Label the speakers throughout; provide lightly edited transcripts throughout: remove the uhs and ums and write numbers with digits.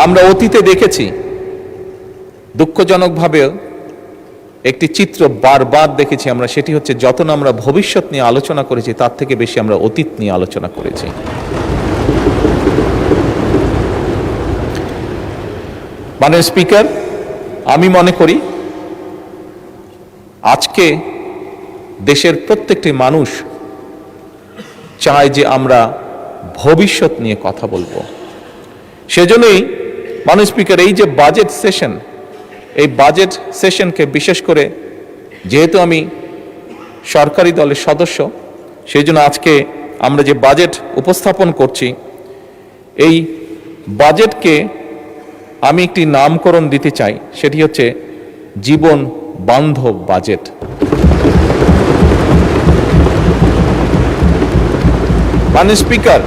Speaker 1: আমরা অতীতে দেখেছি দুঃখজনকভাবে একটি চিত্র বারবার দেখেছি আমরা, সেটি হচ্ছে যত না আমরা ভবিষ্যৎ নিয়ে আলোচনা করেছি তার থেকে বেশি আমরা অতীত নিয়ে আলোচনা করেছি। মাননীয় স্পিকার, আমি মনে করি আজকে দেশের প্রত্যেকটি মানুষ চায় যে আমরা ভবিষ্যৎ নিয়ে কথা বলবো। সেজন্যই মাননীয় স্পিকার, এই যে বাজেট সেশন, এই বাজেট সেশনকে বিশেষ করে যেহেতু আমি সরকারি দলের সদস্য, সেই জন্য আজকে আমরা যে বাজেট উপস্থাপন করছি, এই বাজেটকে আমি একটি নামকরণ দিতে চাই, সেটি হচ্ছে জীবন বান্ধব বাজেট। মাননীয় স্পিকার,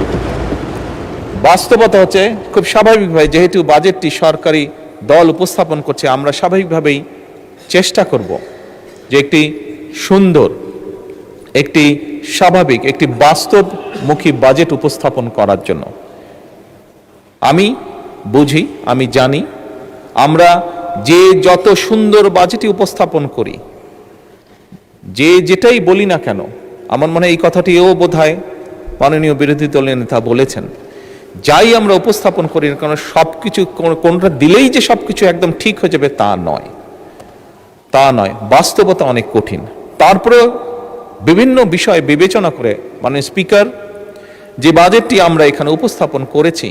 Speaker 1: বাস্তবতা হচ্ছে খুব স্বাভাবিকভাবে যেহেতু বাজেটটি সরকারি দল উপস্থাপন করছে, আমরা স্বাভাবিকভাবেই চেষ্টা করব যে একটি সুন্দর, একটি স্বাভাবিক, একটি বাস্তবমুখী বাজেট উপস্থাপন করার জন্য। আমি বুঝি, আমি জানি, আমরা যে যত সুন্দর বাজেটই উপস্থাপন করি, যে যেটাই বলি না কেন, আমার মনে হয় এই কথাটিও বোধহয় মাননীয় বিরোধী দলের নেতা বলেছেন, যাই আমরা উপস্থাপন করি না কেন সবকিছু কোনটা দিলেই যে সবকিছু একদম ঠিক হয়ে যাবে তা নয়, তা নয়। বাস্তবতা অনেক কঠিন। তারপরে বিভিন্ন বিষয় বিবেচনা করে মাননীয় স্পিকার, যে বাজেটটি আমরা এখানে উপস্থাপন করেছি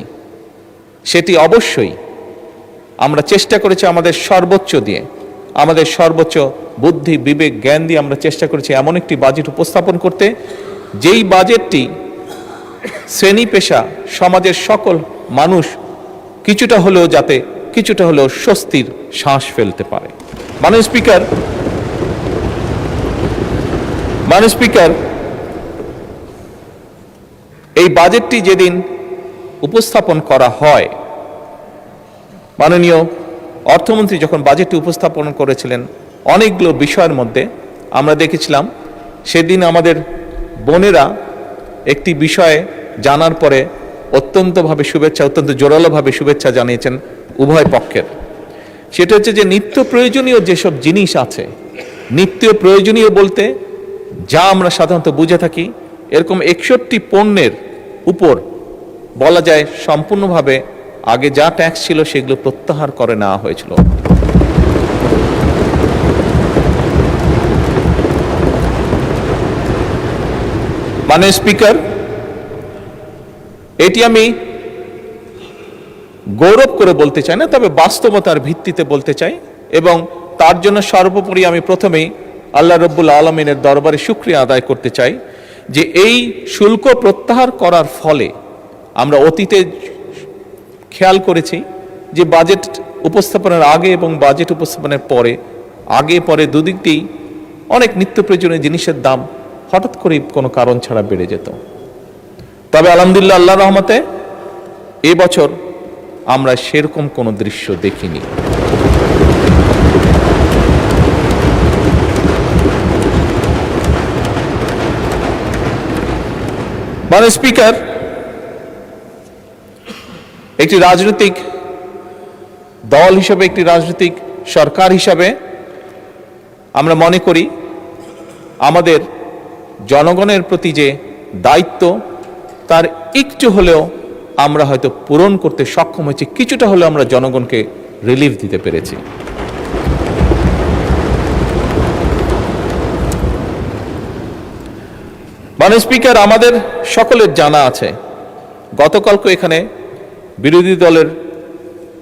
Speaker 1: সেটি অবশ্যই আমরা চেষ্টা করেছি আমাদের সর্বোচ্চ দিয়ে, আমাদের সর্বোচ্চ বুদ্ধি, বিবেক, জ্ঞান দিয়ে আমরা চেষ্টা করেছি এমন একটি বাজেট উপস্থাপন করতে, যেই বাজেটটি শ্রেণী পেশা সমাজের সকল মানুষ কিছুটা হলেও যাতে কিছুটা হলেও স্বস্তির শ্বাস ফেলতে পারে। মাননীয় স্পিকার, এই বাজেটটি যেদিন উপস্থাপন করা হয়, মাননীয় অর্থমন্ত্রী যখন বাজেটটি উপস্থাপন করেছিলেন, অনেকগুলো বিষয়ের মধ্যে আমরা দেখেছিলাম সেদিন আমাদের বোনেরা একটি বিষয়ে জানার পরে অত্যন্তভাবে শুভেচ্ছা, অত্যন্ত জোরালোভাবে শুভেচ্ছা জানিয়েছেন উভয় পক্ষের। সেটা হচ্ছে যে নিত্য প্রয়োজনীয় যেসব জিনিস আছে, নিত্য প্রয়োজনীয় বলতে যা আমরা সাধারণত বুঝে থাকি, এরকম 61টি পণ্যের উপর বলা যায় সম্পূর্ণভাবে আগে যা ট্যাক্স ছিল সেগুলো প্রত্যাহার করে নেওয়া হয়েছিল। মাননীয় স্পিকার, এটি আমি গৌরব করে বলতে চাই না, তবে বাস্তবতার ভিত্তিতে বলতে চাই, এবং তার জন্য সর্বোপরি আমি প্রথমেই আল্লাহ রব্বুল আলমিনের দরবারে শুকরিয়া আদায় করতে চাই যে এই শুল্ক প্রত্যাহার করার ফলে আমরা অতীতে খেয়াল করেছি যে বাজেট উপস্থাপনের আগে এবং বাজেট উপস্থাপনের পরে, আগে পরে দুদিকতেই অনেক নিত্য প্রয়োজনীয় জিনিসের দাম হঠাৎ করে কোনো কারণ ছাড়া বেড়ে যেত। তবে আলহামদুলিল্লাহ, আল্লাহর রহমতে এবছর আমরা সেরকম কোনো দৃশ্য দেখিনি। মাননীয় স্পিকার, একটি রাজনৈতিক দল হিসেবে, একটি রাজনৈতিক সরকার হিসাবে আমরা মনে করি আমাদের জনগণের প্রতি যে দায়িত্ব, তার একটু হলেও আমরা হয়তো পূরণ করতে সক্ষম হয়েছি, কিছুটা হলেও আমরা জনগণকে রিলিফ দিতে পেরেছি। মাননীয় স্পিকার, আমাদের সকলের জানা আছে, গতকালকে এখানে বিরোধী দলের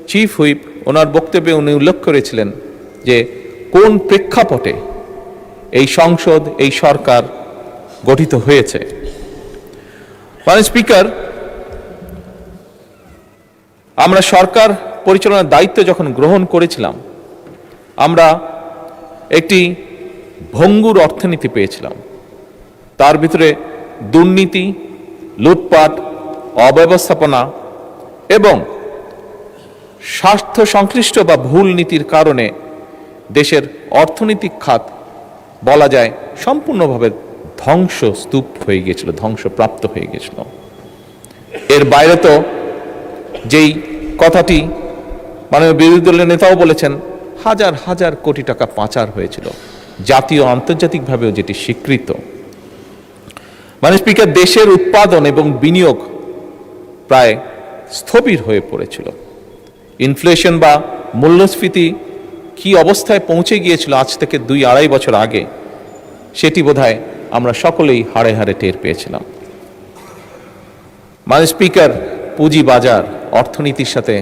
Speaker 1: চিফ হুইপ ওনার বক্তব্যে উনি উল্লেখ করেছিলেন যে কোন প্রেক্ষাপটে এই সংসদ, এই সরকার গঠিত হয়েছে। মাননীয় স্পিকার, আমরা সরকার পরিচালনার দায়িত্ব যখন গ্রহণ করেছিলাম, আমরা একটি ভঙ্গুর অর্থনীতি পেয়েছিলাম। তার ভিতরে দুর্নীতি, লুটপাট, অব্যবস্থাপনা এবং স্বার্থ সংশ্লিষ্ট বা ভুল নীতির কারণে দেশের অর্থনৈতিক খাত বলা যায় সম্পূর্ণভাবে ধ্বংসস্তূপ হয়ে গিয়েছিল, ধ্বংসপ্রাপ্ত হয়ে গিয়েছিল। এর বাইরে তো যেই কথাটি মাননীয় বিরোধী দলের নেতাও বলেছেন হাজার হাজার কোটি টাকা পাচার হয়েছিল, জাতীয় আন্তর্জাতিকভাবেও যেটি স্বীকৃত। মাননীয় স্পিকার, দেশের উৎপাদন এবং বিনিয়োগ প্রায় স্থবির হয়ে পড়েছিল। ইনফ্লেশন বা মূল্যস্ফীতি কি অবস্থায় পৌঁছে গিয়েছিল আজ থেকে 2-2.5 বছর আগে, সেটি বোধহয় আমরা সকলেই হাড়ে হাড়ে টের পেয়েছিলাম। মাননীয় স্পিকার, পুঁজি বাজার অর্থনীতির সাথে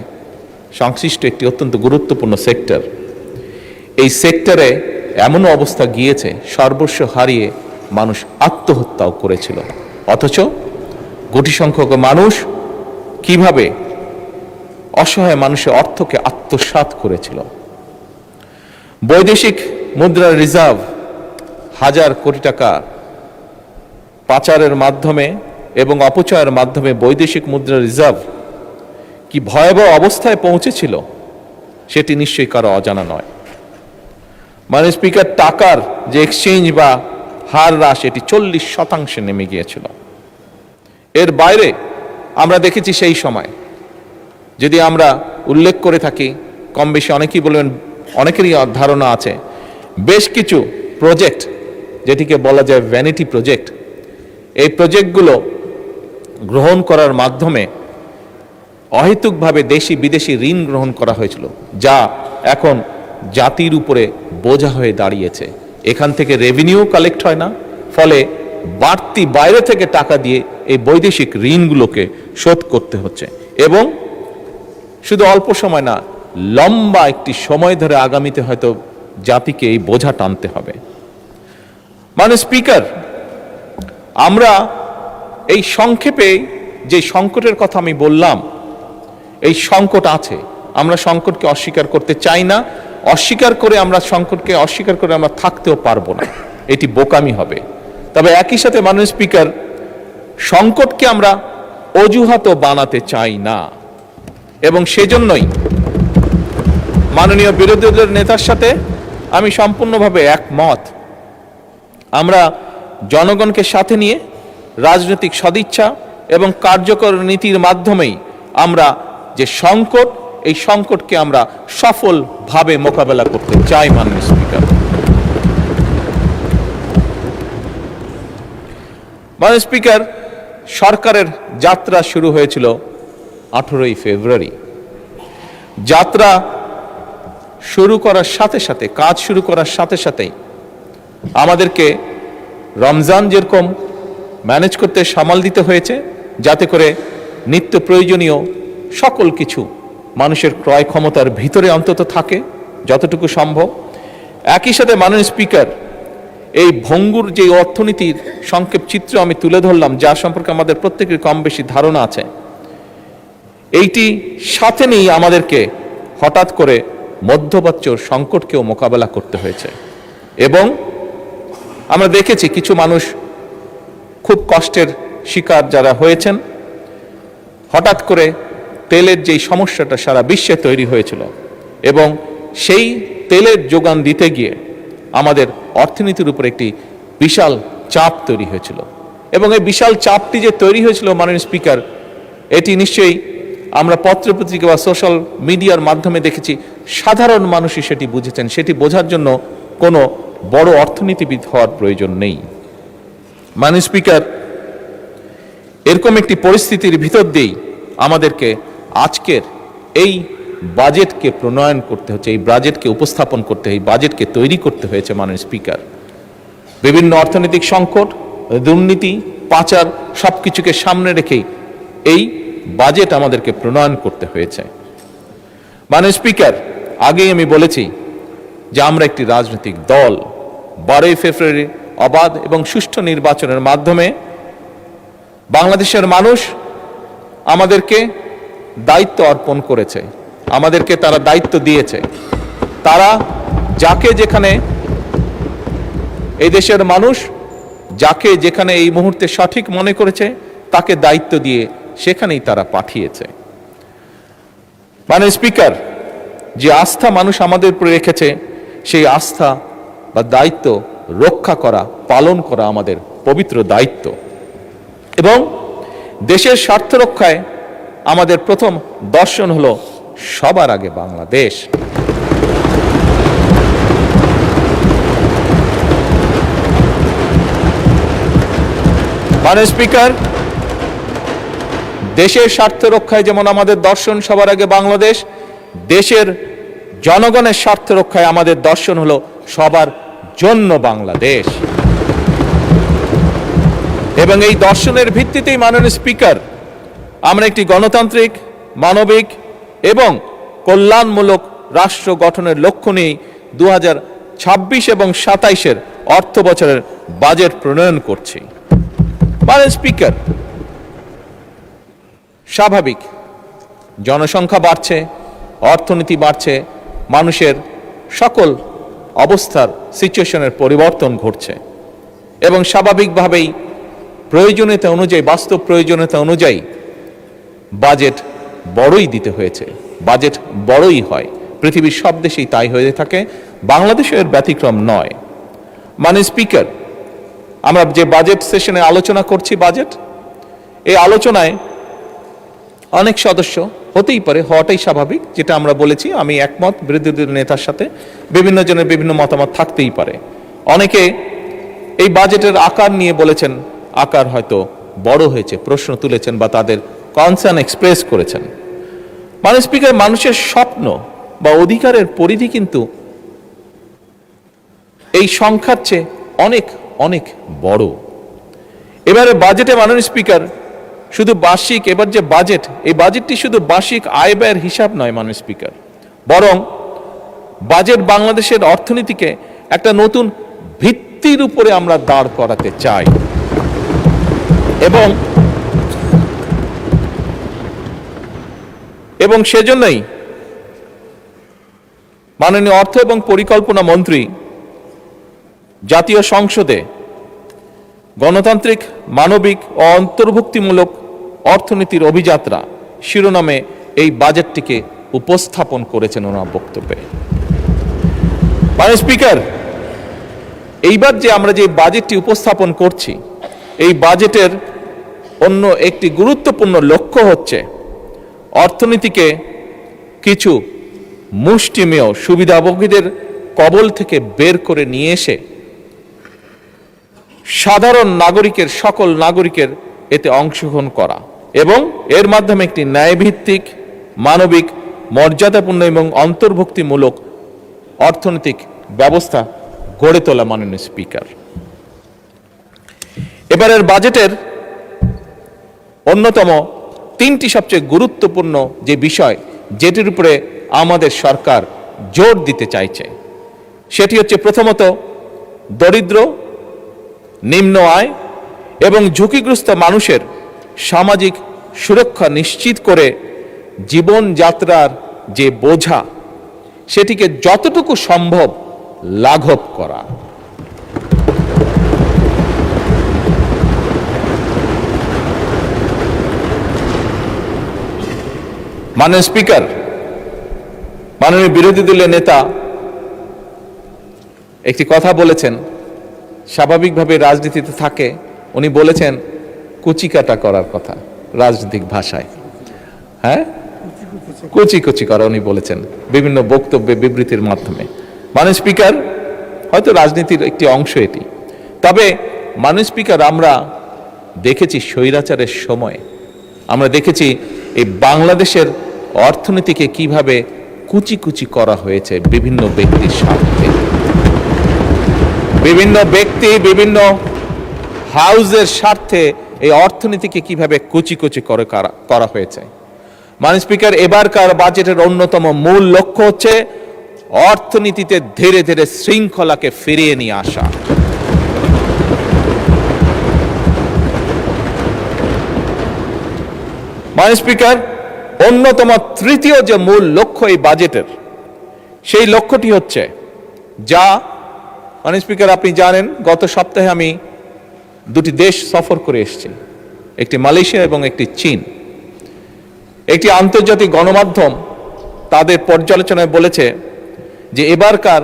Speaker 1: সংশ্লিষ্ট একটি অত্যন্ত গুরুত্বপূর্ণ সেক্টর। এই সেক্টরে এমন অবস্থা গিয়েছে সর্বস্ব হারিয়ে মানুষ আত্মহত্যাও করেছিল, অথচ কোটি সংখ্যক মানুষ কিভাবে অসহায় মানুষের অর্থকে আত্মসাৎ করেছিল। বৈদেশিক মুদ্রার রিজার্ভ হাজার কোটি টাকা পাচারের মাধ্যমে এবং অপচয়ের মাধ্যমে বৈদেশিক মুদ্রার রিজার্ভ কি ভয়াবহ অবস্থায় পৌঁছেছিল সেটি নিশ্চয়ই কারো অজানা নয়। মাননীয় স্পিকার, টাকার যে এক্সচেঞ্জ বা হার হ্রাস এটি 40% নেমে গিয়েছিল। এর বাইরে আমরা দেখেছি সেই সময়, যদি আমরা উল্লেখ করে থাকি, কম বেশি অনেকেই বলবেন, অনেকেরই ধারণা আছে, বেশ কিছু প্রজেক্ট যেটিকে বলা যায় ভ্যানিটি প্রজেক্ট, এই প্রজেক্টগুলো গ্রহণ করার মাধ্যমে অহেতুকভাবে দেশি বিদেশি ঋণ গ্রহণ করা হয়েছিল, যা এখন জাতির উপরে বোঝা হয়ে দাঁড়িয়েছে। এখান থেকে রেভিনিউ কালেক্ট হয় না, ফলে বাড়তি বাইরে থেকে টাকা দিয়ে এই বৈদেশিক ঋণগুলোকে শোধ করতে হচ্ছে, এবং শুধু অল্প সময় না, লম্বা একটি সময় ধরে আগামীতে হয়তো জাতিকে এই বোঝা টানতে হবে। মাননীয় স্পিকার, আমরা এই সংক্ষেপে যে সংকটের কথা আমি বললাম, এই সংকট আছে, আমরা সংকটকে অস্বীকার করতে চাই না। অস্বীকার করে আমরা সংকটকে অস্বীকার করে আমরা থাকতেও পারবো না, এটি বোকামি হবে। তবে একই সাথে মাননীয় স্পিকার, সংকটকে আমরা অজুহাতও বানাতে চাই না, এবং সেজন্যই মাননীয় বিরোধী দলের নেতার সাথে আমি সম্পূর্ণভাবে একমত। আমরা জনগণকে সাথে নিয়ে রাজনৈতিক সদিচ্ছা এবং কার্যকর নীতির মাধ্যমেই আমরা যে সংকট, এই সংকটকে আমরা সফলভাবে মোকাবেলা করতে চাই। মাননীয় স্পিকার, মাননীয় স্পিকার, সরকারের যাত্রা শুরু হয়েছিল 18ই ফেব্রুয়ারি। যাত্রা শুরু করার সাথে সাথে, কাজ শুরু করার সাথে সাথেই আমাদেরকে রমজান যেরকম ম্যানেজ করতে সামাল দিতে হয়েছে, যাতে করে নিত্য প্রয়োজনীয় সকল কিছু মানুষের ক্রয় ক্ষমতার ভিতরে অন্তত থাকে যতটুকু সম্ভব। একই সাথে মাননীয় স্পিকার, এই ভঙ্গুর যে অর্থনীতির সংক্ষেপ চিত্র আমি তুলে ধরলাম, যা সম্পর্কে আমাদের প্রত্যেকের কম বেশি ধারণা আছে, এইটি সাথে নিয়ে আমাদেরকে হঠাৎ করে মধ্যপ্রাচ্য সংকটকেও মোকাবেলা করতে হয়েছে, এবং আমরা দেখেছি কিছু মানুষ খুব কষ্টের শিকার যারা হয়েছেন। হঠাৎ করে তেলের যেই সমস্যাটা সারা বিশ্বে তৈরি হয়েছিল, এবং সেই তেলের যোগান দিতে গিয়ে আমাদের অর্থনীতির উপর একটি বিশাল চাপ তৈরি হয়েছিল, এবং এই বিশাল চাপটি যে তৈরি হয়েছিল মাননীয় স্পিকার, এটি নিশ্চয়ই আমরা পত্রপত্রিকা বা সোশ্যাল মিডিয়ার মাধ্যমে দেখেছি, সাধারণ মানুষই সেটি বুঝেছেন। সেটি বোঝার জন্য কোনো বড় অর্থনীতিবিদ হওয়ার প্রয়োজন নেই। মাননীয় স্পিকার, এরকম একটি পরিস্থিতির ভিতর দিয়েই আমাদেরকে আজকের এই বাজেটকে প্রণয়ন করতে হচ্ছে, এই বাজেটকে উপস্থাপন করতে, এই বাজেটকে তৈরি করতে হয়েছে। মাননীয় স্পিকার, বিভিন্ন অর্থনৈতিক সংকট, দুর্নীতি, পাচার সবকিছুকে সামনে রেখেই এই বাজেট আমাদেরকে প্রণয়ন করতে হয়েছে। মাননীয় স্পিকার, আগেই আমি বলেছি যে আমরা একটি রাজনৈতিক দল। 12ই ফেব্রুয়ারি অবাধ এবং সুষ্ঠু নির্বাচনের মাধ্যমে বাংলাদেশের মানুষ আমাদেরকে দায়িত্ব অর্পণ করেছে, আমাদেরকে তারা দায়িত্ব দিয়েছে। তারা যাকে যেখানে, এই দেশের মানুষ যাকে যেখানে এই মুহূর্তে সঠিক মনে করেছে, তাকে দায়িত্ব দিয়ে সেখানেই তারা পাঠিয়েছে। মাননীয় স্পিকার, যে আস্থা মানুষ আমাদের উপরে রেখেছে, সেই আস্থা বা দায়িত্ব রক্ষা করা, পালন করা আমাদের পবিত্র দায়িত্ব, এবং দেশের স্বার্থ রক্ষায় আমাদের প্রথম দর্শন হলো সবার আগে বাংলাদেশ। মাননীয় স্পিকার, দেশের স্বার্থ রক্ষায় যেমন আমাদের দর্শন সবার আগে বাংলাদেশ, দেশের জনগণের স্বার্থ রক্ষায় আমাদের দর্শন হলো সবার জন্য বাংলাদেশ। এবং এই দর্শনের ভিত্তিতেই মাননীয় স্পিকার আমরা একটি গণতান্ত্রিক, মানবিক এবং কল্যাণমূলক রাষ্ট্র গঠনের লক্ষ্য নিয়ে 2026 এবং 27-এর অর্থ বছরের বাজেট প্রণয়ন করছি। মাননীয় স্পিকার, স্বাভাবিক জনসংখ্যা বাড়ছে, অর্থনীতি বাড়ছে, মানুষের সকল অবস্থার সিচুয়েশনের পরিবর্তন ঘটছে এবং স্বাভাবিকভাবেই প্রয়োজনীয়তা অনুযায়ী, বাস্তব প্রয়োজনীয়তা অনুযায়ী বাজেট বড়ই দিতে হয়েছে। বাজেট বড়ই হয়, পৃথিবীর সব দেশেই তাই হয়ে থাকে, বাংলাদেশের ব্যতিক্রম নয়। মাননীয় স্পিকার, আমরা যে বাজেট সেশনে আলোচনা করছি বাজেট, এই আলোচনায় অনেক সদস্য হতেই পারে, হওয়াটাই স্বাভাবিক, যেটা আমরা বলেছি, আমি একমত বিরোধী দলের নেতার সাথে, বিভিন্ন জনের বিভিন্ন মতামত থাকতেই পারে। অনেকে এই বাজেটের আকার নিয়ে বলেছেন আকার হয়তো বড় হয়েছে, প্রশ্ন তুলেছেন বা তাদের কনসার্ন এক্সপ্রেস করেছেন। মাননীয় স্পিকার, মানুষের স্বপ্ন বা অধিকারের পরিধি কিন্তু এই সংখ্যার চেয়ে অনেক অনেক বড়। এবারে বাজেটে মাননীয় স্পিকার শুধু বার্ষিক, এবার যে বাজেট, এই বাজেটটি শুধু বার্ষিক আয় ব্যয়ের হিসাব নয় মাননীয় স্পিকার, বরং বাজেট বাংলাদেশের অর্থনীতিকে একটা নতুন ভিত্তির উপরে আমরা দাঁড় করাতে চাই এবং সেজন্যই মাননীয় অর্থ এবং পরিকল্পনা মন্ত্রী জাতীয় সংসদে গণতান্ত্রিক, মানবিক ও অন্তর্ভুক্তিমূলক অর্থনীতির অভিযাত্রা শিরোনামে এই বাজেটটিকে উপস্থাপন করেছেন ওনার বক্তব্যে। মাননীয় স্পিকার, এইবার যে আমরা যে বাজেটটি উপস্থাপন করছি, এই বাজেটের অন্য একটি গুরুত্বপূর্ণ লক্ষ্য হচ্ছে অর্থনীতিকে কিছু মুষ্টিমেয় সুবিধাভোগীদের কবল থেকে বের করে নিয়ে এসে সাধারণ নাগরিকের, সকল নাগরিকের এতে অংশগ্রহণ করা এবং এর মাধ্যমে একটি ন্যায়ভিত্তিক, মানবিক, মর্যাদাপূর্ণ এবং অন্তর্ভুক্তিমূলক অর্থনৈতিক ব্যবস্থা গড়ে তোলা। মাননীয় স্পিকার, এবারের বাজেটের অন্যতম তিনটি সবচেয়ে গুরুত্বপূর্ণ যে বিষয়, যেটির উপরে আমাদের সরকার জোর দিতে চাইছে, সেটি হচ্ছে প্রথমত দরিদ্র, নিম্ন আয় এবং ঝুঁকিগ্রস্ত মানুষের সামাজিক সুরক্ষা নিশ্চিত করে জীবনযাত্রার যে বোঝা, সেটিকে যতটুকু সম্ভব লাঘব করা। মাননীয় স্পিকার, মাননীয় বিরোধী দলের নেতা একটি কথা বলেছেন, স্বাভাবিকভাবে রাজনীতিতে থাকে, উনি বলেছেন কুচিকাটা করার কথা রাজনৈতিক ভাষায়, হ্যাঁ, কুচি কুচি করা উনি বলেছেন বিভিন্ন বক্তব্যে, বিবৃতির মাধ্যমে। মাননীয় স্পিকার, হয়তো রাজনীতির একটি অংশ এটি, তবে মাননীয় স্পিকার, আমরা দেখেছি স্বৈরাচারের সময়, আমরা দেখেছি এই বাংলাদেশের অর্থনীতিকে কিভাবে কুচি কুচি করা হয়েছে বিভিন্ন ব্যক্তির স্বার্থে, বিভিন্ন ব্যক্তি, বিভিন্ন হাউজের স্বার্থে এই অর্থনীতিকে কিভাবে কুচি কুচি করে করা হয়েছে। মাননীয় স্পিকার, এবারকার বাজেটের অন্যতম মূল লক্ষ্য হচ্ছে অর্থনীতিতে ধীরে ধীরে শৃঙ্খলাকে ফিরিয়ে নিয়ে আসা। মাননীয় স্পিকার, অন্যতম তৃতীয় যে মূল লক্ষ্য এই বাজেটের, সেই লক্ষ্যটি হচ্ছে যা, মাননীয় স্পিকার, আপনি জানেন গত সপ্তাহে আমি দুটি দেশ সফর করে এসেছি, একটি মালয়েশিয়া এবং একটি চীন। একটি আন্তর্জাতিক গণমাধ্যম তাদের পর্যালোচনায় বলেছে যে এবারকার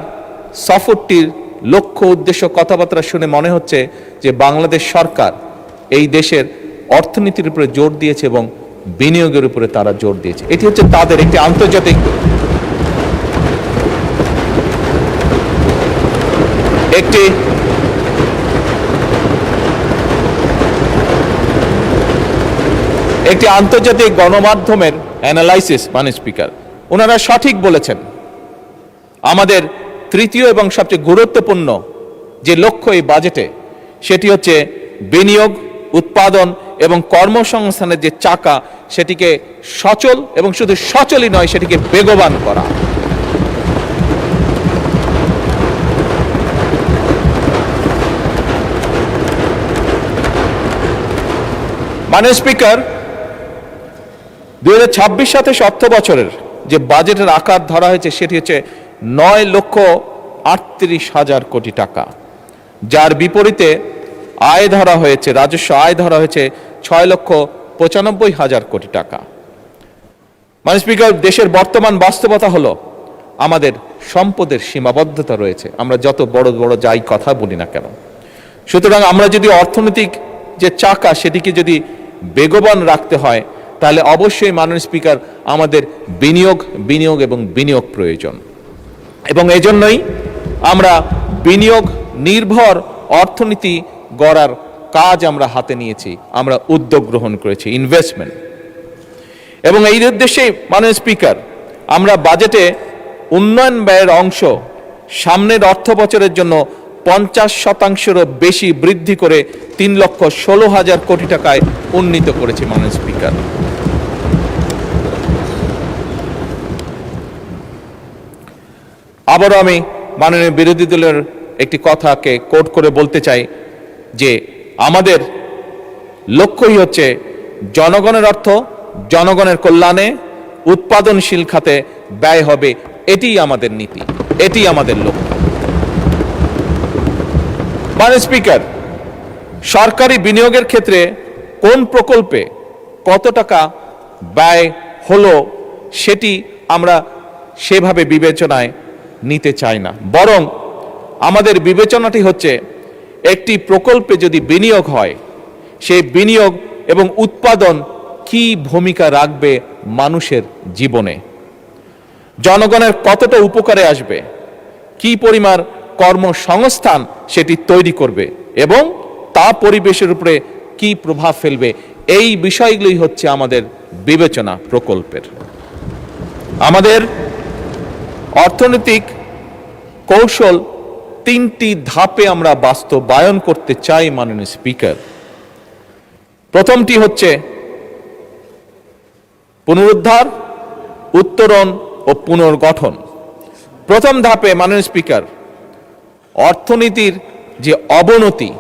Speaker 1: সফরটির লক্ষ্য, উদ্দেশ্য, কথাবার্তা শুনে মনে হচ্ছে যে বাংলাদেশ সরকার এই দেশের অর্থনীতির উপরে জোর দিয়েছে এবং বিনিয়োগের উপরে তারা জোর দিয়েছে। এটি হচ্ছে তাদের একটি আন্তর্জাতিক একটি আন্তর্জাতিক গণমাধ্যমের অ্যানালাইসিস। মাননীয় স্পিকার, ওনারা সঠিক বলেছেন, আমাদের তৃতীয় এবং সবচেয়ে গুরুত্বপূর্ণ যে লক্ষ্য এই বাজেটে, সেটি হচ্ছে বিনিয়োগ, উৎপাদন এবং কর্মসংস্থানের যে চাকা, সেটিকে সচল এবং শুধু সচলই নয়, সেটিকে বেগবান করা। মাননীয় স্পিকার, 2026-27 অর্থ বছরের যে বাজেটের আকার ধরা হয়েছে সেটি হচ্ছে 9,38,000 কোটি টাকা, যার বিপরীতে আয় ধরা হয়েছে, রাজস্ব আয় ধরা হয়েছে 6,95,000 কোটি টাকা। মাননীয় স্পিকার, দেশের বর্তমান বাস্তবতা হলো আমাদের সম্পদের সীমাবদ্ধতা রয়েছে, আমরা যত বড় বড় যাই কথা বলি না কেন। সুতরাং আমরা যদি অর্থনৈতিক যে চাকা সেটিকে যদি বেগবান রাখতে হয়, তাহলে অবশ্যই মাননীয় স্পিকার আমাদের বিনিয়োগ এবং বিনিয়োগ প্রয়োজন। এবং এজন্যই আমরা বিনিয়োগ নির্ভর অর্থনীতি গড়ার কাজ আমরা হাতে নিয়েছি, আমরা উদ্যোগ গ্রহণ করেছি, ইনভেস্টমেন্ট। এবং এই উদ্দেশ্যে মাননীয় স্পিকার, আমরা বাজেটে উন্নয়ন ব্যয়ের অংশ সামনের অর্থ বছরের জন্য 50%-এরও বেশি বৃদ্ধি করে 3,16,000 কোটি টাকায় উন্নীত করেছি। মাননীয় স্পিকার, আবারও আমি মাননীয় বিরোধী দলের একটি কথাকে কোট করে বলতে চাই যে আমাদের লক্ষ্যই হচ্ছে জনগণের অর্থ জনগণের কল্যাণে, উৎপাদনশীল খাতে ব্যয় হবে, এটিই আমাদের নীতি, এটি আমাদের লক্ষ্য। মাননীয় স্পিকার, সরকারি বিনিয়োগের ক্ষেত্রে কোন প্রকল্পে কত টাকা ব্যয় হলো সেটি আমরা সেভাবে বিবেচনায় নিতে চাই না, বরং আমাদের বিবেচনাটি হচ্ছে একটি প্রকল্পে যদি বিনিয়োগ হয়, সেই বিনিয়োগ এবং উৎপাদন কি ভূমিকা রাখবে মানুষের জীবনে, জনগণের কতটা উপকারে আসবে, কি পরিমাণ কর্মসংস্থান সেটি তৈরি করবে এবং তা পরিবেশের উপরে কি প্রভাব ফেলবে, এই বিষয়গুলোই হচ্ছে আমাদের বিবেচনা প্রকল্পের। আমাদের অর্থনৈতিক কৌশল 3টি ধাপে আমরা বাস্তবায়ন করতে চাই। মাননীয় স্পিকার, প্রথমটি হচ্ছে পুনরুদ্ধার, উত্তরণ ও পুনর্গঠন। প্রথম ধাপে মাননীয় স্পিকার, অর্থনীতির যে অবনতি,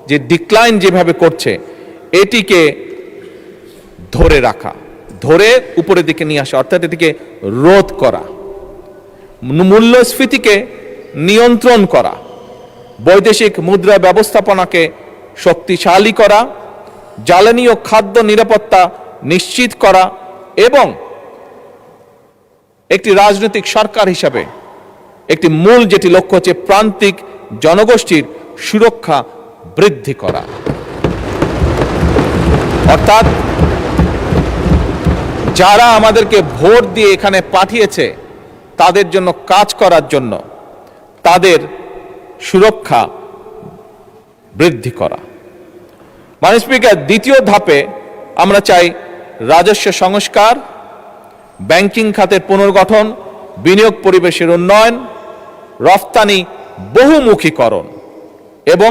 Speaker 1: যে ডিক্লাইন যেভাবে করছে, এটিকে ধরে রাখা, ধরে উপরের দিকে নিয়ে আসা, অর্থাৎ এটিকে রোধ করা, মূল্যস্ফীতিকে নিয়ন্ত্রণ করা, বৈদেশিক মুদ্রা ব্যবস্থাপনাকে শক্তিশালী করা, জ্বালানি ও খাদ্য নিরাপত্তা নিশ্চিত করা এবং একটি রাজনৈতিক সরকার হিসাবে একটি মূল যেটি লক্ষ্য হচ্ছে প্রান্তিক জনগোষ্ঠীর সুরক্ষা বৃদ্ধি করা। অর্থাৎ যারা আমাদেরকে ভোট দিয়ে এখানে পাঠিয়েছে তাদের জন্য কাজ করার জন্য তাদের সুরক্ষা বৃদ্ধি করা। মাননীয় স্পিকার, দ্বিতীয় ধাপে আমরা চাই রাজস্ব সংস্কার, ব্যাংকিং খাতের পুনর্গঠন, বিনিয়োগ পরিবেশের উন্নয়ন, রফতানি বহুমুখীকরণ এবং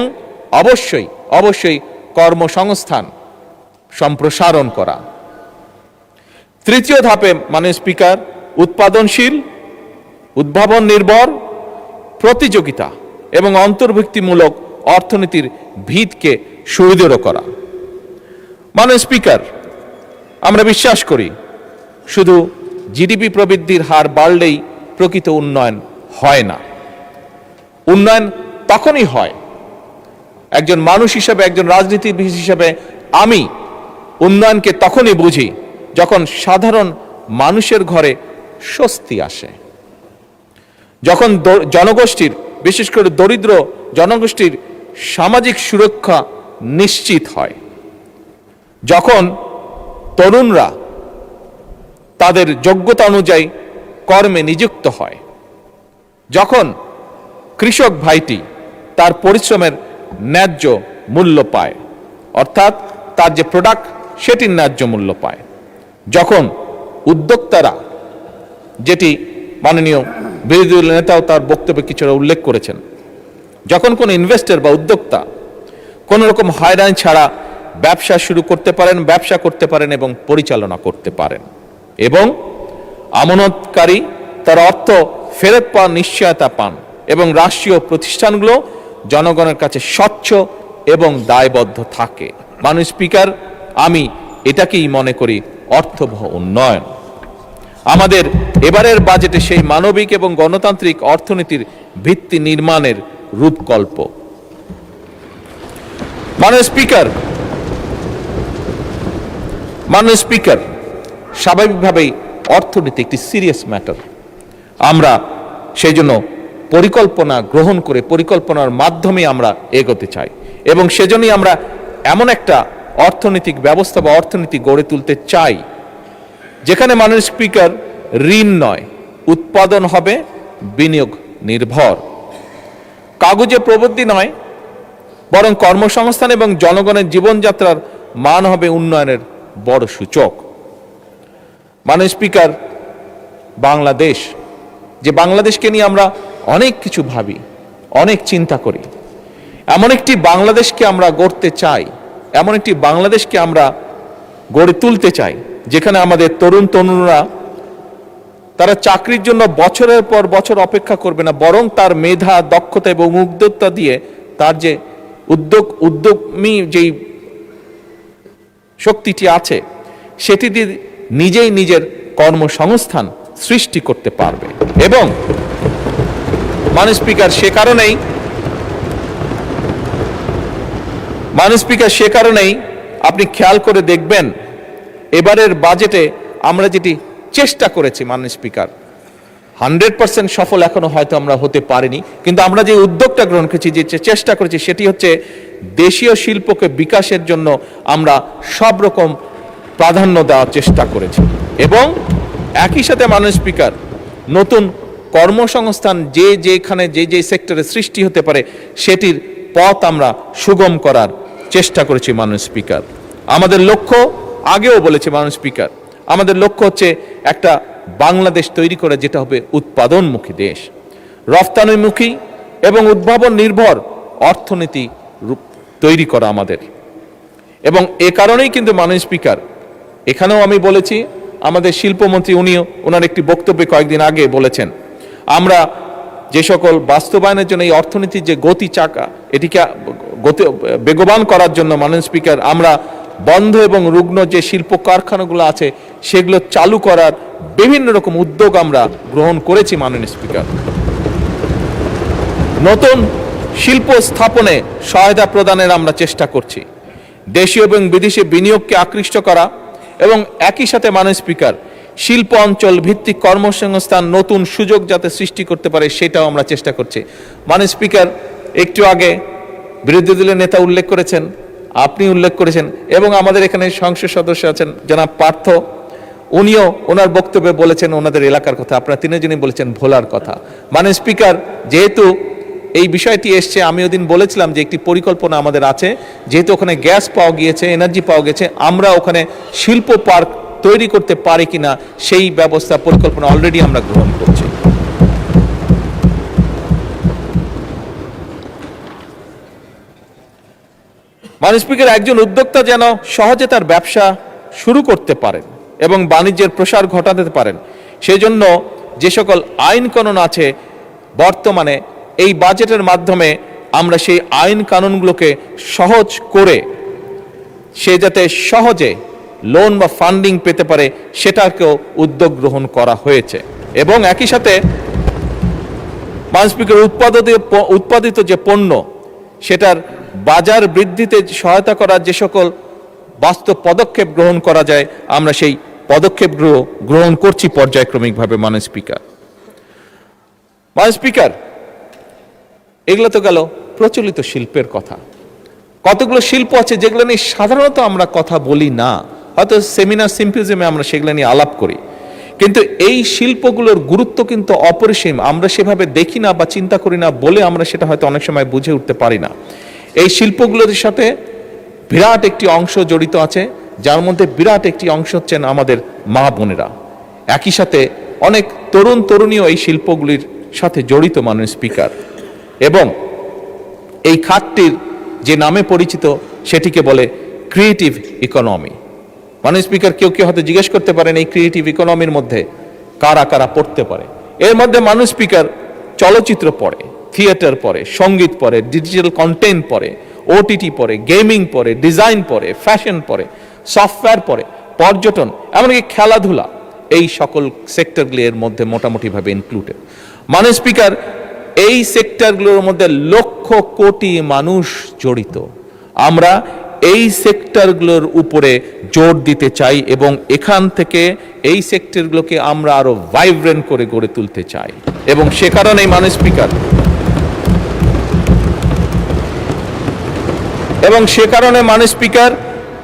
Speaker 1: অবশ্যই কর্মসংস্থান সম্প্রসারণ করা। তৃতীয় ধাপে মাননীয় স্পিকার, উৎপাদনশীল, উদ্ভাবন নির্ভর, প্রতিযোগিতা এবং অন্তর্ভুক্তিমূলক অর্থনীতির ভিতকে সুদৃঢ় করা। মাননীয় স্পিকার, আমরা বিশ্বাস করি শুধু জিডিপি প্রবৃদ্ধির হার বাড়লেই প্রকৃত উন্নয়ন হয় না। উন্নয়ন তখনই হয়, একজন মানুষ হিসেবে, একজন রাজনীতিবিদ হিসেবে আমি উন্নয়নকে তখনই বুঝি যখন সাধারণ মানুষের ঘরে স্বস্তি আসে, যখন জনগোষ্ঠীর, বিশেষ করে দরিদ্র জনগোষ্ঠীর সামাজিক সুরক্ষা নিশ্চিত হয়, যখন তরুণরা তাদের যোগ্যতা অনুযায়ী কর্মে নিযুক্ত হয়, যখন কৃষক ভাইটি তার পরিশ্রমের ন্যায্য মূল্য পায়, অর্থাৎ তার যে প্রোডাক্ট সেটির ন্যায্য মূল্য পায়, যখন উদ্যোক্তারা, যেটি মাননীয় বিরোধী দলের নেতাও তার বক্তব্যে কিছুটা উল্লেখ করেছেন, যখন কোনো ইনভেস্টর বা উদ্যোক্তা কোনো রকম হয়রানি ছাড়া ব্যবসা শুরু করতে পারেন, ব্যবসা করতে পারেন এবং পরিচালনা করতে পারেন, এবং আমানতকারী তার অর্থ ফেরত পাওয়ার নিশ্চয়তা পান, এবং রাষ্ট্রীয় প্রতিষ্ঠানগুলো জনগণের কাছে স্বচ্ছ এবং দায়বদ্ধ থাকে। মাননীয় স্পিকার, আমি এটাকেই মনে করি অর্থবহ উন্নয়ন। আমাদের এবারের বাজেটে সেই মানবিক এবং গণতান্ত্রিক অর্থনীতির ভিত্তি নির্মাণের রূপকল্প। মাননীয় স্পিকার, স্বাভাবিকভাবেই অর্থনীতি একটি সিরিয়াস ম্যাটার। আমরা সেই জন্য পরিকল্পনা গ্রহণ করে পরিকল্পনার মাধ্যমে আমরা এগোতে চাই, এবং সেজন্যই আমরা এমন একটা অর্থনৈতিক ব্যবস্থা বা অর্থনীতি গড়ে তুলতে চাই যেখানে মাননীয় স্পিকার ঋণ নয়, উৎপাদন হবে বিনিয়োগ নির্ভর, কাগজে প্রবৃদ্ধি নয়, বরং কর্মসংস্থান এবং জনগণের জীবনযাত্রার মান হবে উন্নয়নের বড় সূচক। মাননীয় স্পিকার, বাংলাদেশ, যে বাংলাদেশকে নিয়ে আমরা অনেক কিছু ভাবি, অনেক চিন্তা করি, এমন একটি বাংলাদেশকে আমরা গড়তে চাই, এমন একটি বাংলাদেশকে আমরা গড়ে তুলতে চাই যেখানে আমাদের তরুণরা তারা চাকরির জন্য বছরের পর বছর অপেক্ষা করবে না, বরং তার মেধা, দক্ষতা এবং উদ্যোক্তা দিয়ে তার যে উদ্যমী যেই শক্তিটি আছে সেটি দিয়ে নিজেই নিজের কর্মসংস্থান সৃষ্টি করতে পারবে। এবং মাননীয় স্পিকার, সে কারণেই আপনি খেয়াল করে দেখবেন এবারের বাজেটে আমরা যেটি চেষ্টা করেছি, মাননীয় স্পিকার, 100% সফল এখনো হয়তো আমরা হতে পারিনি, কিন্তু আমরা যে উদ্যোগটা গ্রহণ করেছি, যে চেষ্টা করেছি, সেটি হচ্ছে দেশীয় শিল্পকে বিকাশের জন্য আমরা সব রকম প্রাধান্য দেওয়ার চেষ্টা করেছি, এবং একই সাথে মাননীয় স্পিকার, নতুন কর্মসংস্থান যেখানে যে সেক্টরে সৃষ্টি হতে পারে সেটির পথ আমরা সুগম করার চেষ্টা করেছি। মাননীয় স্পিকার, আমাদের লক্ষ্য, আগেও বলেছি মাননীয় স্পিকার, আমাদের লক্ষ্য হচ্ছে একটা বাংলাদেশ তৈরি করে যেটা হবে উৎপাদনমুখী দেশ, রফতানিমুখী এবং উদ্ভাবন নির্ভর অর্থনীতি তৈরি করা আমাদের। এবং এ কারণেই কিন্তু মাননীয় স্পিকার, এখানেও আমি বলেছি, আমাদের শিল্পমন্ত্রী ওনার একটি বক্তব্যে কয়েকদিন আগে বলেছেন, আমরা যে সকল বাস্তবায়নের জন্য এই অর্থনীতির যে গতি চাকা, এটিকে বেগবান করার জন্য মাননীয় স্পিকার, আমরা বন্ধ এবং রুগ্ন যে শিল্প কারখানাগুলো আছে সেগুলো চালু করার বিভিন্ন রকম উদ্যোগ আমরা গ্রহণ করেছি। মাননীয় স্পিকার, নতুন শিল্প স্থাপনে সহায়তা প্রদানের আমরা চেষ্টা করছি, দেশীয় এবং বিদেশি বিনিয়োগকে আকৃষ্ট করা, এবং একই সাথে মাননীয় স্পিকার, শিল্প অঞ্চল ভিত্তিক কর্মসংস্থান নতুন সুযোগ যাতে সৃষ্টি করতে পারে সেটাও আমরা চেষ্টা করছি। মাননীয় স্পিকার, একটু আগে বিরোধী দলের নেতা উল্লেখ করেছেন, আপনি উল্লেখ করেছেন, এবং আমাদের এখানে সংসদ সদস্য আছেন জনাব পার্থ, উনিও ওনার বক্তব্যে বলেছেন ওনাদের এলাকার কথা, আপনারা তিনজনই বলেছেন ভোলার কথা। মাননীয় স্পিকার, যেহেতু এই বিষয়টি এসছে, আমি ওদিন বলেছিলাম যে একটি পরিকল্পনা আমাদের আছে, যেহেতু ওখানে গ্যাস পাওয়া গিয়েছে, এনার্জি পাওয়া গেছে, আমরা ওখানে শিল্প পার্ক তৈরি করতে পারি কিনা সেই ব্যবস্থা পরিকল্পনা অলরেডি আমরা গ্রহণ করছি। মাননীয় স্পিকার, একজন উদ্যোক্তা যেন সহজে তার ব্যবসা শুরু করতে পারেন এবং বাণিজ্যের প্রসার ঘটাতে পারেন, সেজন্য যে সকল আইন কানুন আছে বর্তমানে এই বাজেটের মাধ্যমে আমরা সেই আইন কানুনগুলোকে সহজ করে সে যাতে সহজে লোন বা ফান্ডিং পেতে পারে সেটাকেও উদ্যোগ গ্রহণ করা হয়েছে। এবং একই সাথে মাননীয় স্পিকার, উৎপাদিত যে পণ্য সেটার বাজার বৃদ্ধিতে সহায়তা করার যে সকল বাস্তব পদক্ষেপ গ্রহণ করা যায় আমরা সেই পদক্ষেপগুলো গ্রহণ করছি পর্যায়ক্রমিকভাবে। মাননীয় স্পিকার, এগুলো তো গেল প্রচলিত শিল্পের কথা। কতগুলো শিল্প আছে যেগুলো নিয়ে সাধারণত আমরা কথা বলি না, হয়তো সেমিনার সিম্পোজিয়ামে আমরা সেগুলো নিয়ে আলাপ করি, কিন্তু এই শিল্পগুলোর গুরুত্ব কিন্তু অপরিসীম। আমরা সেভাবে দেখি না বা চিন্তা করি না বলে আমরা সেটা হয়তো অনেক সময় বুঝে উঠতে পারি না। এই শিল্পগুলোর সাথে বিরাট একটি অংশ জড়িত আছে, যার মধ্যে বিরাট একটি অংশ হচ্ছেন আমাদের মা বোনেরা। একই সাথে অনেক তরুণ তরুণীও এই শিল্পগুলির সাথে জড়িত, মাননীয় স্পিকার। এবং এই খাতটির যে নামে পরিচিত সেটিকে বলে ক্রিয়েটিভ ইকোনমি। মাননীয় স্পিকার, কেউ কেউ হয়তো জিজ্ঞেস করতে পারেন এই ক্রিয়েটিভ ইকোনমির মধ্যে কারা কারা পড়তে পারে। এর মধ্যে মাননীয় স্পিকার চলচ্চিত্র পড়ে, থিয়েটার পড়ে, সঙ্গীত পড়ে, ডিজিটাল কন্টেন্ট পড়ে, ওটিটি পড়ে, গেমিং পড়ে, ডিজাইন পড়ে, ফ্যাশন পড়ে, সফটওয়্যার পড়ে, পর্যটন, এমনকি খেলাধুলা, এই সকল সেক্টরগুলি এর মধ্যে মোটামুটিভাবে ইনক্লুডেড। মাননীয় স্পিকার, এই সেক্টরগুলোর মধ্যে লক্ষ কোটি মানুষ জড়িত। আমরা এই সেক্টরগুলোর উপরে জোর দিতে চাই এবং এখান থেকে এই সেক্টরগুলোকে আমরা আরো ভাইব্রেন্ট করে গড়ে তুলতে চাই। এবং সে কারণেই মাননীয় স্পিকার,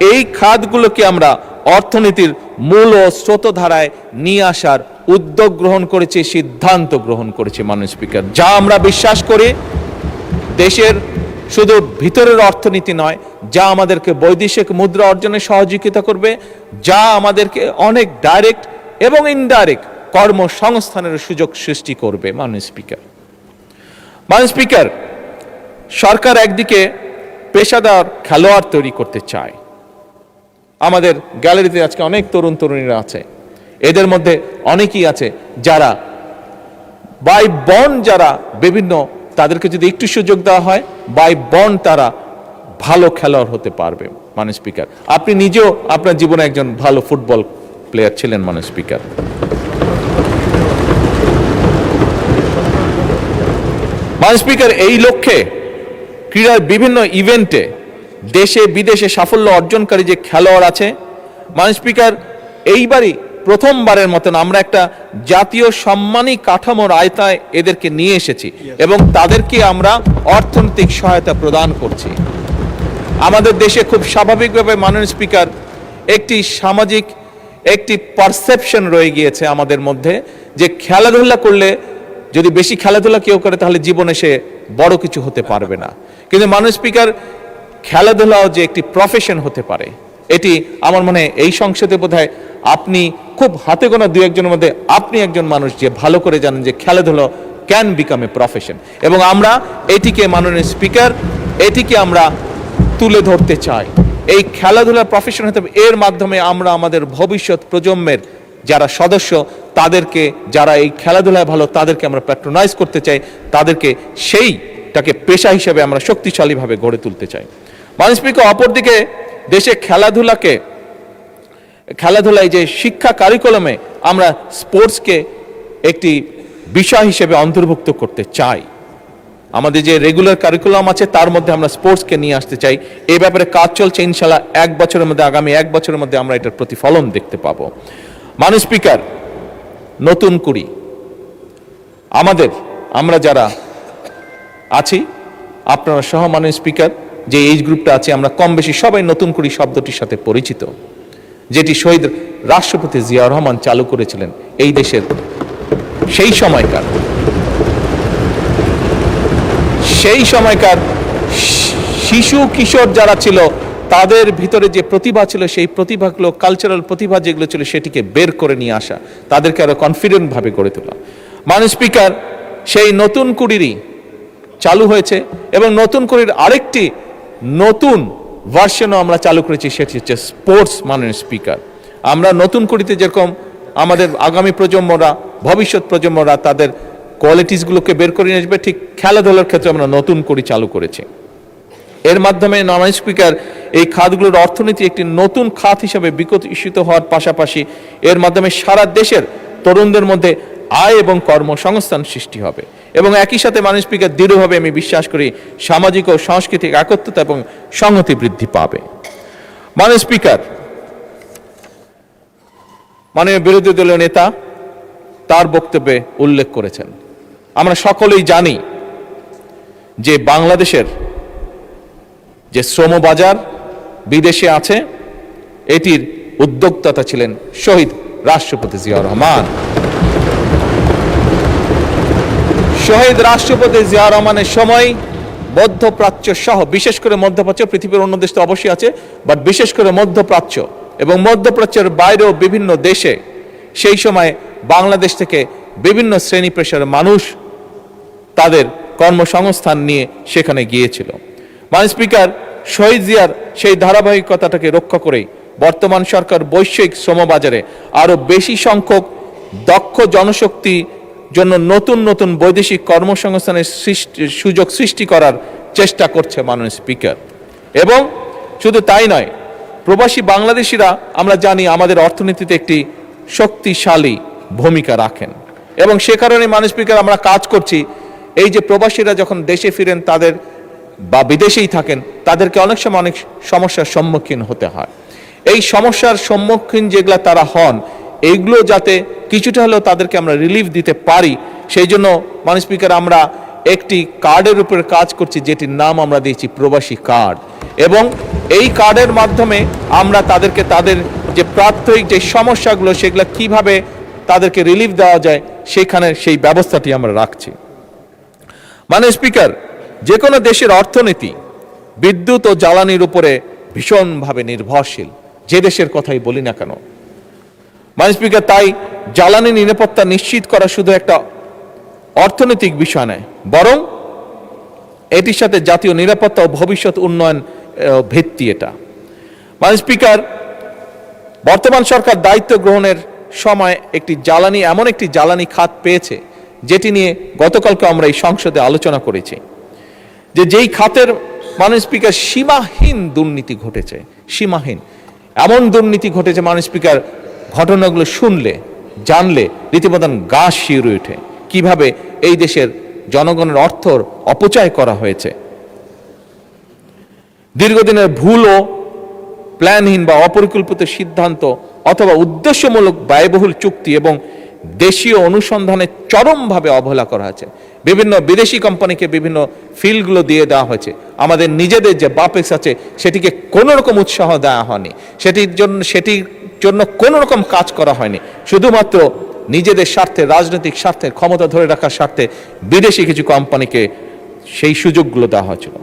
Speaker 1: এই খাতগুলোকে আমরা অর্থনীতির মূল ও স্রোতধারায় নিয়ে আসার উদ্যোগ গ্রহণ করেছি, সিদ্ধান্ত গ্রহণ করেছি মাননীয় স্পিকার। যা আমরা বিশ্বাস করি দেশের শুধু ভিতরের অর্থনীতি নয়, যা আমাদেরকে বৈদেশিক মুদ্রা অর্জনে সহযোগিতা করবে, যা আমাদেরকে অনেক ডাইরেক্ট এবং ইনডাইরেক্ট কর্মসংস্থানের সুযোগ সৃষ্টি করবে। মাননীয় স্পিকার, সরকার একদিকে পেশাদার খেলোয়াড় তৈরি করতে চায়। আমাদের গ্যালারিতে আজকে অনেক তরুণ তরুণীরা আছে, এদের মধ্যে অনেকেই আছে যারা বাই বন্ড, যারা বিভিন্ন, তাদেরকে যদি একটু সুযোগ দেওয়া হয় বাই বন্ড তারা ভালো খেলোয়াড় হতে পারবে। মাননীয় স্পিকার, আপনি নিজেও আপনার জীবনে একজন ভালো ফুটবল প্লেয়ার ছিলেন। মাননীয় স্পিকার, এই লক্ষ্যে ক্রীড়ার বিভিন্ন ইভেন্টে দেশে বিদেশে সাফল্য অর্জনকারী যে খেলোয়াড় আছে, মাননীয় স্পিকার, এইবারই প্রথমবারের মতন আমরা একটা জাতীয় সম্মানী কাঠামোর আয়তায় এদেরকে নিয়ে এসেছি এবং তাদেরকে আমরা অর্থনৈতিক সহায়তা প্রদান করছি। আমাদের দেশে খুব স্বাভাবিকভাবে মাননীয় স্পিকার একটি সামাজিক একটি পারসেপশন রয়ে গিয়েছে আমাদের মধ্যে, যে খেলাধুলা করলে, যদি বেশি খেলাধুলা কেউ করে তাহলে জীবনে সে বড় কিছু হতে পারবে না। কিন্তু মাননীয় স্পিকার, খেলাধুলাও যে একটি প্রফেশন হতে পারে, এটি আমার মনে হয় এই সংসদে বোধহয় আপনি খুব হাতে গোনা দু একজনের মধ্যে আপনি একজন মানুষ যে ভালো করে জানেন যে খেলাধুলা ক্যান বিকাম এ প্রফেশন। এবং আমরা এটিকে, মাননীয় স্পিকার, এটিকে আমরা তুলে ধরতে চাই। এই খেলাধুলার প্রফেশন হতে হবে, এর মাধ্যমে আমরা আমাদের ভবিষ্যৎ প্রজন্মের যারা সদস্য তাদেরকে, যারা এই খেলাধুলায় ভালো, তাদেরকে আমরা প্যাট্রোনাইজ করতে চাই, তাদেরকে সেইটাকে পেশা হিসেবে আমরা শক্তিশালীভাবে গড়ে তুলতে চাই। মাননীয় স্পিকার, অপরদিকে দেশে খেলাধুলায় যে শিক্ষা কারিকুলামে আমরা স্পোর্টসকে একটি বিষয় হিসেবে অন্তর্ভুক্ত করতে চাই। আমাদের যে রেগুলার কারিকুলাম আছে তার মধ্যে আমরা স্পোর্টসকে নিয়ে আসতে চাই। এই ব্যাপারে কাজ চলছে, ইনশাআল্লাহ আগামী এক বছরের মধ্যে আমরা এটার প্রতিফলন দেখতে পাবো। মাননীয় স্পিকার, নতুন কুড়ি আমরা যারা আছি, আপনারা সহ মাননীয় স্পিকার, যে এইজ গ্রুপটা আছে, আমরা কম বেশি সবাই নতুন কুড়ি শব্দটির সাথে পরিচিত, যেটি শহীদ রাষ্ট্রপতি জিয়াউর রহমান চালু করেছিলেন এই দেশের সেই সময়কার শিশু কিশোর যারা ছিল তাদের ভিতরে যে প্রতিভা ছিল, সেই প্রতিভাগুলো, কালচারাল প্রতিভা যেগুলো ছিল, সেটিকে বের করে নিয়ে আসা, তাদেরকে আরো কনফিডেন্ট ভাবে গড়ে তোলা। মাননীয় স্পিকার, সেই নতুন কুড়িরই চালু হয়েছে এবং নতুন কুড়ির আরেকটি নতুন ভার্সনও আমরা চালু করেছি, সেটি হচ্ছে স্পোর্টস। মাননীয় স্পিকার, আমরা নতুন কুড়িতে যেরকম আমাদের আগামী প্রজন্মরা, ভবিষ্যৎ প্রজন্মরা তাদের কোয়ালিটিসগুলোকে বের করে নিয়ে আসবে, ঠিক খেলাধুলার ক্ষেত্রে আমরা নতুন কুড়ি চালু করেছি। এর মাধ্যমে মাননীয় স্পিকার, এই খাতগুলোর অর্থনীতি একটি নতুন খাত হিসেবে বিকশিত হওয়ার পাশাপাশি এর মাধ্যমে সারা দেশের তরুণদের মধ্যে আয় এবং কর্মসংস্থান সৃষ্টি হবে। এবং একই সাথে মাননীয় স্পিকার, দৃঢ়ভাবে আমি বিশ্বাস করি সামাজিক ও সাংস্কৃতিক একত্রতা এবং সংহতি বৃদ্ধি পাবে। মাননীয় স্পিকার, মাননীয় বিরোধী দলীয় নেতা তার বক্তব্যে উল্লেখ করেছেন, আমরা সকলেই জানি যে বাংলাদেশের যে শ্রম বাজার বিদেশে আছে, এটির উদ্যোক্তা ছিলেন শহীদ রাষ্ট্রপতি জিয়াউর রহমান। শহীদ রাষ্ট্রপতি জিয়াউর রহমানের সময় মধ্যপ্রাচ্য সহ, বিশেষ করে মধ্যপ্রাচ্য, পৃথিবীর অন্য দেশ তো অবশ্যই আছে, বাট বিশেষ করে মধ্যপ্রাচ্য এবং মধ্যপ্রাচ্যের বাইরেও বিভিন্ন দেশে সেই সময় বাংলাদেশ থেকে বিভিন্ন শ্রেণী পেশার মানুষ তাদের কর্মসংস্থান নিয়ে সেখানে গিয়েছিল। মাননীয় স্পিকার, শহীদ জিয়ার সেই ধারাবাহিকতাটাকে রক্ষা করে বর্তমান সরকার বৈশ্বিক শ্রমবাজারে আরো বেশি সংখ্যক দক্ষ জনশক্তি জন্য নতুন নতুন বৈদেশিক কর্মসংস্থানের সুযোগ সৃষ্টি করার চেষ্টা করছে মাননীয় স্পিকার। এবং শুধু তাই নয়, প্রবাসী বাংলাদেশিরা আমরা জানি আমাদের অর্থনীতিতে একটি শক্তিশালী ভূমিকা রাখেন এবং সে কারণে মাননীয় স্পিকার আমরা কাজ করছি এই যে প্রবাসীরা যখন দেশে ফিরেন তাদের বা বিদেশেই থাকেন তাদেরকে অনেক সময় অনেক সমস্যার সম্মুখীন হতে হয়। এই সমস্যার সম্মুখীন যেগুলা তারা হন এইগুলো যাতে কিছুটা হলেও তাদেরকে আমরা রিলিফ দিতে পারি, সেই জন্য মাননীয় স্পিকার আমরা একটি কার্ডের উপরে কাজ করছি যেটির নাম আমরা দিয়েছি প্রবাসী কার্ড। এবং এই কার্ডের মাধ্যমে আমরা তাদেরকে তাদের যে প্রাত্যহিক যে সমস্যাগুলো সেগুলো কিভাবে তাদেরকে রিলিফ দেওয়া যায় সেখানে সেই ব্যবস্থাটি আমরা রাখছি। মাননীয় স্পিকার, যে কোনো দেশের অর্থনীতি বিদ্যুৎ ও জ্বালানির উপরে ভীষণভাবে নির্ভরশীল, যে দেশের কথাই বলি না কেন। মাননীয় স্পিকার, তাই জ্বালানি নিরাপত্তা নিশ্চিত করা শুধু একটা অর্থনৈতিক বিষয় নয়, বরং এটির সাথে জাতীয় নিরাপত্তা ও ভবিষ্যৎ উন্নয়ন ভিত্তি এটা। মাননীয় স্পিকার, বর্তমান সরকার দায়িত্ব গ্রহণের সময় এমন একটি জ্বালানি খাত পেয়েছে যেটি নিয়ে গতকালকে আমরা এই সংসদে আলোচনা করেছি, যেই খাতের মাননীয় স্পিকার সীমাহীন দুর্নীতি ঘটেছে, সীমাহীন এমন দুর্নীতি ঘটেছে মাননীয় স্পিকার, ঘটনাগুলো শুনলে জানলে রীতিমতন গা শিউরে ওঠে কিভাবে এই দেশের জনগণের অর্থর অপচয় করা হয়েছে। দীর্ঘদিনের ভুল ও প্ল্যানহীন বা অপরিকল্পিত সিদ্ধান্ত অথবা উদ্দেশ্যমূলক ব্যয়বহুল চুক্তি এবং দেশীয় অনুসন্ধানে চরমভাবে অবহেলা করা হয়েছে। বিভিন্ন বিদেশি কোম্পানিকে বিভিন্ন ফিল্ডগুলো দিয়ে দেওয়া হয়েছে, আমাদের নিজেদের যে বাপেক্স আছে সেটিকে কোনো রকম উৎসাহ দেওয়া হয়নি, সেটির জন্য কোনো রকম কাজ করা হয়নি, শুধুমাত্র নিজেদের স্বার্থে, রাজনৈতিক স্বার্থে, ক্ষমতা ধরে রাখার স্বার্থে বিদেশি কিছু কোম্পানিকে সেই সুযোগগুলো দেওয়া হয়েছিল।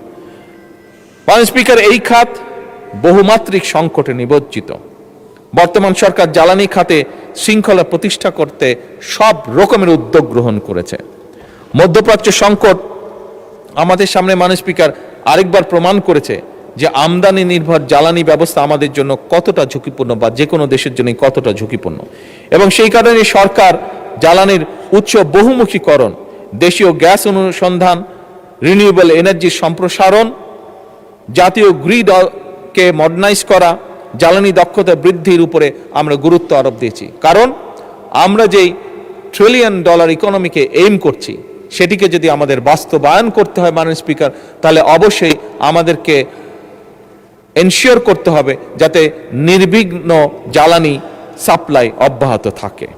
Speaker 1: মাননীয় স্পিকার, এই খাত বহুমাত্রিক সংকটে নিমজ্জিত। বর্তমান সরকার জ্বালানি খাতে শৃঙ্খলা প্রতিষ্ঠা করতে সব রকমের উদ্যোগ গ্রহণ করেছে। মধ্যপ্রাচ্য সংকট আমাদের সামনে মাননীয় স্পিকার আরেকবার প্রমাণ করেছে যে আমদানি নির্ভর জ্বালানি ব্যবস্থা আমাদের জন্য কতটা ঝুঁকিপূর্ণ বা যে কোনো দেশের জন্য কতটা ঝুঁকিপূর্ণ। এবং সেই কারণে সরকার জ্বালানির উৎস বহুমুখীকরণ, দেশীয় গ্যাস অনুসন্ধান, রিনিউয়েবল এনার্জির সম্প্রসারণ, জাতীয় গ্রিডকে মডার্নাইজ করা, জ্বালানি দক্ষতা বৃদ্ধির উপরে আমরা গুরুত্ব আরোপ দিয়েছি। কারণ আমরা যেই $1 ট্রিলিয়ন ইকোনমিকে এইম করছি সেটিকে যদি আমাদের বাস্তবায়ন করতে হয় মাননীয় স্পিকার, তাহলে অবশ্যই আমাদেরকে এনশিওর করতে হবে যাতে নির্বিঘ্ন জ্বালানি সাপ্লাই অব্যাহত থাকে।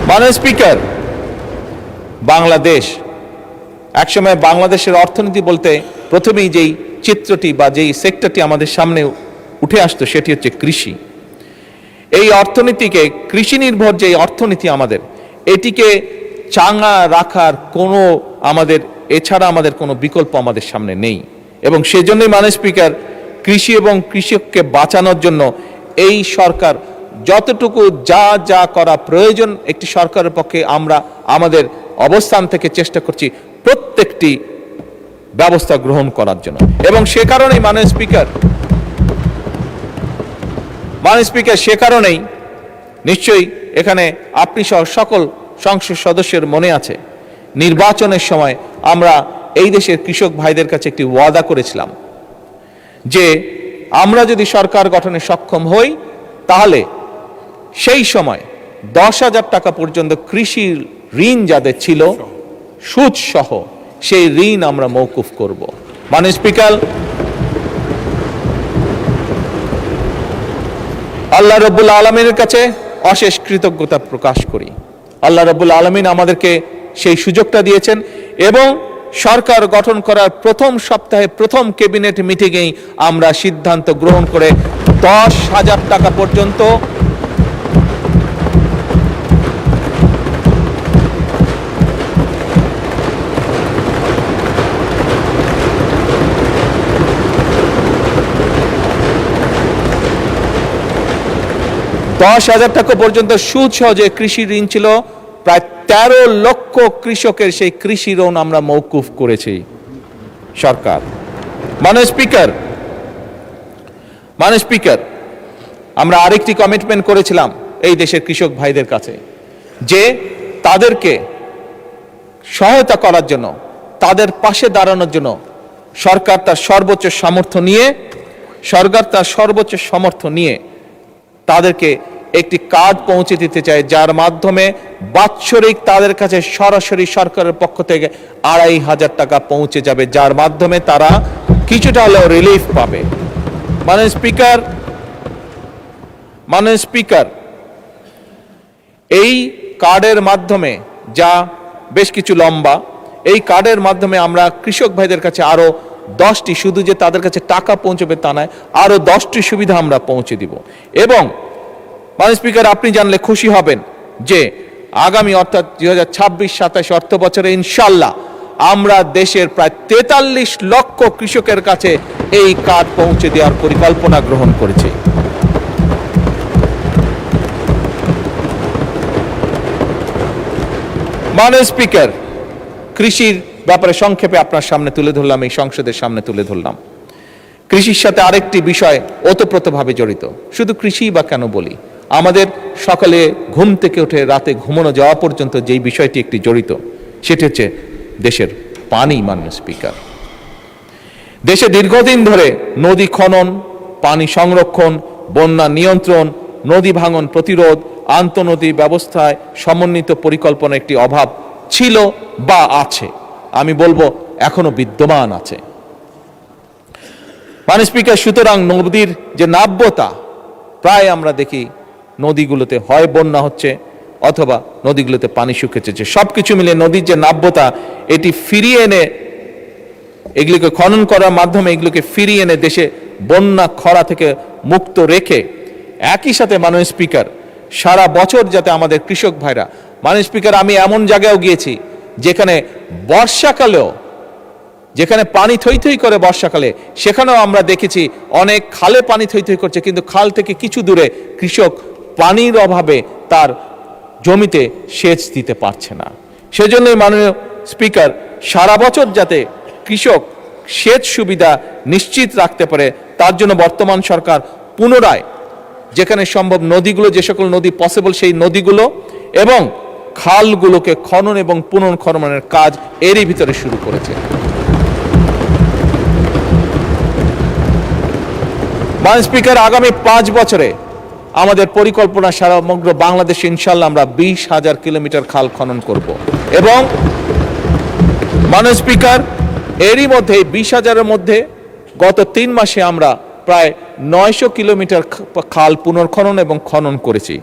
Speaker 1: মাননীয় স্পিকার, বাংলাদেশ একসময় বাংলাদেশের অর্থনীতি বলতে প্রথমেই যেই চিত্রটি বা যেই সেক্টরটি আমাদের সামনে উঠে আসতো সেটি হচ্ছে কৃষি। এই অর্থনীতিকে, কৃষি নির্ভর যে অর্থনীতি আমাদের, এটিকে চাঙ্গা রাখার এছাড়া আমাদের কোনো বিকল্প আমাদের সামনে নেই। এবং সেজন্যই মাননীয় স্পিকার, কৃষি এবং কৃষককে বাঁচানোর জন্য এই সরকার যতটুকু যা করা প্রয়োজন একটি সরকারের পক্ষে আমরা আমাদের অবস্থান থেকে চেষ্টা করছি প্রত্যেকটি ব্যবস্থা গ্রহণ করার জন্য। এবং সে কারণেই মাননীয় স্পিকার, সে কারণেই নিশ্চয়ই এখানে আপনি সহ সকল সংসদ সদস্যের মনে আছে নির্বাচনের সময় আমরা এই দেশের কৃষক ভাইদের কাছে একটি ওয়াদা করেছিলাম যে আমরা যদি সরকার গঠনে সক্ষম হই তাহলে সেই সময় 10,000 টাকা পর্যন্ত কৃষি ঋণ যাদের ছিল সুদ সহ সেই ঋণ আমরা মওকুফ করব। মাননীয় স্পিকার, আল্লাহ রাব্বুল আলামিনের কাছে অশেষ কৃতজ্ঞতা প্রকাশ করি। আল্লাহ রাব্বুল আলামিন আমাদেরকে সেই সুযোগটা দিয়েছেন এবং সরকার গঠন করার প্রথম সপ্তাহে প্রথম ক্যাবিনেট মিটিংয়েই আমরা সিদ্ধান্ত গ্রহণ করে 10,000 টাকা পর্যন্ত টাকা পর্যন্ত সুদ সহ যে কৃষি ঋণ ছিল প্রায় 13 লক্ষ কৃষকের সেই কৃষি ঋণ আমরা মওকুফ করেছি সরকার। মাননীয় স্পিকার, আমরা আরেকটি কমিটমেন্ট করেছিলাম এই দেশের কৃষক ভাইদের কাছে যে তাদেরকে সহায়তা করার জন্য, তাদের পাশে দাঁড়ানোর জন্য সরকার তার সর্বোচ্চ সামর্থ্য নিয়ে তাদেরকে একটি কার্ড পৌঁছে দিতে চায়, যার মাধ্যমে বাৎসরিক তাদের কাছে সরাসরি সরকারের পক্ষ থেকে 2,500 টাকা পৌঁছে যাবে, যার মাধ্যমে তারা কিছুটা হলেও রিলিফ পাবে। মাননীয় স্পিকার, এই কার্ডের মাধ্যমে, যা বেশ কিছু লম্বা, এই কার্ডের মাধ্যমে আমরা কৃষক ভাইদের কাছে আরো 10টি, শুধু যে তাদের কাছে টাকা পৌঁছবে তা নয়, আরো 10টি সুবিধা আমরা পৌঁছে দিব। এবং মাননীয় স্পিকার, আপনি জানলে খুশি হবেন যে আগামী অর্থাৎ 2026-27 অর্থ বছরে ইনশাল্লাহ আমরা দেশের প্রায় 43 লক্ষ কৃষকের কাছে এই কার্ড পৌঁছে দেওয়ার পরিকল্পনা গ্রহণ করেছি। মাননীয় স্পিকার, কৃষির ব্যাপারে সংক্ষেপে আপনার সামনে তুলে ধরলাম, এই সংসদের সামনে তুলে ধরলাম। কৃষির সাথে আরেকটি বিষয় ওতপ্রোতভাবে জড়িত। শুধু কৃষি বা কেন বলি, আমাদের সকালে ঘুম থেকে উঠে রাতে ঘুমানো যাওয়া পর্যন্ত যেই বিষয়টি একটি জড়িত, সেটি হচ্ছে দেশের পানি। মাননীয় স্পিকার, দেশে দীর্ঘদিন ধরে নদী খনন, পানি সংরক্ষণ, বন্যা নিয়ন্ত্রণ, নদী ভাঙন প্রতিরোধ, আন্তঃনদী ব্যবস্থায় সমন্বিত পরিকল্পনা একটি অভাব ছিল বা আছে, আমি বলবো এখনো বিদ্যমান আছে। মাননীয় স্পিকার, সুতরাং নদীর যে নাব্যতা, প্রায় আমরা দেখি নদীগুলোতে হয় বন্যা হচ্ছে অথবা নদীগুলোতে পানি শুকিয়েছে। সবকিছু মিলে নদীর যে নাব্যতা, এটি ফিরিয়ে এনে, এগুলোকে খনন করার মাধ্যমে এগুলোকে ফিরিয়ে এনে দেশে বন্যা খরা থেকে মুক্ত রেখে, একই সাথে মাননীয় স্পিকার, সারা বছর যাতে আমাদের কৃষক ভাইরা, মাননীয় স্পিকার, আমি এমন জায়গায়ও গিয়েছি যেখানে বর্ষাকালেও, যেখানে পানি থই থই করে বর্ষাকালে, সেখানেও আমরা দেখেছি অনেক খালে পানি থই থই করছে, কিন্তু খাল থেকে কিছু দূরে কৃষক পানির অভাবে তার জমিতে সেচ দিতে পারছে না। সেজন্যই মাননীয় স্পিকার, সারা বছর যাতে কৃষক সেচ সুবিধা নিশ্চিত রাখতে পারে, তার জন্য বর্তমান সরকার পুনরায় যেখানে সম্ভব নদীগুলো, যে সকল নদী পসিবল সেই নদীগুলো এবং খালগুলোকে খনন এবং পুনর্খননের কাজ এরই ভিতরে শুরু করেছে। মাননীয় স্পিকার, আগামী 5 বছরে আমাদের পরিকল্পনা সমগ্র বাংলাদেশে ইনশাল্লাহ আমরা 20,000 কিলোমিটার খাল খনন করব। এবং মাননীয় স্পিকার, এরই মধ্যে 20,000-এর মধ্যে গত 3 মাসে আমরা প্রায় 900 কিলোমিটার খাল পুনর্খনন এবং খনন করেছি।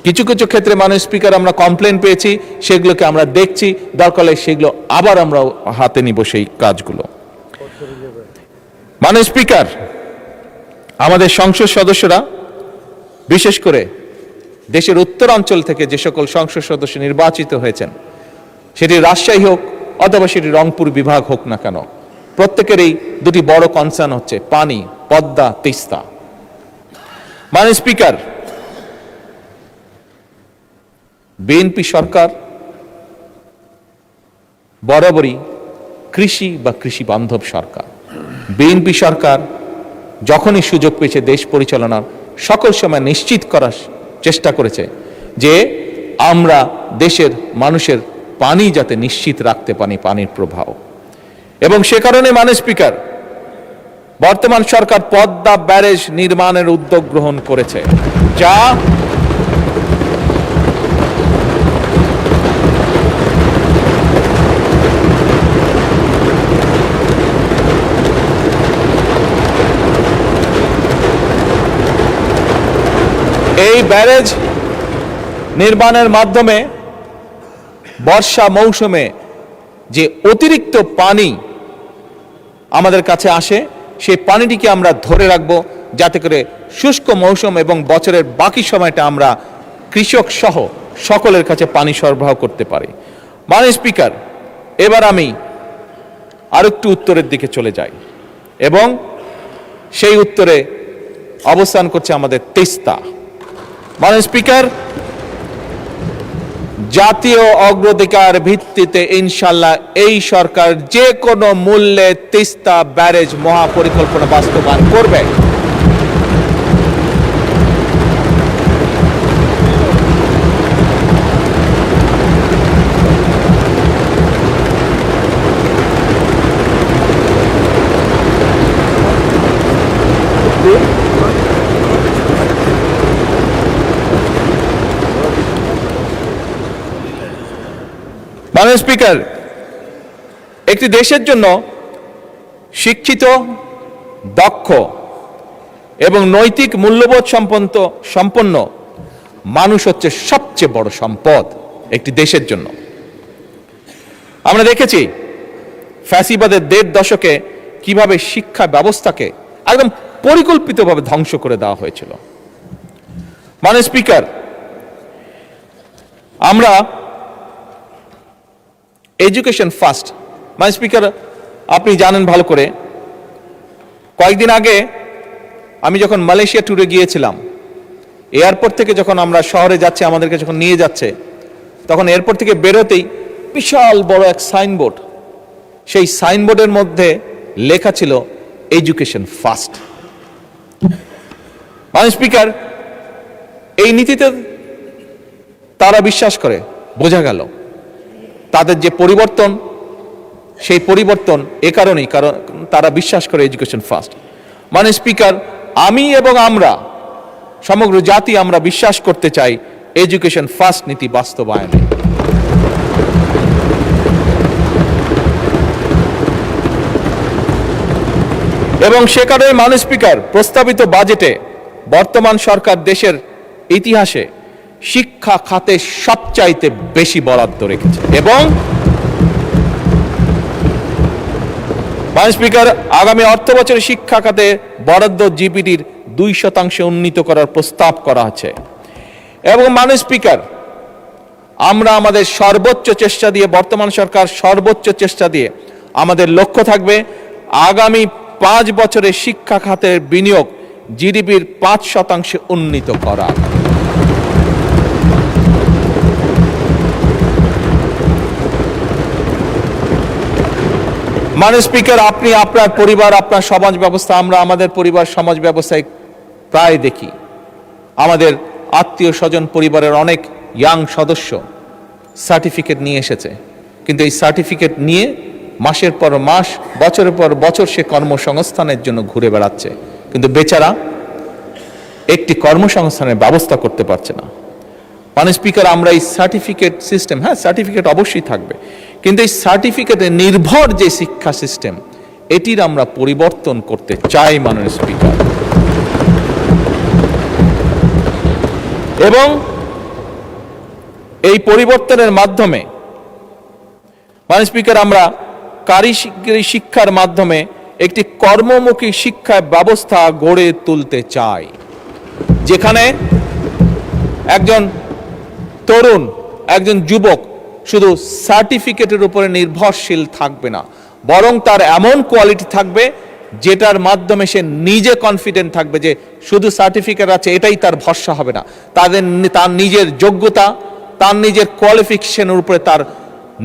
Speaker 1: কিছু কিছু ক্ষেত্রে মাননীয় স্পিকার আমরা কমপ্লেন পেয়েছি, সেগুলোকে আমরা দেখছি, দরকার হলে সেগুলো আবার আমরা হাতে নিব সেই কাজগুলো। মাননীয় স্পিকার, আমাদের সংসদ সদস্যরা, বিশেষ করে দেশের উত্তরাঞ্চল থেকে যে সকল সংসদ সদস্য নির্বাচিত হয়েছেন, সেটি রাজশাহী হোক অথবা সেটি রংপুর বিভাগ হোক না কেন, প্রত্যেকেরই দুটি বড় কনসার্ন হচ্ছে পানি, পদ্মা, তিস্তা। মাননীয় স্পিকার, বিএনপি সরকার বরাবরই কৃষি বা কৃষি বান্ধব সরকার। বিএনপি সরকার যখনই সুযোগ পেয়েছে দেশ পরিচালনার, সকল সময় নিশ্চিত করার চেষ্টা করেছে যে আমরা দেশের মানুষের পানি যাতে নিশ্চিত রাখতে পারি, পানির প্রবাহ। এবং সে কারণে মাননীয় স্পিকার, বর্তমান সরকার পদ্মা ব্যারেজ নির্মাণের উদ্যোগ গ্রহণ করেছে, যা এই ব্যারেজ নির্মাণের মাধ্যমে বর্ষা মৌসুমে যে অতিরিক্ত পানি আমাদের কাছে আসে, সেই পানিটিকে আমরা ধরে রাখবো, যাতে করে শুষ্ক মৌসুম এবং বছরের বাকি সময়টা আমরা কৃষক সহ সকলের কাছে পানি সরবরাহ করতে পারি। মাননীয় স্পিকার, এবার আমি আরেকটু উত্তরের দিকে চলে যাই এবং সেই উত্তরে অবস্থান করছে আমাদের তিস্তা। মাননীয় স্পিকার, জাতীয় অগ্রাধিকার ভিত্তিতে ইনশাল্লাহ এই সরকার যে কোনো মূল্যে তিস্তা ব্যারেজ মহাপরিকল্পনা বাস্তবায়ন করবে। মাননীয় স্পিকার, একটি দেশের জন্য শিক্ষিত, দক্ষ এবং নৈতিক মূল্যবোধ সম্পন্ন মানুষ হচ্ছে সবচেয়ে বড় সম্পদ একটি দেশের জন্য। আমরা দেখেছি ফ্যাসিবাদের ১.৫ দশকে কিভাবে শিক্ষা ব্যবস্থাকে একদম পরিকল্পিতভাবে ধ্বংস করে দেওয়া হয়েছিল। মাননীয় স্পিকার, আমরা এডুকেশন ফার্স্ট, মাননীয় স্পিকার আপনি জানেন ভালো করে, কয়েকদিন আগে আমি যখন মালয়েশিয়া ট্যুরে গিয়েছিলাম, এয়ারপোর্ট থেকে যখন আমরা শহরে যাচ্ছি, আমাদেরকে যখন নিয়ে যাচ্ছে, তখন এয়ারপোর্ট থেকে বেরোতেই বিশাল বড় এক সাইনবোর্ড, সেই সাইনবোর্ডের মধ্যে লেখা ছিল এডুকেশন ফার্স্ট। মাননীয় স্পিকার, এই নীতিতে তারা বিশ্বাস করে, বোঝা গেল তাদের যে পরিবর্তন, সেই পরিবর্তন এ কারণেই, কারণ তারা বিশ্বাস করে এডুকেশন ফার্স্ট। মাননীয় স্পিকার, আমি এবং আমরা সমগ্র জাতি আমরা বিশ্বাস করতে চাই এডুকেশন ফার্স্ট নীতি বাস্তবায়নে। এবং সে কারণে মাননীয় স্পিকার, প্রস্তাবিত বাজেটে বর্তমান সরকার দেশের ইতিহাসে শিক্ষা খাতে সবচাইতে বেশি বরাদ্দ রেখেছে। এবং মাননীয় স্পিকার, আগামী অর্থ বছরে শিক্ষা খাতে বরাদ্দ জিডিপির 2% উন্নীত করার প্রস্তাব করা আছে। এবং মাননীয় স্পিকার, আমরা আমাদের সর্বোচ্চ চেষ্টা দিয়ে, বর্তমান সরকার সর্বোচ্চ চেষ্টা দিয়ে, আমাদের লক্ষ্য থাকবে আগামী 5 বছরে শিক্ষা খাতের বিনিয়োগ জিডিপির 5% উন্নীত করা। মাননীয় স্পিকার, আপনি আপনার পরিবার, আপনার সমাজ ব্যবস্থা, আমরা আমাদের পরিবার সমাজ ব্যবস্থায় প্রায় দেখি আমাদের আত্মীয় স্বজন পরিবারের অনেক ইয়াং সদস্য সার্টিফিকেট নিয়ে এসেছে, কিন্তু এই সার্টিফিকেট নিয়ে মাসের পর মাস, বছরের পর বছর সে কর্মসংস্থানের জন্য ঘুরে বেড়াচ্ছে, কিন্তু বেচারা একটি কর্মসংস্থানের ব্যবস্থা করতে পারছে না। মাননীয় স্পিকার, আমরা এই সার্টিফিকেট সিস্টেম, হ্যাঁ সার্টিফিকেট অবশ্যই থাকবে, কিন্তু এই সার্টিফিকেটে নির্ভর যে শিক্ষা সিস্টেম, এটির আমরা পরিবর্তন করতে চাই মাননীয় স্পিকার। এবং এই পরিবর্তনের মাধ্যমে মাননীয় স্পিকার, আমরা কারিগরি শিক্ষার মাধ্যমে একটি কর্মমুখী শিক্ষা ব্যবস্থা গড়ে তুলতে চাই, যেখানে একজন তরুণ, একজন যুবক শুধু সার্টিফিকেটের উপরে নির্ভরশীল থাকবে না, বরং তার এমন কোয়ালিটি থাকবে যেটার মাধ্যমে সে নিজে কনফিডেন্ট থাকবে যে শুধু সার্টিফিকেট আছে এটাই তার ভরসা হবে না, তার নিজের যোগ্যতা, তার নিজের কোয়ালিফিকেশনের উপরে তার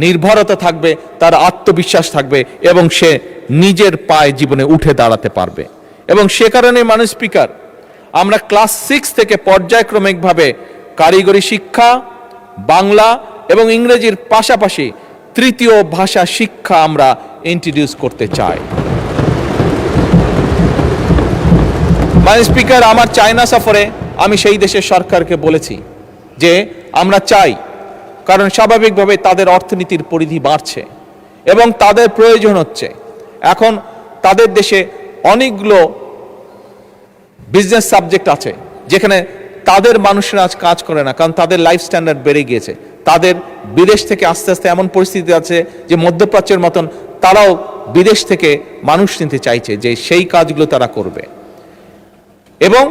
Speaker 1: নির্ভরতা থাকবে, তার আত্মবিশ্বাস থাকবে এবং সে নিজের পায়ে জীবনে উঠে দাঁড়াতে পারবে। এবং সে কারণে মাননীয় স্পিকার, আমরা ক্লাস 6 থেকে পর্যায়ক্রমিকভাবে কারিগরি শিক্ষা, বাংলা এবং ইংরেজির পাশাপাশি তৃতীয় ভাষা শিক্ষা আমরা ইন্ট্রোডিউস করতে চাই। মাননীয় স্পিকার, আমার চায়না সফরে আমি সেই দেশের সরকারকে বলেছি যে আমরা চাই, কারণ স্বাভাবিকভাবে তাদের অর্থনীতির পরিধি বাড়ছে এবং তাদের প্রয়োজন হচ্ছে, এখন তাদের দেশে অনেকগুলো বিজনেস সাবজেক্ট আছে যেখানে তাদের মানুষেরা আজ কাজ করে না, কারণ তাদের লাইফ স্ট্যান্ডার্ড বেড়ে গিয়েছে, তাদের বিদেশ থেকে আস্তে আস্তে এমন পরিস্থিতি আছে যে মধ্যপ্রাচ্যের মতন তারাও বিদেশ থেকে মানুষ নিতে চাইছে, যে সেই কাজগুলো তারা করবে। এবং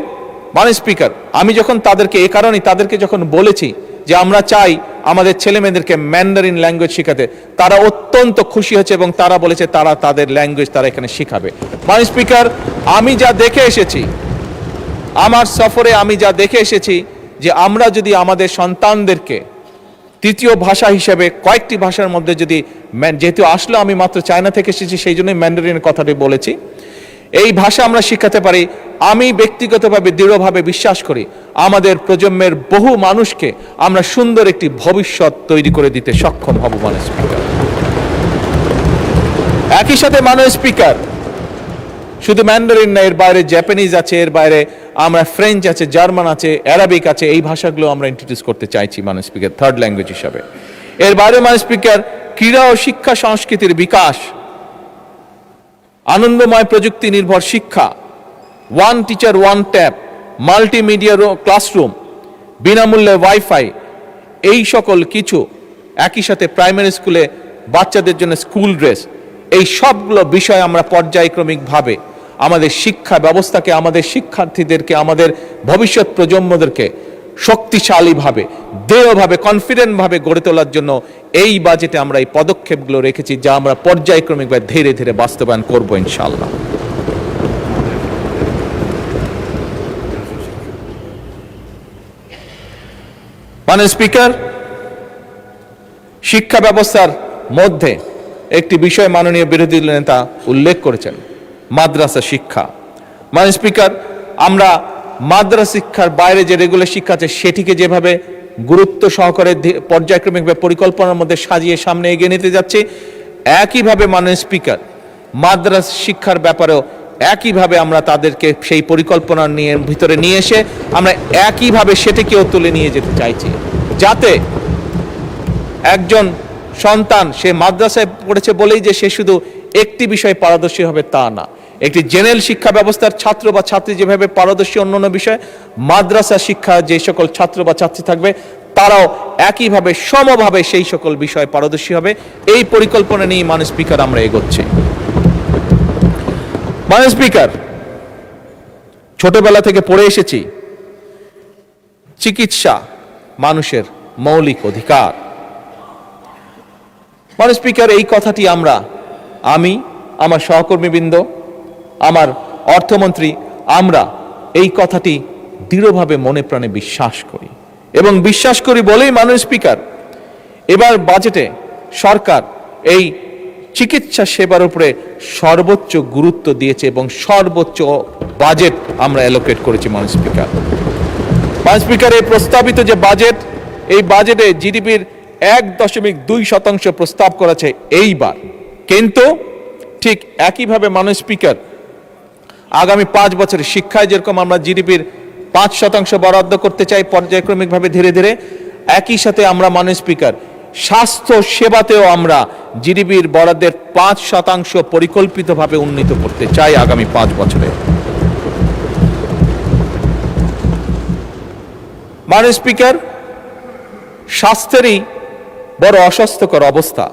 Speaker 1: মাননীয় স্পিকার, আমি যখন তাদেরকে এ কারণে তাদেরকে যখন বলেছি যে আমরা চাই আমাদের ছেলে মেয়েদেরকে ম্যান্ডারিন ল্যাঙ্গুয়েজ শেখাতে, তারা অত্যন্ত খুশি হয়েছে এবং তারা বলেছে তারা তাদের ল্যাঙ্গুয়েজ তারা এখানে শিখাবে। মাননীয় স্পিকার, আমি যা দেখে এসেছি, আমার সফরে আমি যা দেখে এসেছি, যে আমরা যদি আমাদের সন্তানদেরকে তৃতীয় ভাষা হিসেবে কয়েকটি ভাষার মধ্যে যদি, যেহেতু আসলে আমি মাত্র চায়না থেকে এসেছি সেই জন্যই ম্যান্ডারিনের কথাটি বলেছি, এই ভাষা আমরা শিখাতে পারি, আমি ব্যক্তিগতভাবে দৃঢ়ভাবে বিশ্বাস করি আমাদের প্রজন্মের বহু মানুষকে আমরা সুন্দর একটি ভবিষ্যৎ তৈরি করে দিতে সক্ষম হব। মাননীয় স্পিকার, একই সাথে মাননীয় স্পিকার, শুধু ম্যান্ডারিন না, এর বাইরে জাপানিজ আছে, এর বাইরে আমরা ফ্রেঞ্চ আছে, জার্মান আছে, অ্যারাবিক আছে, এই ভাষাগুলো আমরা ইন্ট্রোডিউস করতে চাইছি মাননীয় স্পিকার, থার্ড ল্যাঙ্গুয়েজ হিসাবে। এর বাইরে মাননীয় স্পিকার, ক্রীড়া ও শিক্ষা সংস্কৃতির বিকাশ, আনন্দময় প্রযুক্তি নির্ভর শিক্ষা, one teacher one tab, multimedia classroom, বিনামূল্যে ওয়াইফাই, এই সকল কিছু, একই সাথে প্রাইমারি স্কুলে বাচ্চাদের জন্য স্কুল ড্রেস, এই সবগুলো বিষয় আমরা পর্যায়ক্রমিকভাবে আমাদের শিক্ষা ব্যবস্থাকে, আমাদের শিক্ষার্থীদেরকে, আমাদের ভবিষ্যৎ প্রজন্মদেরকে শক্তিশালীভাবে, দৃঢ়ভাবে, কনফিডেন্টভাবে গড়ে তোলার জন্য এই বাজেটে আমরা এই পদক্ষেপগুলো রেখেছি, যা আমরা পর্যায়ক্রমিকভাবে ধীরে ধীরে বাস্তবায়ন করব ইনশাআল্লাহ। মাননীয় স্পিকার, শিক্ষা ব্যবস্থার মধ্যে একটি বিষয় মাননীয় বিরোধী নেতা উল্লেখ করেছেন, মাদ্রাসা শিক্ষা। মাননীয় স্পিকার, আমরা মাদ্রাসা শিক্ষার বাইরে যে রেগুলার শিক্ষা আছে সেটিকে যেভাবে গুরুত্ব সহকারে পর্যায়ক্রমিকভাবে পরিকল্পনার মধ্যে সাজিয়ে সামনে এগিয়ে নিতে যাচ্ছি, একইভাবে মাননীয় স্পিকার, মাদ্রাসা শিক্ষার ব্যাপারেও একইভাবে আমরা তাদেরকে সেই পরিকল্পনা নিয়ে ভিতরে নিয়ে এসে আমরা একইভাবে সেটিকেও তুলে নিয়ে যেতে চাইছি, যাতে একজন সন্তান সে মাদ্রাসায় পড়েছে বলেই যে সে শুধু একটি বিষয়ে পারদর্শী হবে তা না। একটি জেনারেল শিক্ষা ব্যবস্থার ছাত্র বা ছাত্রী যেভাবে পারদর্শী অন্যান্য বিষয়ে, মাদ্রাসা শিক্ষা যে সকল ছাত্র বা ছাত্রী থাকবে তারাও একইভাবে সমভাবে সেই সকল বিষয়ে পারদর্শী হবে। এই পরিকল্পনা নিয়ে মাননীয় স্পিকার আমরা এগোচ্ছি। মাননীয় স্পিকার, ছোটবেলা থেকে পড়ে এসেছি চিকিৎসা মানুষের মৌলিক অধিকার। মাননীয় স্পিকার, এই কথাটি আমি, আমার সহকর্মীবৃন্দ, আমার অর্থমন্ত্রী, আমরা এই কথাটি দৃঢ়ভাবে মনে প্রাণে বিশ্বাস করি এবং বিশ্বাস করি বলেই মাননীয় স্পিকার, এবার বাজেটে সরকার এই চিকিৎসা সেবার উপরে সর্বোচ্চ গুরুত্ব দিয়েছে এবং সর্বোচ্চ বাজেট আমরা অ্যালোকেট করেছি। মাননীয় স্পিকার, এই প্রস্তাবিত যে বাজেট, এই বাজেটে জিডিপির 1.2% প্রস্তাব করেছে এইবার, কিন্তু ঠিক একইভাবে মাননীয় স্পিকার, আগামী 5 বছরে শিক্ষায় যেরকম আমরা জিডিপির 5% বরাদ্দ করতে চাই পর্যায়ক্রমিকভাবে ধীরে ধীরে, একই সাথে আমরা মাননীয় স্পিকার স্বাস্থ্য সেবাতেও আমরা জিডিপির বরাদ্দের 5% পরিকল্পিতভাবে উন্নীত করতে চাই আগামী 5 বছরে। মাননীয় স্পিকার, স্বাস্থ্যেরই বড় অস্বাস্থ্যকর অবস্থা।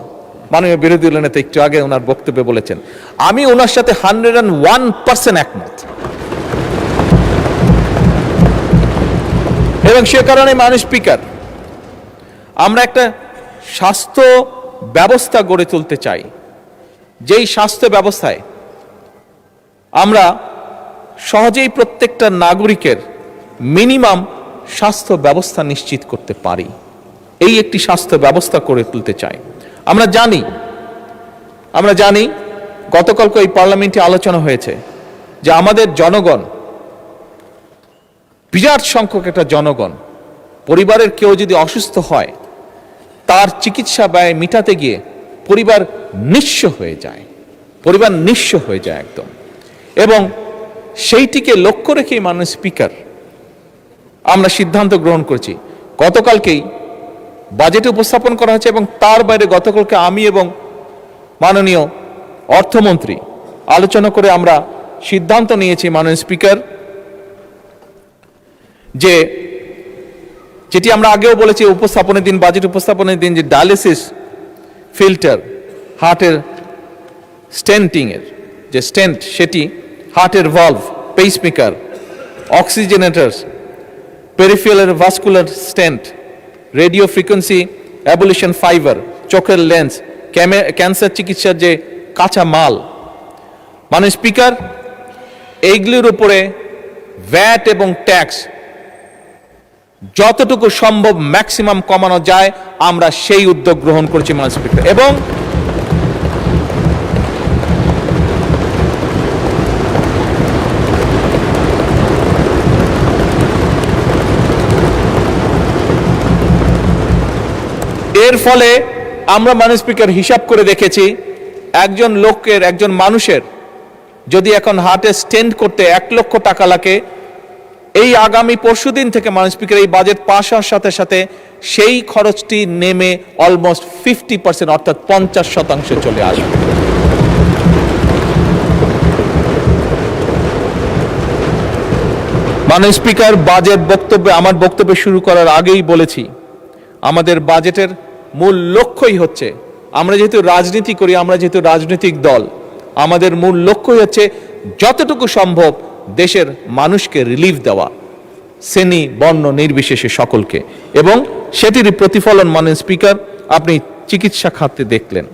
Speaker 1: মাননীয় বিরোধী দল নেতা একটু আগে ওনার বক্তব্যে বলেছেন, আমি ওনার সাথে 101% একমত। এবং সে কারণে মাননীয় স্পিকার, আমরা একটা স্বাস্থ্য ব্যবস্থা গড়ে তুলতে চাই, যেই স্বাস্থ্য ব্যবস্থায় আমরা সহজেই প্রত্যেকটা নাগরিকের মিনিমাম স্বাস্থ্য ব্যবস্থা নিশ্চিত করতে পারি, এই একটি স্বাস্থ্য ব্যবস্থা গড়ে তুলতে চাই। আমরা জানি গতকালকে এই পার্লামেন্টে আলোচনা হয়েছে যে আমাদের জনগণ, বিরাট সংখ্যক একটা জনগণ, পরিবারের কেউ যদি অসুস্থ হয় তার চিকিৎসা ব্যয় মিটাতে গিয়ে পরিবার নিঃস্ব হয়ে যায় একদম। এবং সেইটিকে লক্ষ্য রেখেই মাননীয় স্পিকার আমরা সিদ্ধান্ত গ্রহণ করেছি, গতকালকেই বাজেটে উপস্থাপন করা হয়েছে এবং তার বাইরে গতকালকে আমি এবং মাননীয় অর্থমন্ত্রী আলোচনা করে আমরা সিদ্ধান্ত নিয়েছি মাননীয় স্পিকার, যে যেটি আমরা আগেও বলেছি উপস্থাপনের দিন, বাজেট উপস্থাপনের দিন, যে ডায়ালিসিস ফিল্টার, হার্টের স্টেন্টিংয়ের যে স্টেন্ট সেটি, হার্টের valve, pacemaker, oxygenators, peripheral vascular stent, radio frequency ablation fiber, চোখের লেন্স, ক্যান্সার চিকিৎসার যে কাঁচা মাল। মানে স্পিকার, এইগুলির উপরে ভ্যাট এবং ট্যাক্স যতটুকু সম্ভব ম্যাক্সিমাম কমানো যায় আমরা সেই উদ্যোগ গ্রহণ করছি মানে স্পিকার। এবং এর ফলে আমরা মাননীয় স্পিকার হিসাব করে দেখেছি, একজন মানুষের যদি এখন হার্টে স্টেন্ট করতে 1 লক্ষ টাকা লাগে, এই আগামী পরশুদিন থেকে মাননীয় স্পিকার এই বাজেট পাস হওয়ার সাথে সাথে সেই খরচটি নেমে অলমোস্ট 50%, অর্থাৎ 50% চলে আসবে। মাননীয় স্পিকার, আমার বক্তব্য শুরু করার আগেই বলেছি, আমাদের বাজেটের মূল লক্ষ্যই হচ্ছে, আমরা যেহেতু রাজনীতি করি, আমরা যেহেতু রাজনৈতিক দল, আমাদের মূল লক্ষ্যই হচ্ছে যতটুকু সম্ভব দেশের মানুষকে রিলিফ দেওয়া, শ্রেণী বর্ণ নির্বিশেষে সকলকে। এবং সেটির প্রতিফলন মাননীয় স্পিকার আপনি চিকিৎসা খাতে দেখলেন।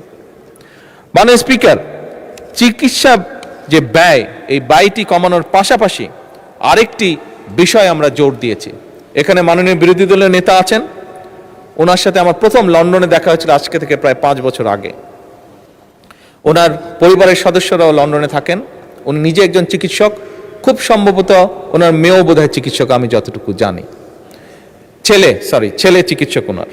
Speaker 1: মাননীয় স্পিকার, চিকিৎসা যে ব্যয়, এই ব্যয়টি কমানোর পাশাপাশি আরেকটি বিষয় আমরা জোর দিয়েছি। এখানে মাননীয় বিরোধী দলের নেতা আছেন, ওনার সাথে আমার প্রথম লন্ডনে দেখা হয়েছিল আজকে থেকে প্রায় 5 বছর আগে। ওনার পরিবারের সদস্যরাও লন্ডনে থাকেন, উনি নিজে একজন চিকিৎসক, খুব সম্ভবত ওনার মেয়েও বোধহয় চিকিৎসক, আমি যতটুকু জানি। ছেলে চিকিৎসক, ওনার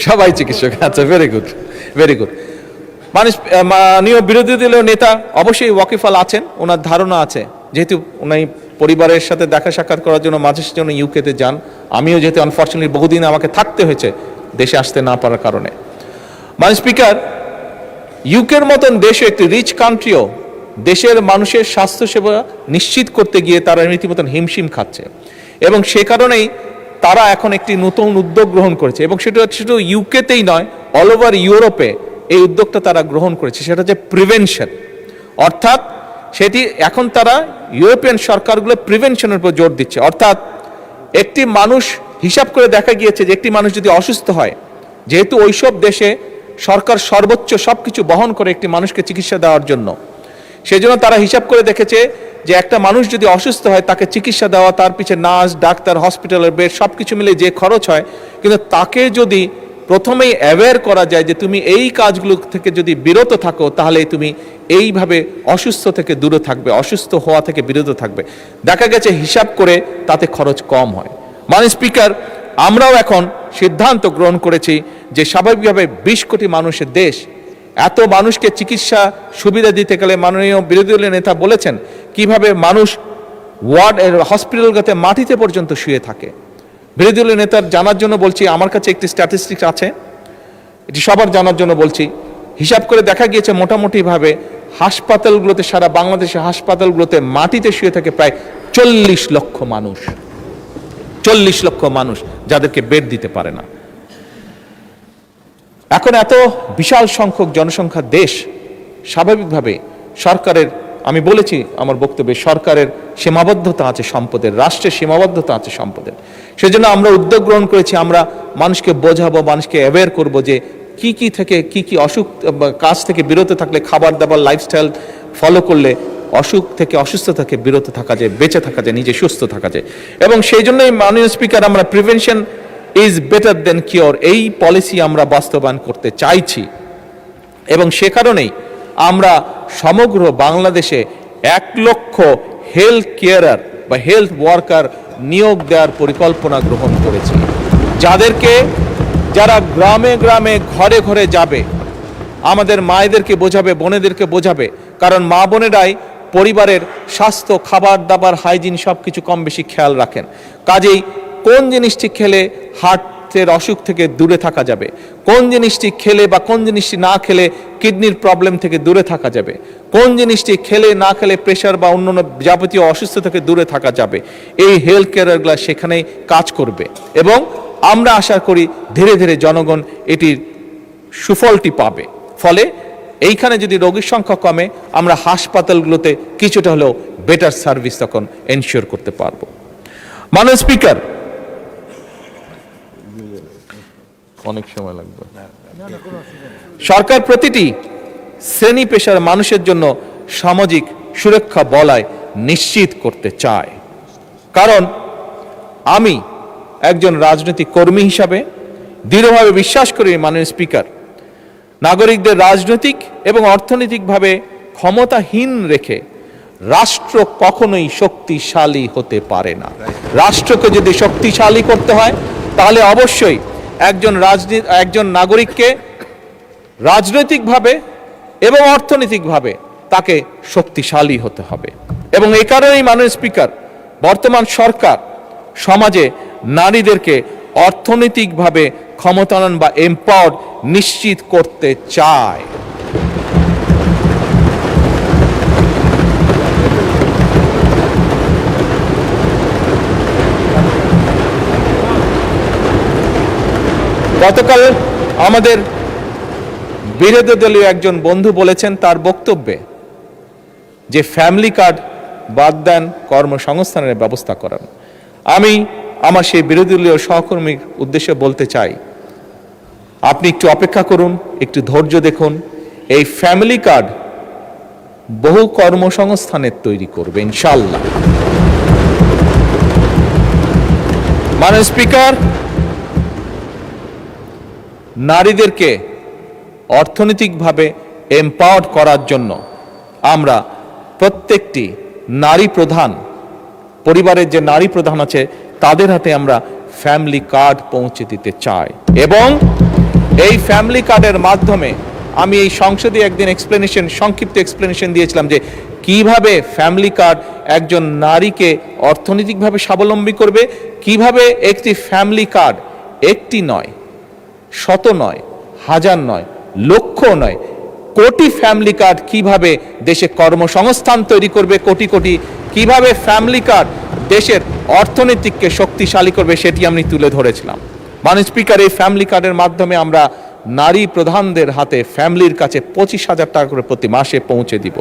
Speaker 1: সবাই চিকিৎসক। আচ্ছা, ভেরি গুড, ভেরি গুড। মাননীয় বিরোধী দলীয় নেতা অবশ্যই ওয়াকিফাল আছেন, ওনার ধারণা আছে, যেহেতু উনি পরিবারের সাথে দেখা সাক্ষাৎ করার জন্য মাঝে জন্য ইউকেতে যান, আমিও যেহেতু আনফর্চুনেটলি বহুদিন আমাকে থাকতে হয়েছে দেশে আসতে না পারার কারণে। মাননীয় স্পিকার, ইউকের মতন দেশে একটি রিচ কান্ট্রিও দেশের মানুষের স্বাস্থ্যসেবা নিশ্চিত করতে গিয়ে তারা রীতিমতন হিমশিম খাচ্ছে, এবং সে কারণেই তারা এখন একটি নতুন উদ্যোগ গ্রহণ করেছে, এবং সেটা শুধু ইউকেতেই নয়, অল ওভার ইউরোপে এই উদ্যোগটা তারা গ্রহণ করেছে। সেটা হচ্ছে প্রিভেনশন, অর্থাৎ সেটি এখন তারা ইউরোপিয়ান সরকারগুলো প্রিভেনশনের উপর জোর দিচ্ছে। অর্থাৎ একটি মানুষ, হিসাব করে দেখা গিয়েছে যে একটি মানুষ যদি অসুস্থ হয়, যেহেতু ওইসব দেশে সরকার সর্বোচ্চ সবকিছু বহন করে একটি মানুষকে চিকিৎসা দেওয়ার জন্য, সেজন্য তারা হিসাব করে দেখেছে যে একটা মানুষ যদি অসুস্থ হয়, তাকে চিকিৎসা দেওয়া, তার পিছনে নার্স, ডাক্তার, হসপিটালের বেড সবকিছু মিলে যে খরচ হয়, কিন্তু তাকে যদি প্রথমেই অ্যাওয়্যার করা যায় যে তুমি এই কাজগুলো থেকে যদি বিরত থাকো, তাহলে তুমি এইভাবে অসুস্থ থেকে দূরে থাকবে, অসুস্থ হওয়া থেকে বিরত থাকবে, দেখা গেছে হিসাব করে তাতে খরচ কম হয়। মাননীয় স্পিকার, আমরাও এখন সিদ্ধান্ত গ্রহণ করেছি যে স্বাভাবিকভাবে 20 কোটি মানুষের দেশ, এত মানুষকে চিকিৎসা সুবিধা দিতে গেলে মাননীয় বিরোধী দলীয় নেতা বলেছেন কিভাবে মানুষ হসপিটালগুলোতে মাটিতে পর্যন্ত শুয়ে থাকে। বিরোধী দলীয় নেতার জানার জন্য বলছি, আমার কাছে একটি স্ট্যাটিস্টিক্স আছে, এটি সবার জানার জন্য বলছি। হিসাব করে দেখা গিয়েছে মোটামুটিভাবে হাসপাতালগুলোতে, সারা বাংলাদেশের হাসপাতালগুলোতে মাটিতে শুয়ে থাকে প্রায় 40 লক্ষ মানুষ, 40 লক্ষ মানুষ যাদেরকে বেড দিতে পারে না। এখন এত বিশাল সংখ্যক জনসংখ্যার দেশ, স্বাভাবিকভাবে সরকারের, আমি বলেছি আমার বক্তব্যে, সরকারের সীমাবদ্ধতা আছে সম্পদের, রাষ্ট্রের সীমাবদ্ধতা আছে সম্পদের। সেজন্য আমরা উদ্যোগ গ্রহণ করেছি, আমরা মানুষকে বোঝাবো, মানুষকে অ্যাওয়্যার করবো যে কি অসুখ কাজ থেকে বিরত থাকলে, খাবার দাবার লাইফস্টাইল ফলো করলে অসুখ থেকে, অসুস্থ থেকে বিরত থাকা যায়, বেঁচে থাকা যায়, নিজে সুস্থ থাকা যায়। এবং সেই জন্যই মাননীয় স্পিকার, আমরা prevention is better then cure এই পলিসি আমরা বাস্তবায়ন করতে চাইছি, এবং সে কারণেই আমরা সমগ্র বাংলাদেশে 1 লক্ষ হেলথ কেয়ারার বা হেলথ ওয়ার্কার নিয়োগ দেওয়ার পরিকল্পনা গ্রহণ করেছি, যারা গ্রামে গ্রামে ঘরে ঘরে যাবে, আমাদের মায়েদেরকে বোঝাবে, বোনেদেরকে বোঝাবে, কারণ মা বোনেরাই পরিবারের স্বাস্থ্য, খাবার দাবার, হাইজিন সবকিছু কম বেশি খেয়াল রাখেন। কাজেই কোন জিনিসটি খেলে হার্টের অসুখ থেকে দূরে থাকা যাবে, কোন জিনিসটি খেলে বা কোন জিনিসটি না খেলে কিডনির প্রবলেম থেকে দূরে থাকা যাবে, কোন জিনিসটি খেলে না খেলে প্রেশার বা অন্যান্য যাবতীয় অসুস্থ থেকে দূরে থাকা যাবে, এই হেলথ কেয়ারগুলো সেখানেই কাজ করবে। এবং আমরা আশা করি ধীরে ধীরে জনগণ এটির সুফলটি পাবে। ফলে এইখানে যদি রোগীর সংখ্যা কমে, আমরা হাসপাতালগুলোতে কিছুটা হলেও বেটার সার্ভিস তখন এনশিওর করতে পারবো। মাননীয় স্পিকার, অনেক সময় লাগবে। সরকার প্রতিটি শ্রেণী পেশার মানুষের জন্য সামাজিক সুরক্ষা বলয় নিশ্চিত করতে চায়। কারণ আমি একজন রাজনৈতিক কর্মী হিসাবে দৃঢ়ভাবে বিশ্বাস করি, মাননীয় স্পিকার, নাগরিকদের রাজনৈতিক এবং অর্থনৈতিকভাবে ক্ষমতাহীন রেখে রাষ্ট্র কখনোই শক্তিশালী হতে পারে না। রাষ্ট্রকে যদি শক্তিশালী করতে হয় তাহলে অবশ্যই একজন নাগরিককে রাজনৈতিকভাবে এবং অর্থনৈতিকভাবে তাকে শক্তিশালী হতে হবে। এবং এই কারণেই মাননীয় স্পিকার, বর্তমান সরকার সমাজে নারীদেরকে অর্থনৈতিকভাবে ক্ষমতায়ন বা এম্পাওয়ার্ড নিশ্চিত করতে চায়। গতকাল আমাদের বিরোধী দলীয় একজন বন্ধু বলেছেন তার বক্তব্যে যে ফ্যামিলি কার্ড বাদ দেন, কর্মসংস্থানের ব্যবস্থা করান। আমি আমার সেই বিরোধী দলীয় সহকর্মীর উদ্দেশ্যে বলতে চাই, আপনি একটু অপেক্ষা করুন, একটু ধৈর্য দেখুন। এই ফ্যামিলি কার্ড বহু কর্মসংস্থানের তৈরি করবে ইনশাআল্লাহ। মাননীয় স্পিকার, নারীদেরকে অর্থনৈতিকভাবে এম্পাওয়ার্ড করার জন্য আমরা প্রত্যেকটি নারী প্রধান পরিবারের যে নারী প্রধান আছে তাদের হাতে আমরা ফ্যামিলি কার্ড পৌঁছে দিতে চাই। এবং এই ফ্যামিলি কার্ডের মাধ্যমে আমি এই সংসদে একদিন সংক্ষিপ্ত এক্সপ্লেনেশন দিয়েছিলাম যে কিভাবে ফ্যামিলি কার্ড একজন নারীকে অর্থনৈতিকভাবে স্বাবলম্বী করবে, কিভাবে একটি ফ্যামিলি কার্ড একটি নয়, শত নয়, হাজার নয়, লক্ষ নয়, কোটি ফ্যামিলি কার্ড কিভাবে দেশে কর্মসংস্থান তৈরি করবে, কোটি কোটি কিভাবে ফ্যামিলি কার্ড দেশের অর্থনীতিকে শক্তিশালী করবে, সেটি আমি তুলে ধরেছিলাম। মাননীয় স্পিকার, এই ফ্যামিলি কার্ডের মাধ্যমে আমরা নারী প্রধানদের হাতে ফ্যামিলির কাছে 25,000 টাকা করে প্রতি মাসে পৌঁছে দিব।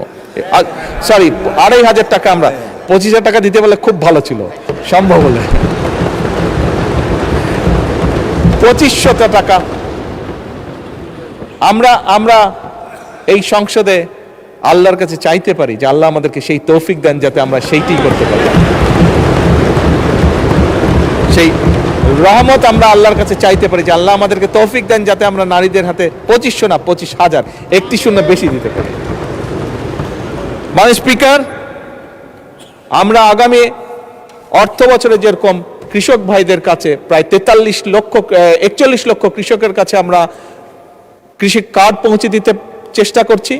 Speaker 1: 2,500 টাকা, আমরা 25,000 টাকা দিতে বলে খুব ভালো ছিল, সম্ভব হলে 2,500 টাকা আমরা এই সংসদে আল্লাহর কাছে চাইতে পারি যে আল্লাহ আমাদেরকে সেই তৌফিক দেন যাতে আমরা সেইটাই করতে পারি। সেই রহমত আমরা আল্লাহর কাছে চাইতে পারি যে আল্লাহ আমাদেরকে তৌফিক দেন যাতে আমরা নারীদের হাতে 2,500 না 25,000, একটি শূন্য বেশি দিতে পারি। মাননীয় স্পিকার, আমরা আগামী অর্থ বছরে যেরকম কৃষক ভাইদের কাছে প্রায় 41 লক্ষ কৃষকের কাছে আমরা কৃষি কার্ড পৌঁছে দিতে চেষ্টা করছি,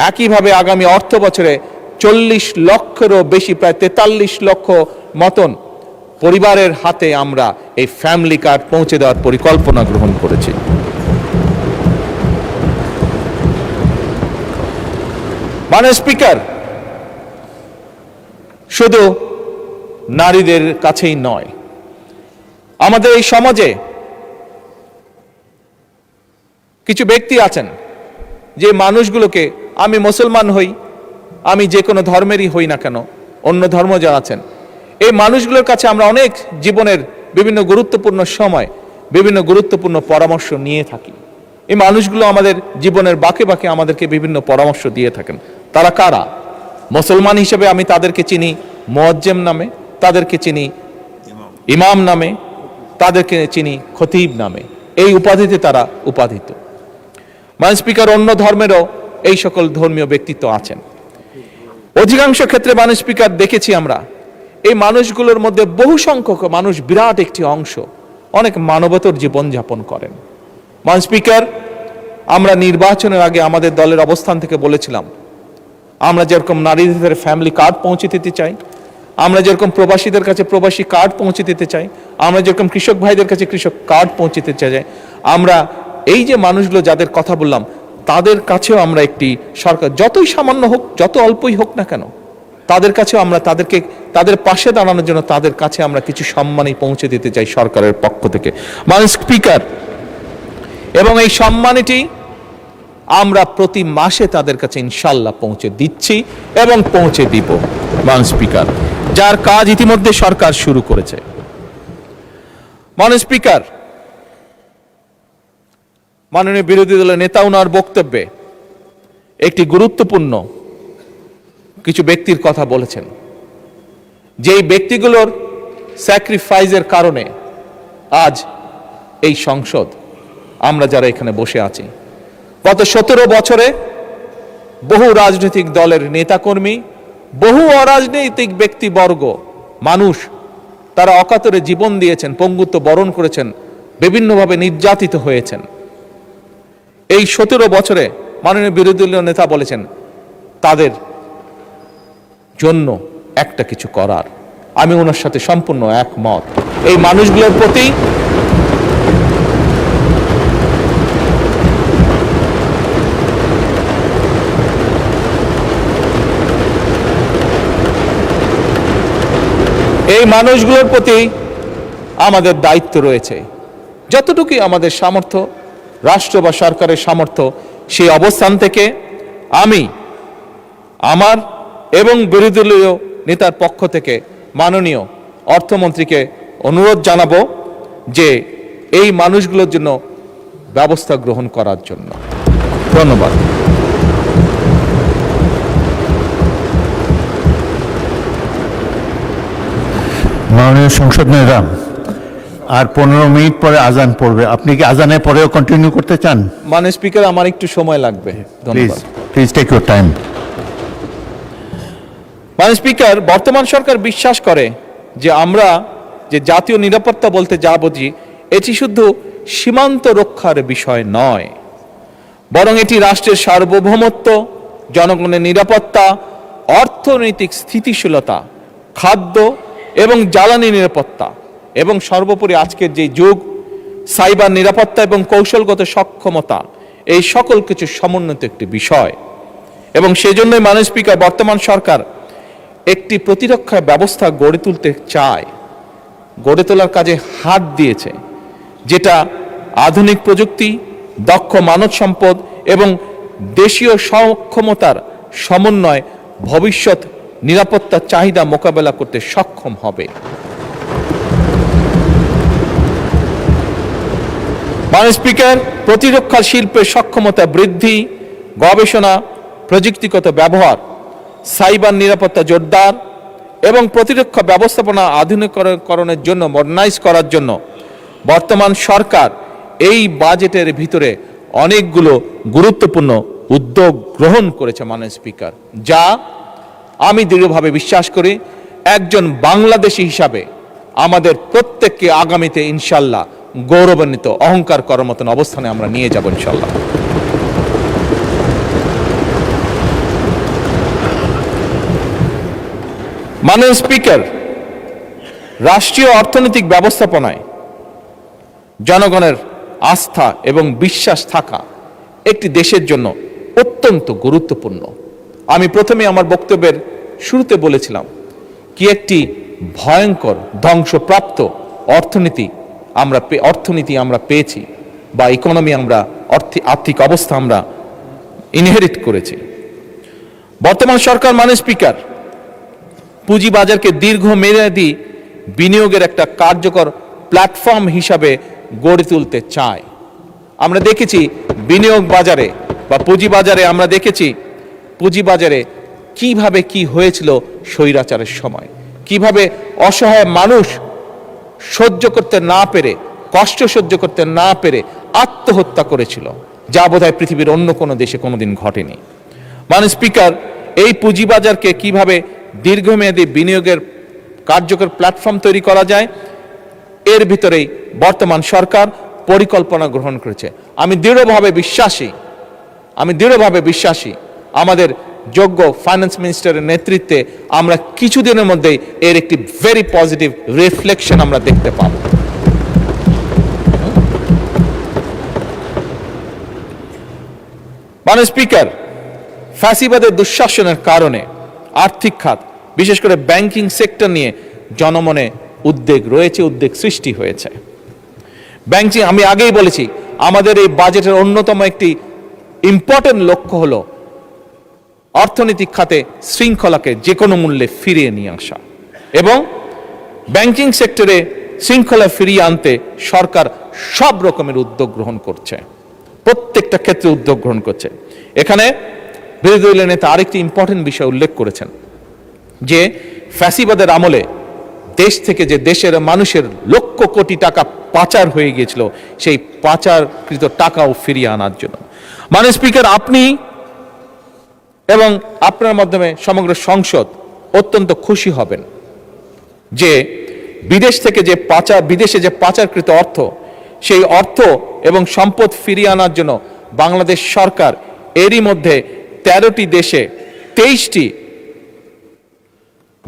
Speaker 1: একইভাবে আগামী অর্থ বছরে 40 লক্ষেরও বেশি, প্রায় 43 লক্ষ মতন পরিবারের হাতে আমরা এই ফ্যামিলি কার্ড পৌঁছে দেওয়ার পরিকল্পনা গ্রহণ করেছি। মাননীয় স্পিকার, শুধু নারীদের কাছেই নয়, আমাদের এই সমাজে কিছু ব্যক্তি আছেন যে মানুষগুলোকে, আমি মুসলমান হই, আমি যে কোনো ধর্মেরই হই না কেন, অন্য ধর্ম যারা আছেন, এই মানুষগুলোর কাছে আমরা অনেক জীবনের বিভিন্ন গুরুত্বপূর্ণ সময় বিভিন্ন গুরুত্বপূর্ণ পরামর্শ নিয়ে থাকি। এই মানুষগুলো আমাদের জীবনের বাঁকে বাঁকে আমাদেরকে বিভিন্ন পরামর্শ দিয়ে থাকেন। তারা কারা? মুসলমান হিসেবে আমি তাদেরকে চিনি মুয়াজ্জেম নামে, তাদেরকে চিনি ইমাম নামে, তাদেরকে চিনি খতিব নামে, এই উপাধিতে তারা উপাধিত। মাননীয় স্পিকার, অন্য ধর্মেরও এই সকল ধর্মীয় ব্যক্তিত্ব আছেন। অধিকাংশ ক্ষেত্রে মাননীয় স্পিকার দেখেছি আমরা এই মানুষগুলোর মধ্যে বহু সংখ্যক মানুষ, বিরাট একটি অংশ অনেক মানবতর জীবনযাপন করেন। মাননীয় স্পিকার, আমরা নির্বাচনের আগে আমাদের দলের অবস্থান থেকে বলেছিলাম আমরা যেরকম নারীদের ফ্যামিলি কার্ড পৌঁছে দিতে চাই, আমরা যেরকম প্রবাসীদের কাছে প্রবাসী কার্ড পৌঁছে দিতে চাই, আমরা যেরকম কৃষক ভাইদের কাছে কৃষক কার্ড পৌঁছে দিতে চাই, আমরা এই যে মানুষগুলো যাদের কথা বললাম তাদের কাছেও আমরা একটি সরকার যতই সামান্য হোক, যত অল্পই হোক না কেন, তাদের কাছেও আমরা তাদের পাশে দাঁড়ানোর জন্য তাদের কাছে আমরা কিছু সম্মানই পৌঁছে দিতে চাই সরকারের পক্ষ থেকে। মাননীয় স্পিকার, এবং এই সম্মানটি আমরা প্রতি মাসে তাদের কাছে ইনশাল্লাহ পৌঁছে দিচ্ছি এবং পৌঁছে দিব মাননীয় স্পিকার, যার কাজ ইতিমধ্যে সরকার শুরু করেছে। মাননীয় স্পিকার, মাননীয় বিরোধী দলের নেতা ওনার বক্তব্যে একটি গুরুত্বপূর্ণ কিছু ব্যক্তির কথা বলেছেন, যেই ব্যক্তিগুলোর স্যাক্রিফাইসের কারণে আজ এই সংসদ, আমরা যারা এখানে বসে আছি, গত 17 বছরে বহু রাজনৈতিক দলের নেতাকর্মী, বহু অরাজনৈতিক ব্যক্তিবর্গ, মানুষ, তারা অকাতরে জীবন দিয়েছেন, পঙ্গুত্ব বরণ করেছেন, বিভিন্নভাবে নির্যাতিত হয়েছেন। এই 17 বছরে মাননীয় বিরোধী দলীয় নেতা বলেছেন তাদের জন্য একটা কিছু করার। আমি ওনার সাথে সম্পূর্ণ একমত। এই মানুষগুলোর প্রতি আমাদের দায়িত্ব রয়েছে। যতটুকুই আমাদের সামর্থ্য, রাষ্ট্র বা সরকারের সামর্থ্য, সেই অবস্থান থেকে আমি আমার এবং বিরোধী দলীয় নেতার পক্ষ থেকে মাননীয় অর্থমন্ত্রীকে অনুরোধ জানাবো যে এই মানুষগুলোর জন্য ব্যবস্থা গ্রহণ করার জন্য। ধন্যবাদ।
Speaker 2: মাননীয় সংসদ নেতা, আর 15 মিনিট পরে আজান পড়বে। আপনি কি আজানের পরেও কন্টিনিউ করতে চান?
Speaker 1: মাননীয় স্পিকার, আমার একটু সময় লাগবে। ধন্যবাদ।
Speaker 2: Please take your time.
Speaker 1: মাননীয় স্পিকার, বর্তমান সরকার বিশ্বাস করে যে আমরা যে জাতীয় নিরাপত্তা বলতে যা বুঝি, এটি শুধু সীমান্ত রক্ষার বিষয় নয়, বরং এটি রাষ্ট্রের সার্বভৌমত্ব, জনগণের নিরাপত্তা, অর্থনৈতিক স্থিতিশীলতা, খাদ্য এবং জ্বালানি নিরাপত্তা, এবং সর্বোপরি আজকের যে যুগ, সাইবার নিরাপত্তা এবং কৌশলগত সক্ষমতা, এই সকল কিছু সমন্বিত একটি বিষয়। এবং সেজন্যই মাননীয় স্পিকার, বর্তমান সরকার একটি প্রতিরক্ষা ব্যবস্থা গড়ে তুলতে চায়, গড়ে তোলার কাজে হাত দিয়েছে, যেটা আধুনিক প্রযুক্তি, দক্ষ মানব সম্পদ এবং দেশীয় সক্ষমতার সমন্বয় ভবিষ্যৎ নিরাপত্তার চাহিদা মোকাবেলা করতে সক্ষম হবে। মাননীয় স্পিকার, প্রতিরক্ষা শিল্পের সক্ষমতা বৃদ্ধি, গবেষণা, প্রযুক্তিগত ব্যবহার, সাইবার নিরাপত্তা জোরদার এবং প্রতিরক্ষা ব্যবস্থাপনা আধুনিকরণের জন্য, মডার্নাইজ করার জন্য বর্তমান সরকার এই বাজেটের ভিতরে অনেকগুলো গুরুত্বপূর্ণ উদ্যোগ গ্রহণ করেছে মাননীয় স্পিকার, যা আমি দৃঢ়ভাবে বিশ্বাস করি একজন বাংলাদেশী হিসাবে আমাদের প্রত্যেককে আগামীতে ইনশাল্লাহ গৌরবান্বিত, অহংকার করার মতন অবস্থানে আমরা নিয়ে যাব ইনশাল্লাহ। মাননীয় স্পিকার, রাষ্ট্রীয় অর্থনৈতিক ব্যবস্থাপনায় জনগণের আস্থা এবং বিশ্বাস থাকা একটি দেশের জন্য অত্যন্ত গুরুত্বপূর্ণ। আমি প্রথমে আমার বক্তব্যের শুরুতে বলেছিলাম কি একটি ভয়ঙ্কর ধ্বংসপ্রাপ্ত অর্থনীতি আমরা পেয়েছি, বা ইকোনমি আমরা আর্থিক অবস্থা আমরা ইনহেরিট করেছি। বর্তমান সরকার মাননীয় স্পিকার পুঁজিবাজারকে দীর্ঘমেয়াদী বিনিয়োগের একটা কার্যকর প্ল্যাটফর্ম হিসাবে গড়ে তুলতে চায়। আমরা দেখেছি বিনিয়োগ বাজারে বা পুঁজিবাজারে, আমরা দেখেছি পুঁজিবাজারে কিভাবে কি হয়েছিল স্বৈরাচারের সময়, কিভাবে অসহায় মানুষ সহ্য করতে না পেরে, কষ্ট সহ্য করতে না পেরে আত্মহত্যা করেছিল, যা বোধহয় পৃথিবীর অন্য কোনো দেশে কোনোদিন ঘটেনি। মাননীয় স্পিকার, এই পুঁজিবাজারকে কিভাবে দীর্ঘমেয়াদী বিনিয়োগের কার্যকর প্ল্যাটফর্ম তৈরি করা যায়, এর ভিতরেই বর্তমান সরকার পরিকল্পনা গ্রহণ করেছে। আমি দৃঢ়ভাবে বিশ্বাসী আমাদের যোগ্য ফাইন্যান্স মিনিস্টারের নেতৃত্বে আমরা কিছুদিনের মধ্যেই এর একটি ভেরি পজিটিভ রিফ্লেকশন আমরা দেখতে পাব। মাননীয় স্পিকার, ফ্যাসিবাদের দুঃশাসনের কারণে আর্থিক খাত, বিশেষ করে ব্যাংকিং সেক্টর নিয়ে জনমনে উদ্বেগ রয়েছে, উদ্বেগ সৃষ্টি হয়েছে। ব্যাংকিং, আমি আগেই বলেছি, আমাদের এই বাজেটের অন্যতম একটি ইম্পর্টেন্ট লক্ষ্য হলো অর্থনৈতিক খাতে শৃঙ্খলাকে যে কোনো মূল্যে ফিরিয়ে নিয়ে আসা, এবং ব্যাংকিং সেক্টরে শৃঙ্খলা ফিরিয়ে আনতে সরকার সব রকমের উদ্যোগ গ্রহণ করছে, প্রত্যেকটা ক্ষেত্রে উদ্যোগ গ্রহণ করছে। এখানে বিরোধী দলীয় নেতা আরেকটি ইম্পর্টেন্ট বিষয় উল্লেখ করেছেন যে ফ্যাসিবাদের আমলে দেশ থেকে যে দেশের মানুষের লক্ষ কোটি টাকা পাচার হয়ে গিয়েছিল, সেই পাচারকৃত টাকাও ফিরিয়ে আনার জন্য। মাননীয় স্পিকার, আপনি এবং আপনার মাধ্যমে সমগ্র সংসদ অত্যন্ত খুশি হবেন যে বিদেশে যে পাচারকৃত অর্থ, সেই অর্থ এবং সম্পদ ফিরিয়ে আনার জন্য বাংলাদেশ সরকার এরই মধ্যে 13টি দেশে 23টি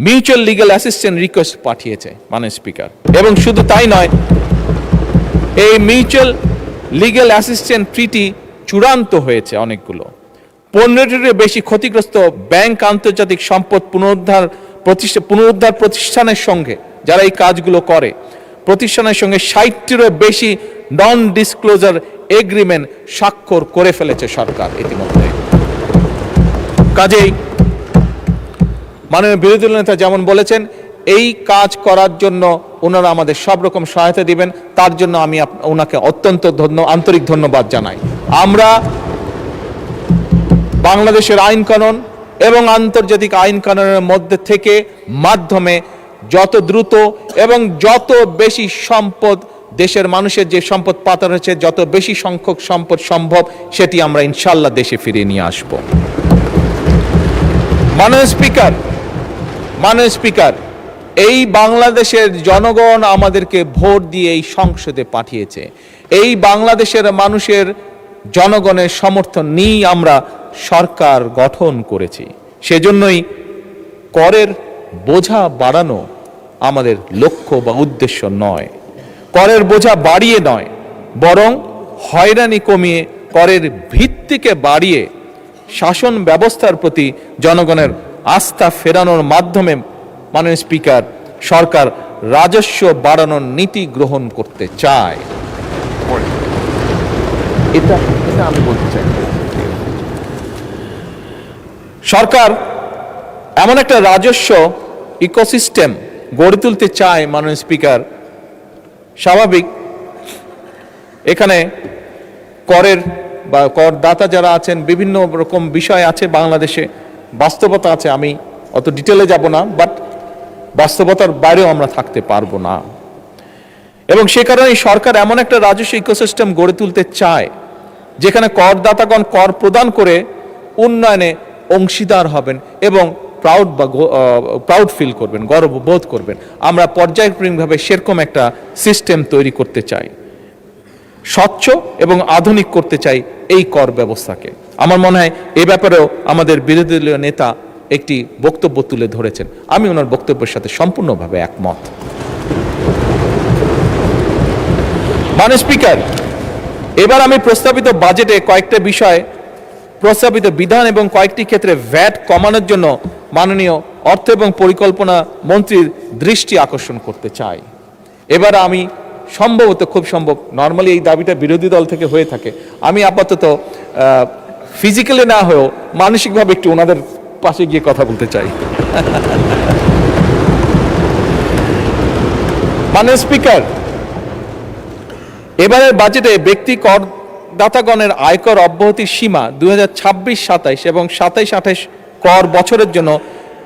Speaker 1: মিউচুয়াল লিগ্যাল অ্যাসিস্ট্যান্স রিকোয়েস্ট পাঠিয়েছে মাননীয় স্পিকার। এবং শুধু তাই নয়, এই মিউচুয়াল লিগ্যাল অ্যাসিস্ট্যান্স ট্রিটি চূড়ান্ত হয়েছে অনেকগুলো। 15টির বেশি ক্ষতিগ্রস্ত ব্যাংক, আন্তর্জাতিক সম্পদ পুনরুদ্ধার প্রতিষ্ঠানের সঙ্গে, যারা এই কাজগুলো করে, প্রতিষ্ঠানের সঙ্গে 60টিরও বেশি নন ডিসক্লোজার এগ্রিমেন্ট স্বাক্ষর করে ফেলেছে সরকার ইতিমধ্যে। কাজেই মাননীয় বিরোধী দল নেতা যেমন বলেছেন, এই কাজ করার জন্য ওনারা আমাদের সব রকম সহায়তা দিবেন, তার জন্য আমি ওনাকে অত্যন্ত আন্তরিক ধন্যবাদ জানাই। আমরা বাংলাদেশের আইন কানুন এবং আন্তর্জাতিক আইন কানুনের মধ্যে থেকে মাধ্যমে যত দ্রুত এবং যত বেশি সম্পদ, দেশের মানুষের যে সম্পদ পাচার হয়েছে, যত বেশি সংখ্যক সম্পদ সম্ভব, সেটি আমরা ইনশাল্লাহ দেশে ফিরিয়ে নিয়ে আসব। মাননীয় স্পিকার, এই বাংলাদেশের জনগণ আমাদেরকে ভোট দিয়ে এই সংসদে পাঠিয়েছে। এই বাংলাদেশের মানুষের জনগণের সমর্থন নিয়েই আমরা সরকার গঠন করেছি। সেজন্যই করের বোঝা বাড়ানো আমাদের লক্ষ্য বা উদ্দেশ্য নয়, করের বোঝা বাড়িয়ে নয়, বরং হয়রানি কমিয়ে করের ভিত্তিকে বাড়িয়ে শাসন ব্যবস্থার প্রতি জনগণের আস্থা ফেরানোর মাধ্যমে মাননীয় স্পিকার, সরকার রাজস্ব বাড়ানোর নীতি গ্রহণ করতে চায়। এটা আমি বলতে চাই, সরকার এমন একটা রাজস্ব ইকোসিস্টেম গড়ে তুলতে চায় মাননীয় স্পিকার। স্বাভাবিক, এখানে করের বা করদাতা যারা আছেন, বিভিন্ন রকম বিষয় আছে, বাংলাদেশে বাস্তবতা আছে, আমি অত ডিটেলে যাব না, বাট বাস্তবতার বাইরেও আমরা থাকতে পারবো না। এবং সে কারণেই সরকার এমন একটা রাজস্ব ইকোসিস্টেম গড়ে তুলতে চায় যেখানে করদাতাগণ কর প্রদান করে উন্নয়নে অংশীদার হবেন এবং প্রাউড ফিল করবেন, গর্ব বোধ করবেন। আমরা পর্যায়ক্রমিকভাবে সেরকম একটা সিস্টেম তৈরি করতে চাই, স্বচ্ছ এবং আধুনিক করতে চাই এই কর ব্যবস্থাকে। আমার মনে হয় এ ব্যাপারেও আমাদের বিরোধী দলীয় নেতা একটি বক্তব্য তুলে ধরেছেন, আমি ওনার বক্তব্যের সাথে সম্পূর্ণভাবে একমত। মাননীয় স্পিকার, এবার আমি প্রস্তাবিত বাজেটে কয়েকটা বিষয়, প্রস্তাবিত বিধান এবং কয়েকটি ক্ষেত্রে ভ্যাট কমানোর জন্য মাননীয় অর্থ এবং পরিকল্পনা মন্ত্রীর দৃষ্টি আকর্ষণ করতে চাই। এবার আমি সম্ভবত, খুব সম্ভব, নর্মালি এই দাবিটা বিরোধী দল থেকে হয়ে থাকে, আমি আপাতত ফিজিক্যালি না হয়েও মানসিকভাবে একটু ওনাদের পাশে গিয়ে কথা বলতে চাই। মাননীয় স্পিকার, এবারের বাজেটে ব্যক্তি করদাতাগণের আয়কর অব্যাহতির সীমা 2026-27 এবং 27-28 কর বছরের জন্য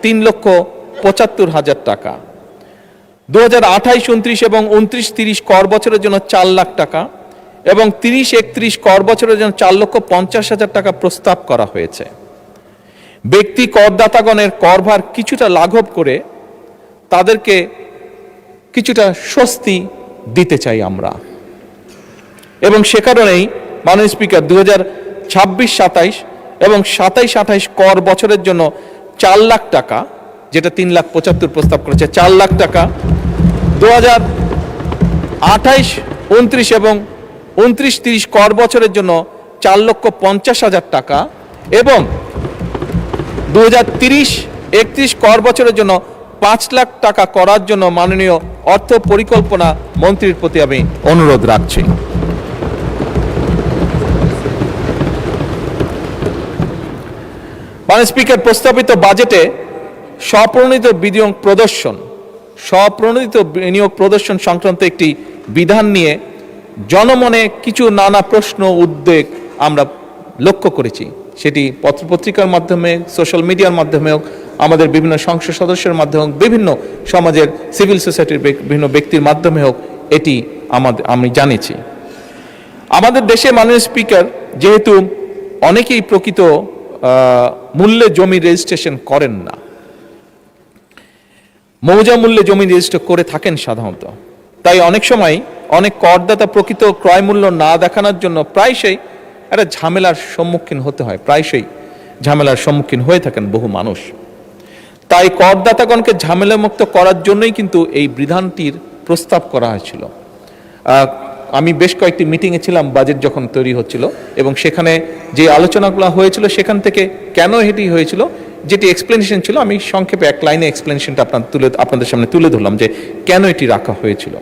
Speaker 1: 3,75,000 টাকা, 2028-29 এবং 29-30 কর বছরের জন্য 4 লাখ টাকা এবং 30-31 কর বছরের জন্য 4,50,000 টাকা প্রস্তাব করা হয়েছে। ব্যক্তি করদাতাগণের করভার কিছুটা লাঘব করে তাদেরকে কিছুটা স্বস্তি দিতে চাই আমরা। এবং সে কারণেই মাননীয় স্পিকার, 2026-27 এবং 27-28 কর বছরের জন্য 4 লাখ টাকা, যেটা 3,75,000 প্রস্তাব করেছে, 4 লাখ টাকা, 2028-29 এবং 29-30 কর বছরের জন্য 4,50,000 টাকা এবং 2030-31 কর বছরের জন্য 5 লাখ টাকা করার জন্য মাননীয় অর্থ পরিকল্পনা মন্ত্রীর প্রতি আমি অনুরোধ রাখছি। মাননীয় স্পিকার, প্রস্তাবিত বাজেটে স্বপ্রণোদিত বিনিয়োগ প্রদর্শন সংক্রান্ত একটি বিধান নিয়ে জনমনে কিছু নানা প্রশ্ন উদ্বেগ আমরা লক্ষ্য করেছি। সেটি পত্রপত্রিকার মাধ্যমে, সোশ্যাল মিডিয়ার মাধ্যমে হোক, আমাদের বিভিন্ন সংসদ সদস্যের মাধ্যমে হোক, বিভিন্ন সমাজের সিভিল সোসাইটির বিভিন্ন ব্যক্তির মাধ্যমে হোক, এটি আমি জানিয়েছি। আমাদের দেশে মাননীয় স্পিকার, যেহেতু অনেকেই প্রকৃত মূল্যে জমি রেজিস্ট্রেশন করেন না, মৌজা মূল্যে জমি রেজিস্টার করে থাকেন সাধারণত, তাই অনেক সময় অনেক করদাতা প্রকৃত ক্রয় মূল্য না দেখানোর জন্য প্রায়শই একটা ঝামেলার সম্মুখীন হতে হয়, প্রায়শই ঝামেলার সম্মুখীন হয়ে থাকেন বহু মানুষ। তাই করদাতাগণকে ঝামেলামুক্ত করার জন্যই কিন্তু এই বিধানটির প্রস্তাব করা হয়েছিল। আমি বেশ কয়েকটি মিটিংয়ে ছিলাম বাজেট যখন তৈরি হচ্ছিল, এবং সেখানে যে আলোচনাগুলো হয়েছিল সেখান থেকে কেন এটি হয়েছিল, যেটি এক্সপ্লেনেশন ছিল, আমি সংক্ষেপে এক লাইনে এক্সপ্লেনেশনটা আপনাদের সামনে তুলে ধরলাম যে কেন এটি রাখা হয়েছিল।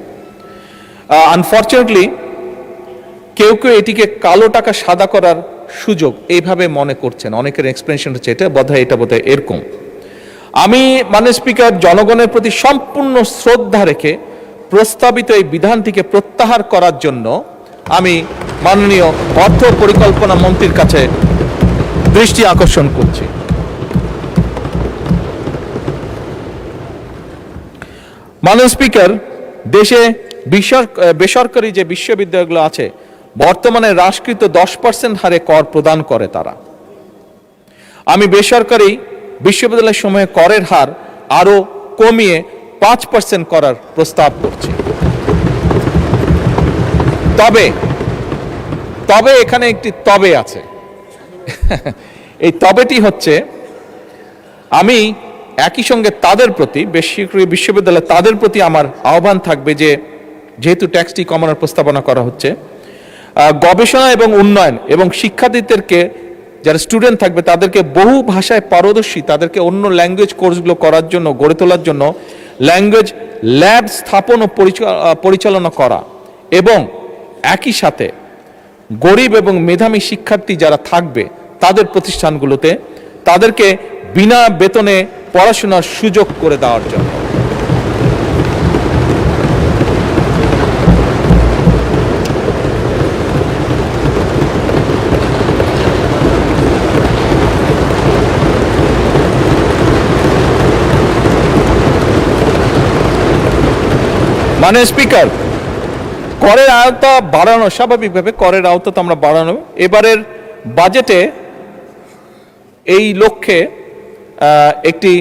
Speaker 1: আনফর্চুনেটলি কেউ কেউ এটিকে কালো টাকা সাদা করার সুযোগ এইভাবে মনে করছেন, অনেকের এক্সপ্লেনেশন হচ্ছে এটা বোধহয় এরকম। আমি মাননীয় স্পিকার, জনগণের প্রতি সম্পূর্ণ শ্রদ্ধা রেখে প্রস্তাবিত এই বিধানটিকে প্রত্যাহার করার জন্য আমি মাননীয় অর্থ পরিকল্পনা মন্ত্রীর কাছে দৃষ্টি আকর্ষণ করছি। মাননীয় স্পিকার, দেশে বেসরকারি যে বিশ্ববিদ্যালয়গুলো আছে বর্তমানে হ্রাসকৃত 10% হারে কর প্রদান করে তারা। আমি বেসরকারি বিশ্ববিদ্যালয় সমূহে করের হার আরো কমিয়ে 5% করার প্রস্তাব করছি। তবে এখানে একটি তবে আছে। এই তবেটি হচ্ছে, আমি একই সঙ্গে তাদের প্রতি, বেসরকারি বিশ্ববিদ্যালয় তাদের প্রতি আমার আহ্বান থাকবে যে যেহেতু ট্যাক্সটি কমানোর প্রস্তাবনা করা হচ্ছে, গবেষণা এবং উন্নয়ন এবং শিক্ষার্থীদেরকে, যারা স্টুডেন্ট থাকবে তাদেরকে বহু ভাষায় পারদর্শী, তাদেরকে অন্য ল্যাঙ্গুয়েজ কোর্সগুলো করার জন্য, গড়ে তোলার জন্য ল্যাঙ্গুয়েজ ল্যাব স্থাপন ও পরিচালনা করা, এবং একই সাথে গরিব এবং মেধাবী শিক্ষার্থী যারা থাকবে তাদের প্রতিষ্ঠানগুলোতে তাদেরকে বিনা বেতনে পড়াশোনার সুযোগ করে দেওয়ার জন্য। মাননীয় স্পিকার, করের আওতা বাড়ানো, স্বাভাবিকভাবে করের আওতা তো আমরা বাড়ানো, এবারের বাজেটে এই লক্ষ্যে একটি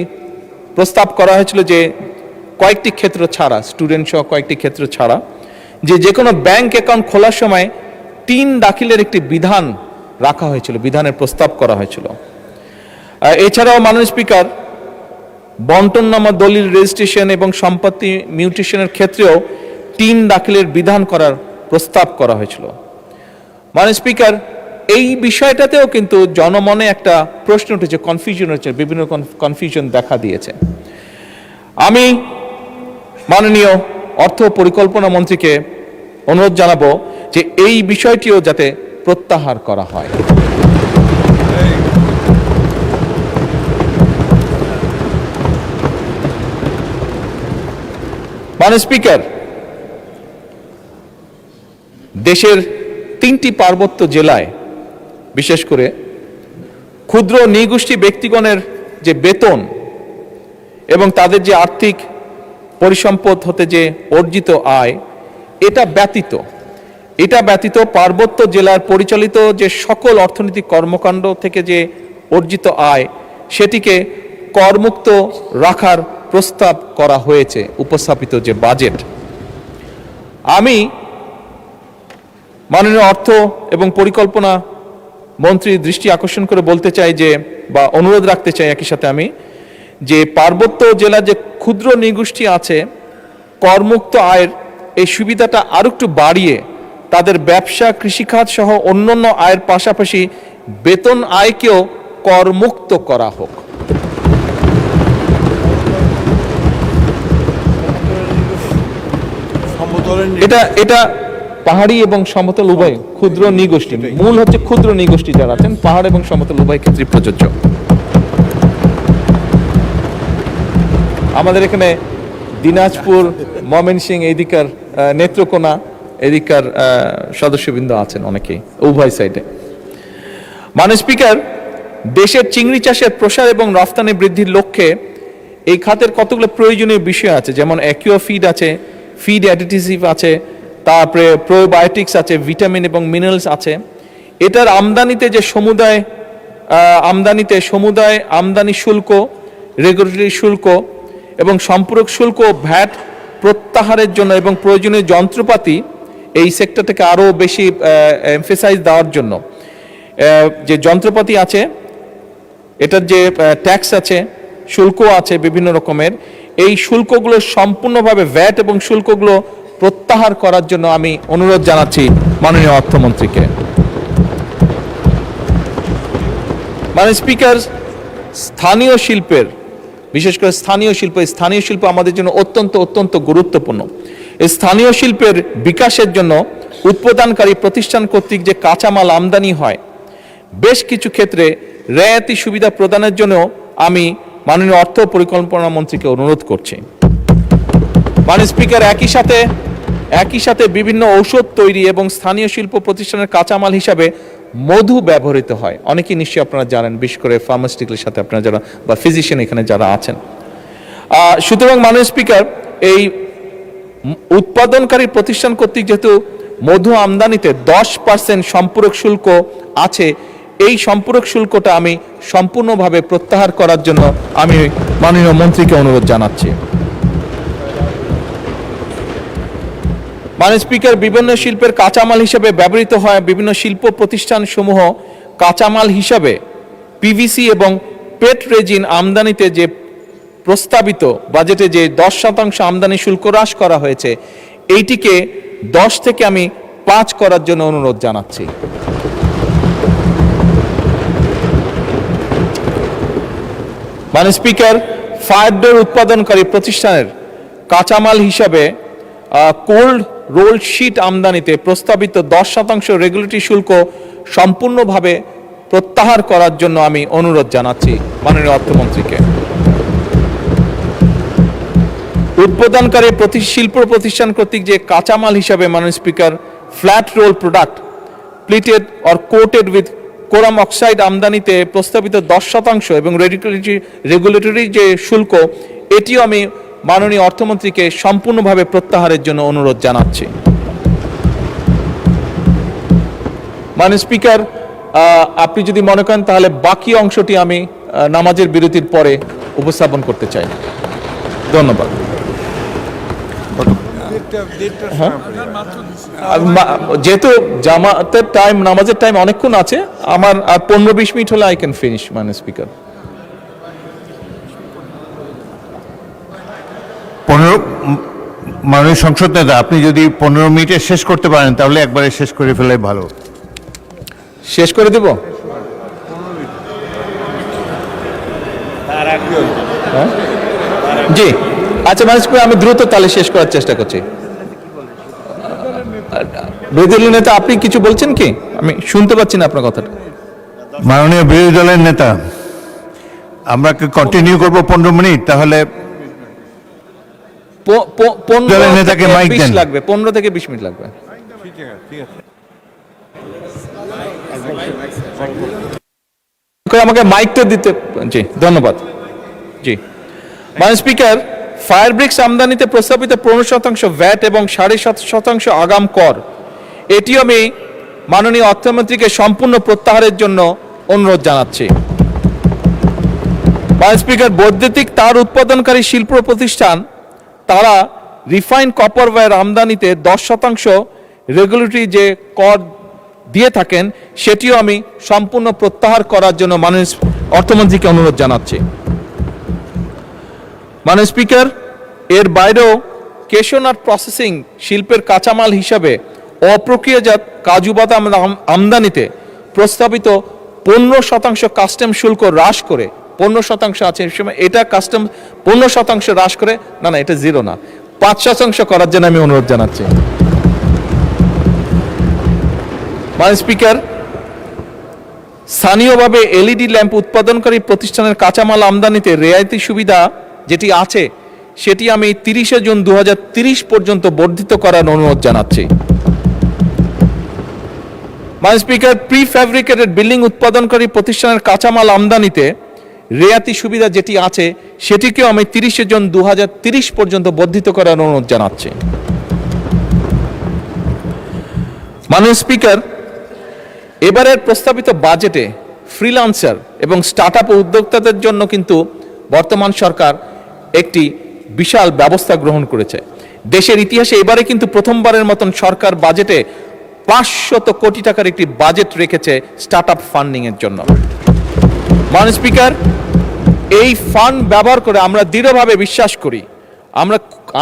Speaker 1: প্রস্তাব করা হয়েছিল যে কয়েকটি ক্ষেত্র ছাড়া, স্টুডেন্ট সহ কয়েকটি ক্ষেত্র ছাড়া, যে কোনো ব্যাংক অ্যাকাউন্ট খোলার সময় 3 দাখিলের একটি বিধান রাখা হয়েছিল, বিধানের প্রস্তাব করা হয়েছিল। এছাড়াও মাননীয় স্পিকার, বন্টননামা, দলিল রেজিস্ট্রেশন এবং সম্পত্তি মিউটেশনের ক্ষেত্রেও 3 দাখিলের বিধান করার প্রস্তাব করা হয়েছিল। মাননীয় স্পিকার, এই বিষয়টাতেও কিন্তু জনমনে একটা প্রশ্ন উঠেছে, কনফিউশন হচ্ছে, বিভিন্ন কনফিউশন দেখা দিয়েছে। আমি মাননীয় অর্থ পরিকল্পনা মন্ত্রীকে অনুরোধ জানাবো যে এই বিষয়টিও যাতে প্রত্যাহার করা হয়। মাননীয় স্পিকার, দেশের 3টি পার্বত্য জেলায় বিশেষ করে ক্ষুদ্র নৃগোষ্ঠী ব্যক্তিগণের যে বেতন এবং তাদের যে আর্থিক পরিসম্পদ হতে যে অর্জিত আয়, এটা ব্যতীত পার্বত্য জেলার পরিচালিত যে সকল অর্থনৈতিক কর্মকাণ্ড থেকে যে অর্জিত আয়, সেটিকে করমুক্ত রাখার প্রস্তাব করা হয়েছে উপস্থাপিত যে বাজেট। আমি মাননীয় অর্থ এবং পরিকল্পনা মন্ত্রীর দৃষ্টি আকর্ষণ করে বলতে চাই যে, বা অনুরোধ রাখতে চাই একই সাথে আমি, যে পার্বত্য জেলার যে ক্ষুদ্র নৃগোষ্ঠী আছে, করমুক্ত আয়ের এই সুবিধাটা আরো একটু বাড়িয়ে তাদের ব্যবসা, কৃষিখাত সহ অন্যান্য আয়ের পাশাপাশি বেতন আয়কেও করমুক্ত করা হোক। এটা পাহাড়ি এবং সমতল উভয় ক্ষুদ্র নৃগোষ্ঠী, মূল হচ্ছে ক্ষুদ্র নৃগোষ্ঠী যারা আছেন, পাহাড় এবং সমতল উভয় ক্ষেত্রে প্রযোজ্য। আমাদের এখানে দিনাজপুর, ময়মনসিংহ, এদিকার নেত্রকোনা, এদিকার সদস্যবৃন্দ আছেন অনেকেই, উভয় সাইডে। মাননীয় স্পিকার, দেশের চিংড়ি চাষের প্রসার এবং রফতানি বৃদ্ধির লক্ষ্যে এই খাতের কতগুলো প্রয়োজনীয় বিষয় আছে, যেমন অ্যাকুয়া ফিড আছে, ফিড অ্যাডিটিভ আছে, তারপরে প্রোবায়োটিক্স আছে, ভিটামিন এবং মিনারেলস আছে। এটার আমদানিতে যে সমুদায় আমদানি শুল্ক, রেগুলেটরি শুল্ক এবং সম্পূরক শুল্ক ভ্যাট প্রত্যাহারের জন্য এবং প্রয়োজনীয় যন্ত্রপাতি এই সেক্টরটাকে আরও বেশি এমফেসাইজ দেওয়ার জন্য যে যন্ত্রপাতি আছে, এটার যে ট্যাক্স আছে, শুল্ক আছে বিভিন্ন রকমের, এই শুল্কগুলো সম্পূর্ণভাবে ভ্যাট এবং শুল্কগুলো প্রত্যাহার করার জন্য আমি অনুরোধ জানাচ্ছি মাননীয় অর্থমন্ত্রীকে। মাননীয় স্পিকার, স্থানীয় শিল্পের, বিশেষ করে স্থানীয় শিল্প আমাদের জন্য অত্যন্ত গুরুত্বপূর্ণ। এই স্থানীয় শিল্পের বিকাশের জন্য উৎপাদনকারী প্রতিষ্ঠান কর্তৃক যে কাঁচামাল আমদানি হয়, বেশ কিছু ক্ষেত্রে রেয়াতি সুবিধা প্রদানের জন্য আমি মাননীয় অর্থ পরিকল্পনা মন্ত্রীকে অনুরোধ করছি। মাননীয় স্পিকার, একই সাথে বিভিন্ন ঔষধ তৈরি এবং স্থানীয় শিল্প প্রতিষ্ঠানের কাঁচামাল হিসাবে মধু ব্যবহৃত হয়। অনেকেই নিশ্চয়ই আপনারা জানেন, বিশেষ করে ফার্মাসিউটিক্যালের সাথে আপনারা যারা বা ফিজিশিয়ান এখানে যারা আছেন। সুতরাং মাননীয় স্পিকার, এই উৎপাদনকারী প্রতিষ্ঠান কর্তৃক যেহেতু মধু আমদানিতে 10% সম্পূরক শুল্ক আছে, এই সম্পূরক শুল্কটা আমি সম্পূর্ণভাবে প্রত্যাহার করার জন্য আমি মাননীয় মন্ত্রীকে অনুরোধ জানাচ্ছি। মাননীয় স্পিকার, বিভিন্ন শিল্পের কাঁচামাল হিসেবে ব্যবহৃত হয় বিভিন্ন শিল্প প্রতিষ্ঠান সমূহ কাঁচামাল হিসাবে পিভিসি এবং পেট রেজিন আমদানিতে যে প্রস্তাবিত বাজেটে যে 10% আমদানি শুল্ক হ্রাস করা হয়েছে, এইটিকে 10 থেকে আমি 5 করার জন্য অনুরোধ জানাচ্ছি। মাননীয় স্পিকার, ফায়ার ডোর উৎপাদনকারী প্রতিষ্ঠানের কাঁচামাল হিসাবে কোল্ড রোল শিট আমদানিতে প্রস্তাবিত 10% রেগুলেটরি শুল্ক সম্পূর্ণভাবে প্রত্যাহার করার জন্য আমি অনুরোধ জানাচ্ছি মাননীয় অর্থমন্ত্রীকে। উৎপাদনকারী শিল্প প্রতিষ্ঠান কর্তৃক যে কাঁচামাল হিসাবে মাননীয় speaker flat roll product plated or coated with chromium oxide আমদানিতে প্রস্তাবিত 10% এবং রেগুলেটরি যে শুল্ক, এটিও আমি মাননীয় অর্থমন্ত্রীকে সম্পূর্ণভাবে প্রত্যাহারের জন্য অনুরোধ জানাচ্ছি। মাননীয় স্পিকার, আপনি যদি মনে করেন তাহলে বাকি অংশটি আমি নামাজের বিরতির পরে উপস্থাপন করতে চাই। ধন্যবাদ। যেহেতু জামাতের টাইম, নামাজের টাইম অনেকক্ষণ আছে, আমার আর 15-20 মিনিট হলে আই ক্যান ফিনিশ। মাননীয় স্পিকার,
Speaker 2: 15 মাননীয় সংসদ নেতা, আপনি যদি 15 মিনিটে শেষ করতে পারেন তাহলে একবারে শেষ করে ফেলাই ভালো।
Speaker 1: শেষ করে দেব? জি, আচ্ছা মাননীয় স্পিকার, আমি দ্রুত তাহলে শেষ করার চেষ্টা করছি। বিরোধী দলের নেতা, আপনি কিছু বলছেন কি? আমি শুনতে পাচ্ছি না আপনার কথাটা।
Speaker 2: মাননীয় বিরোধী দলের নেতা, আমরা কি কন্টিনিউ করবো 15 মিনিট? তাহলে নেতাকে মাইক দেন।
Speaker 1: 15 থেকে 20 মিনিট লাগবে। আমাকে মাইকটা দিতে। জি, ধন্যবাদ। জি, মাননীয় স্পিকার, ফায়ার ব্রিক্স আমদানিতে প্রস্তাবিত 15% ভ্যাট এবং 7.5% আগাম কর, এটিও আমি মাননীয় অর্থমন্ত্রীকে সম্পূর্ণ প্রত্যাহারের জন্য অনুরোধ জানাচ্ছি। মাননীয় স্পিকার, বৈদ্যুতিক তার উৎপাদনকারী শিল্প প্রতিষ্ঠান তারা রিফাইন্ড কপার ওয়্যার আমদানিতে 10% রেগুলেটরি যে কর দিয়ে থাকেন, সেটিও আমি সম্পূর্ণ প্রত্যাহার করার জন্য মাননীয় অর্থমন্ত্রীকে অনুরোধ জানাচ্ছি। মাননীয় স্পিকার, এর বাইরেও কেশনাট প্রসেসিং শিল্পের কাঁচামাল হিসাবে অপ্রক্রিয়াজাত কাজু বাদাম আমদানিতে প্রস্তাবিত 15% কাস্টম শুল্ক হ্রাস করে 15% আছে সময় এটা কাস্টম 15% হ্রাস করে না এটা 0 না 5% করার জন্য আমি অনুরোধ জানাচ্ছি। মাননীয় স্পিকার, স্থানীয়ভাবে এলইডি ল্যাম্প উৎপাদনকারী প্রতিষ্ঠানের কাঁচামাল আমদানিতে রেয়াইতি সুবিধা যেটি আছে সেটি আমি 30 জুন 2030 পর্যন্ত বর্ধিত করার অনুরোধ জানাচ্ছি। মাননীয় স্পিকার, প্রি ফ্যাব্রিকেটেড বিল্ডিং উৎপাদনকারী প্রতিষ্ঠানের কাঁচামাল আমদানিতে রেয়াতি সুবিধা যেটি আছে সেটিকেও আমি 30 জুন 2030 পর্যন্ত বর্ধিত করার অনুরোধ জানাচ্ছি। মাননীয় স্পিকার, এবারের প্রস্তাবিত বাজেটে ফ্রিল্যান্সার এবং স্টার্টআপ উদ্যোক্তাদের জন্য কিন্তু বর্তমান সরকার একটি বিশাল ব্যবস্থা গ্রহণ করেছে। দেশের ইতিহাসে এবারে কিন্তু প্রথমবারের মতন সরকার বাজেটে 500 কোটি টাকার একটি বাজেট রেখেছে স্টার্টআপ ফান্ডিং এর জন্য। মাননীয় স্পিকার, এই ফান্ড ব্যবহার করে আমরা দৃঢ়ভাবে বিশ্বাস করি,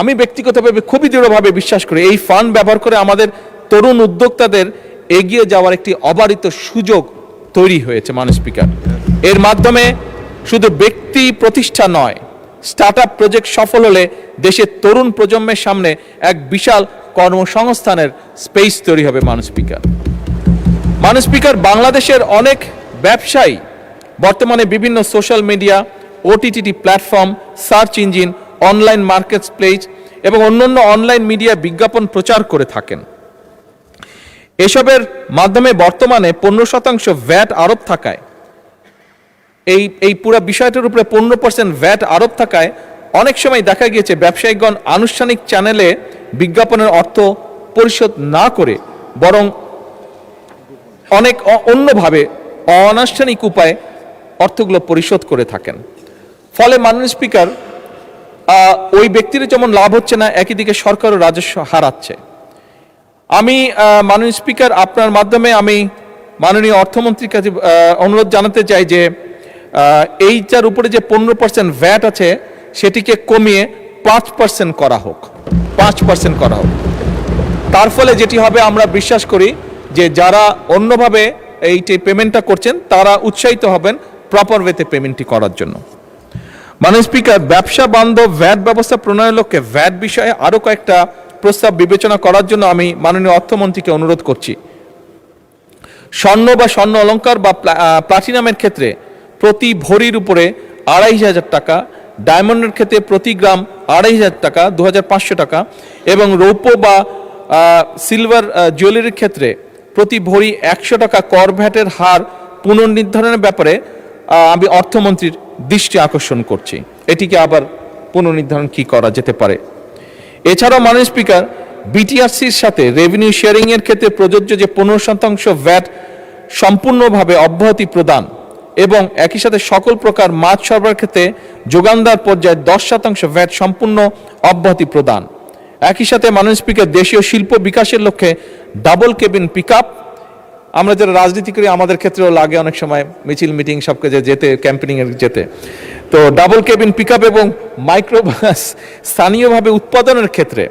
Speaker 1: আমি ব্যক্তিগতভাবে খুবই দৃঢ়ভাবে বিশ্বাস করি এই ফান্ড ব্যবহার করে আমাদের তরুণ উদ্যোক্তাদের এগিয়ে যাওয়ার একটি অবারিত সুযোগ তৈরি হয়েছে। মাননীয় স্পিকার, এর মাধ্যমে শুধু ব্যক্তি প্রতিষ্ঠা নয়, স্টার্টআপ প্রজেক্ট সফল হলে দেশের তরুণ প্রজন্মের সামনে এক বিশাল কর্মসংস্থানের স্পেস তৈরি হবে। মাননীয় স্পিকার, বাংলাদেশের অনেক ব্যবসায়ী বর্তমানে বিভিন্ন social media, OTT platform, search engine, online market place এবং অন্যান্য অনলাইন মিডিয়া বিজ্ঞাপন প্রচার করে থাকেন। এসবের মাধ্যমে বর্তমানে 15% ভ্যাট আরোপ থাকায় এই পুরো বিষয়টার উপরে 15% ভ্যাট আরোপ থাকায় অনেক সময় দেখা গিয়েছে ব্যবসায়িকগণ আনুষ্ঠানিক চ্যানেলে বিজ্ঞাপনের অর্থ পরিশোধ না করে বরং অনেক অন্যভাবে অনানুষ্ঠানিক উপায়ে অর্থগুলো পরিশোধ করে থাকেন। ফলে মাননীয় স্পিকার, ওই ব্যক্তির যেমন লাভ হচ্ছে না, একই দিকে সরকারও রাজস্ব হারাচ্ছে। আমি মাননীয় স্পিকার, আপনার মাধ্যমে আমি মাননীয় অর্থমন্ত্রীর কাছে অনুরোধ জানাতে চাই যে এইটার উপরে যে 15% ভ্যাট আছে সেটিকে কমিয়ে 5% করা হোক, 5% করা হোক। তার ফলে যেটি হবে, আমরা বিশ্বাস করি যে যারা অন্যভাবে এইটি পেমেন্টটা করছেন তারা উৎসাহিত হবেন প্রপার ওয়েতে পেমেন্টটি করার জন্য। মাননীয় স্পিকার, ব্যবসা বান্ধব ভ্যাট ব্যবস্থা প্রণয়নের লক্ষ্যে ভ্যাট বিষয়ে আরও কয়েকটা প্রস্তাব বিবেচনা করার জন্য আমি মাননীয় অর্থমন্ত্রীকে অনুরোধ করছি। স্বর্ণ বা স্বর্ণ অলংকার বা প্লাটিনামের ক্ষেত্রে প্রতি ভরির উপরে 2500 টাকা, ডায়মন্ডের ক্ষেত্রে প্রতি গ্রাম 2500 টাকা, 2500 টাকা এবং রৌপ্য বা সিলভার জুয়েলারির ক্ষেত্রে প্রতি ভরি 100 টাকা কর ভ্যাটের হার পুনর্নির্ধারণের ব্যাপারে আমি অর্থমন্ত্রীর দৃষ্টি আকর্ষণ করছি। এটিকে আবার পুনর্নির্ধারণ কি করা যেতে পারে। এছাড়াও মাননীয় স্পিকার, বিটিআরসির সাথে রেভিনিউ শেয়ারিং এর ক্ষেত্রে প্রযোজ্য যে 15% ভ্যাট সম্পূর্ণভাবে অব্যাহতি প্রদান এবং একই সাথে সকল প্রকার মাছ সরবরাহের ক্ষেত্রে যোগানদার পর্যায়ে 10% ভ্যাট সম্পূর্ণ অব্যাহতি প্রদান। একই সাথে মাননীয় স্পিকার, দেশীয় শিল্প বিকাশের লক্ষ্যে ডাবল কেবিন পিকআপ, আমরা যারা রাজনীতি করি আমাদের ক্ষেত্রেও লাগে অনেক সময় মিছিল মিটিং সব কাজে যেতে, ক্যাম্পেনিং এর যেতে, তো ডাবল কেবিন পিকআপ এবং মাইক্রোবাস স্থানীয়ভাবে উৎপাদনের ক্ষেত্রে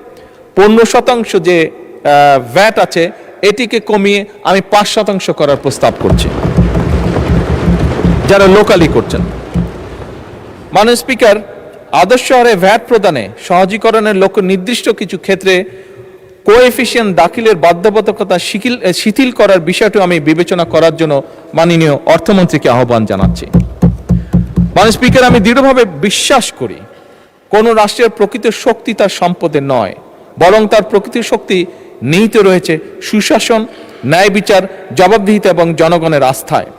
Speaker 1: 15% যে ভ্যাট আছে এটিকে কমিয়ে আমি 5% করার প্রস্তাব করছি যারা লোকালি করছেন। মাননীয় স্পিকার, আদর্শ হারে ভ্যাট প্রদানে সহজীকরণের লক্ষ্য নির্দিষ্ট কিছু ক্ষেত্রে কোএফিসিয়েন্ট দাখিলের বাধ্যবাধকতা শিথিল করার বিষয়টি আমি বিবেচনা করার জন্য মাননীয় অর্থমন্ত্রীকে আহ্বান জানাচ্ছি। মাননীয় স্পিকার, আমি দৃঢ়ভাবে বিশ্বাস করি কোন রাষ্ট্রের প্রকৃত শক্তি তার সম্পদে নয়, বরং তার প্রকৃত শক্তি নিহিত রয়েছে সুশাসন, ন্যায় বিচার, জবাবদিহিতা এবং জনগণের আস্থায়।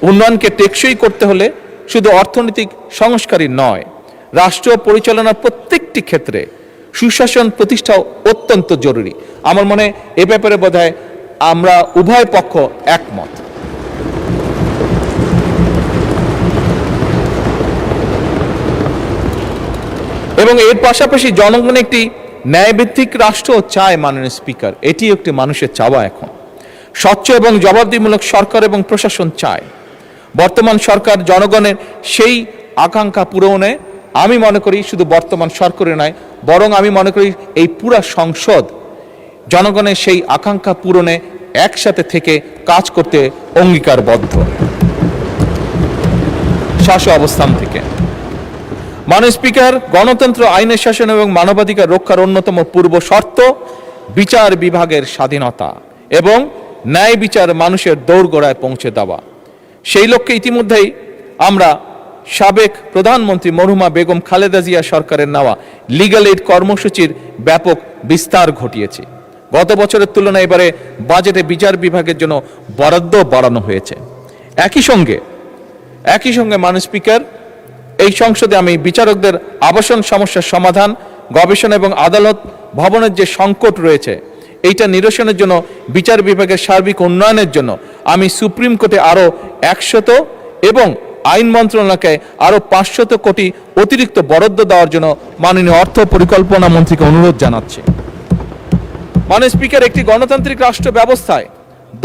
Speaker 1: উন্নয়নকে টেকসই করতে হলে শুধু অর্থনৈতিক সংস্কারই নয়, রাষ্ট্র পরিচালনার প্রত্যেকটি ক্ষেত্রে সুশাসন প্রতিষ্ঠাও অত্যন্ত জরুরি। আমার মনে এ ব্যাপারে বোধহয় আমরা উভয় পক্ষ একমত। এবং এর পাশাপাশি জনগণ একটি ন্যায়ভিত্তিক রাষ্ট্র চায়। মাননীয় স্পিকার, এটি একটি মানুষের চাওয়া। এখন স্বচ্ছ এবং জবাবদিহিমূলক সরকার এবং প্রশাসন চায়। বর্তমান সরকার জনগণের সেই আকাঙ্ক্ষা পূরণে আমি মনে করি শুধু বর্তমান সরকারে নয়, বরং আমি মনে করি এই পুরা সংসদ জনগণের সেই আকাঙ্ক্ষা পূরণে একসাথে থেকে কাজ করতে অঙ্গীকারবদ্ধ। অবস্থান থেকে মাননীয় স্পিকার, গণতন্ত্র, আইনের শাসন এবং মানবাধিকার রক্ষার অন্যতম পূর্ব শর্ত বিচার বিভাগের স্বাধীনতা এবং ন্যায় বিচার মানুষের দোরগোড়ায় পৌঁছে দেওয়া। সেই লক্ষ্যে ইতিমধ্যেই আমরা সাবেক প্রধানমন্ত্রী মরহুমা বেগম খালেদা জিয়া সরকারের নেওয়া লিগ্যাল এইড কর্মসূচির ব্যাপক বিস্তার ঘটিয়েছি। গত বছরের তুলনায় এবারে বাজেটে বিচার বিভাগের জন্য বরাদ্দ বাড়ানো হয়েছে। একই সঙ্গে মাননীয় স্পিকার, এই সংসদে আমি বিচারকদের আবাসন সমস্যার সমাধান, গবেষণা এবং আদালত ভবনের যে সংকট রয়েছে এইটা নিরসনের জন্য বিচার বিভাগের সার্বিক উন্নয়নের জন্য আমি সুপ্রিম কোর্টে আরও 100 এবং আইন মন্ত্রণালয়কে আরও 500 কোটি অতিরিক্ত বরাদ্দ দেওয়ার জন্য মাননীয় অর্থ পরিকল্পনা মন্ত্রীকে অনুরোধ জানাচ্ছি। মাননীয় স্পিকার, একটি গণতান্ত্রিক রাষ্ট্র ব্যবস্থায়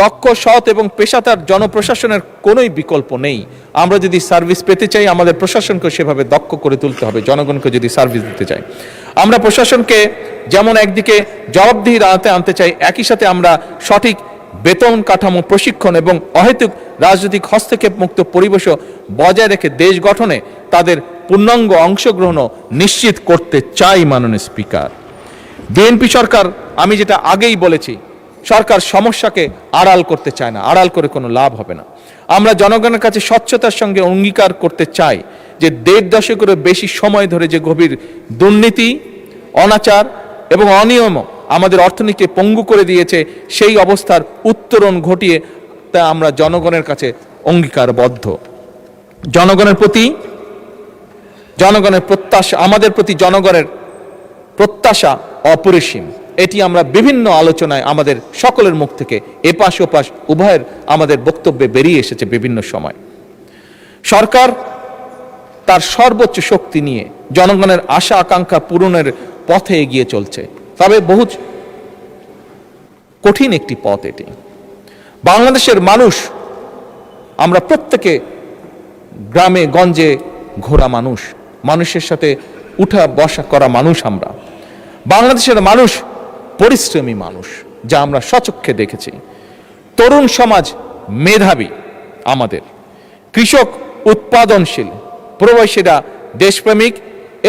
Speaker 1: দক্ষ, সৎ এবং পেশাদার জনপ্রশাসনের কোনোই বিকল্প নেই। আমরা যদি সার্ভিস পেতে চাই, আমাদের প্রশাসনকে সেভাবে দক্ষ করে তুলতে হবে। জনগণকে যদি সার্ভিস দিতে চাই, আমরা প্রশাসনকে যেমন একদিকে জবাবদিহির আওতায় আনতে চাই, একই সাথে আমরা সঠিক বেতন কাঠামো, প্রশিক্ষণ এবং অহেতুক রাজনৈতিক হস্তক্ষেপ মুক্ত পরিবেশও বজায় রেখে দেশ গঠনে তাদের পূর্ণাঙ্গ অংশগ্রহণও নিশ্চিত করতে চাই। মাননীয় স্পিকার, বিএনপি সরকার, আমি যেটা আগেই বলেছি, সরকার সমস্যাকে আড়াল করতে চায় না, আড়াল করে কোনো লাভ হবে না। আমরা জনগণের কাছে স্বচ্ছতার সঙ্গে অঙ্গীকার করতে চাই যে 1.5 দশকেরও বেশি সময় ধরে যে গভীর দুর্নীতি, অনাচার এবং অনিয়ম আমাদের অর্থনীতিকে পঙ্গু করে দিয়েছে, সেই অবস্থার উত্তরণ ঘটিয়ে তা আমরা জনগণের কাছে অঙ্গীকারবদ্ধ। জনগণের প্রত্যাশা, আমাদের প্রতি জনগণের প্রত্যাশা অপরিসীম। এটি আমরা বিভিন্ন আলোচনায় আমাদের সকলের মুখ থেকে এপাশ ওপাশ উভয়ের আমাদের বক্তব্যে বেরিয়ে এসেছে বিভিন্ন সময়। সরকার তার সর্বোচ্চ শক্তি নিয়ে জনগণের আশা আকাঙ্ক্ষা পূরণের পথে এগিয়ে চলছে, তবে বহু কঠিন একটি পথ এটি। বাংলাদেশের মানুষ, আমরা প্রত্যেকে গ্রামে গঞ্জে ঘোরা মানুষ, মানুষের সাথে উঠা বসা করা মানুষ। আমরা বাংলাদেশের মানুষ পরিশ্রমী মানুষ, যা আমরা স্বচক্ষে দেখেছি। তরুণ সমাজ মেধাবী, আমাদের কৃষক উৎপাদনশীল, প্রবাসীরা দেশপ্রেমিক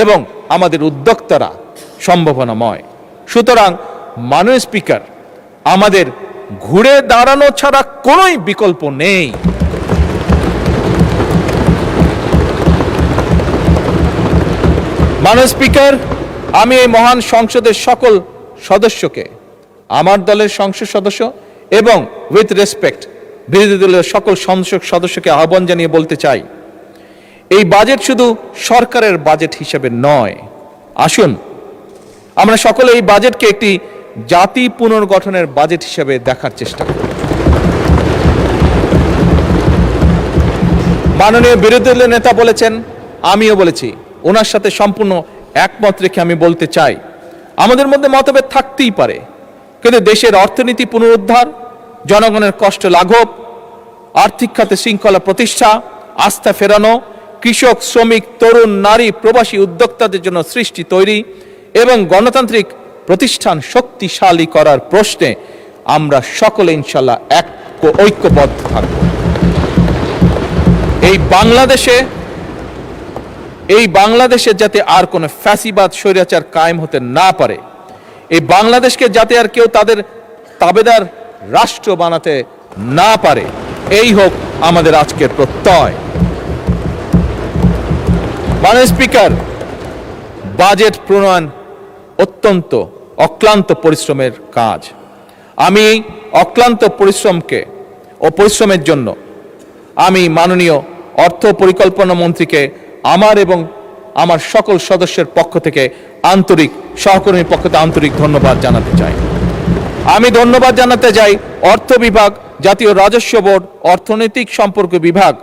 Speaker 1: এবং আমাদের উদ্যোক্তারা সম্ভাবনাময়। সুতরাং মাননীয় স্পিকার, আমাদের ঘুরে দাঁড়ানো ছাড়া কোনোই বিকল্প নেই। মাননীয় স্পিকার, আমি এই মহান সংসদের সকল সদস্যকে, আমার দলের সংসদ সদস্য এবং উইথ রেসপেক্ট বিরোধী দলের সকল সংসদ সদস্যকে আহ্বান জানিয়ে বলতে চাই, এই বাজেট শুধু সরকারের বাজেট হিসেবে নয়। আসুন আমরা সকলে এই বাজেটকে একটি জাতি পুনর্গঠনের বাজেট হিসেবে দেখার চেষ্টা করি। মাননীয় বিরোধী দলের নেতা বলেছেন, আমিও বলেছি, ওনার সাথে সম্পূর্ণ একমত রেখে আমি বলতে চাই, আমাদের মধ্যে মতভেদ থাকতেই পারে, কিন্তু দেশের অর্থনীতি পুনরুদ্ধার, জনগণের কষ্ট লাঘব, আর্থিক খাতে শৃঙ্খলা প্রতিষ্ঠা, আস্থা ফেরানো, কৃষক, শ্রমিক, তরুণ, নারী, প্রবাসী উদ্যোক্তাদের জন্য সৃষ্টি তৈরি এবং গণতান্ত্রিক প্রতিষ্ঠান শক্তিশালী করার প্রশ্নে আমরা সকলে ইনশাল্লাহ ঐক্যবদ্ধ থাকব। এই বাংলাদেশে যাতে আর কোনো ফ্যাসিবাদ, স্বৈরাচার কায়েম হতে না পারে, এই বাংলাদেশকে যাতে আর কেউ তাদের তাবেদার রাষ্ট্র বানাতে না পারে, এই হোক আমাদের আজকের প্রত্যয়। মাননীয় স্পিকার, বাজেট প্রণয়ন অত্যন্ত অক্লান্ত পরিশ্রমের কাজ। আমি অক্লান্ত পরিশ্রমের জন্য আমি মাননীয় অর্থ পরিকল্পনা মন্ত্রীকে আমার এবং আমার সকল সদস্যের পক্ষ থেকে সহকর্মীর পক্ষ থেকে আন্তরিক ধন্যবাদ জানাতে চাই। আমি ধন্যবাদ জানাতে চাই অর্থ বিভাগ, জাতীয় রাজস্ব বোর্ড, অর্থনৈতিক সম্পর্ক বিভাগ,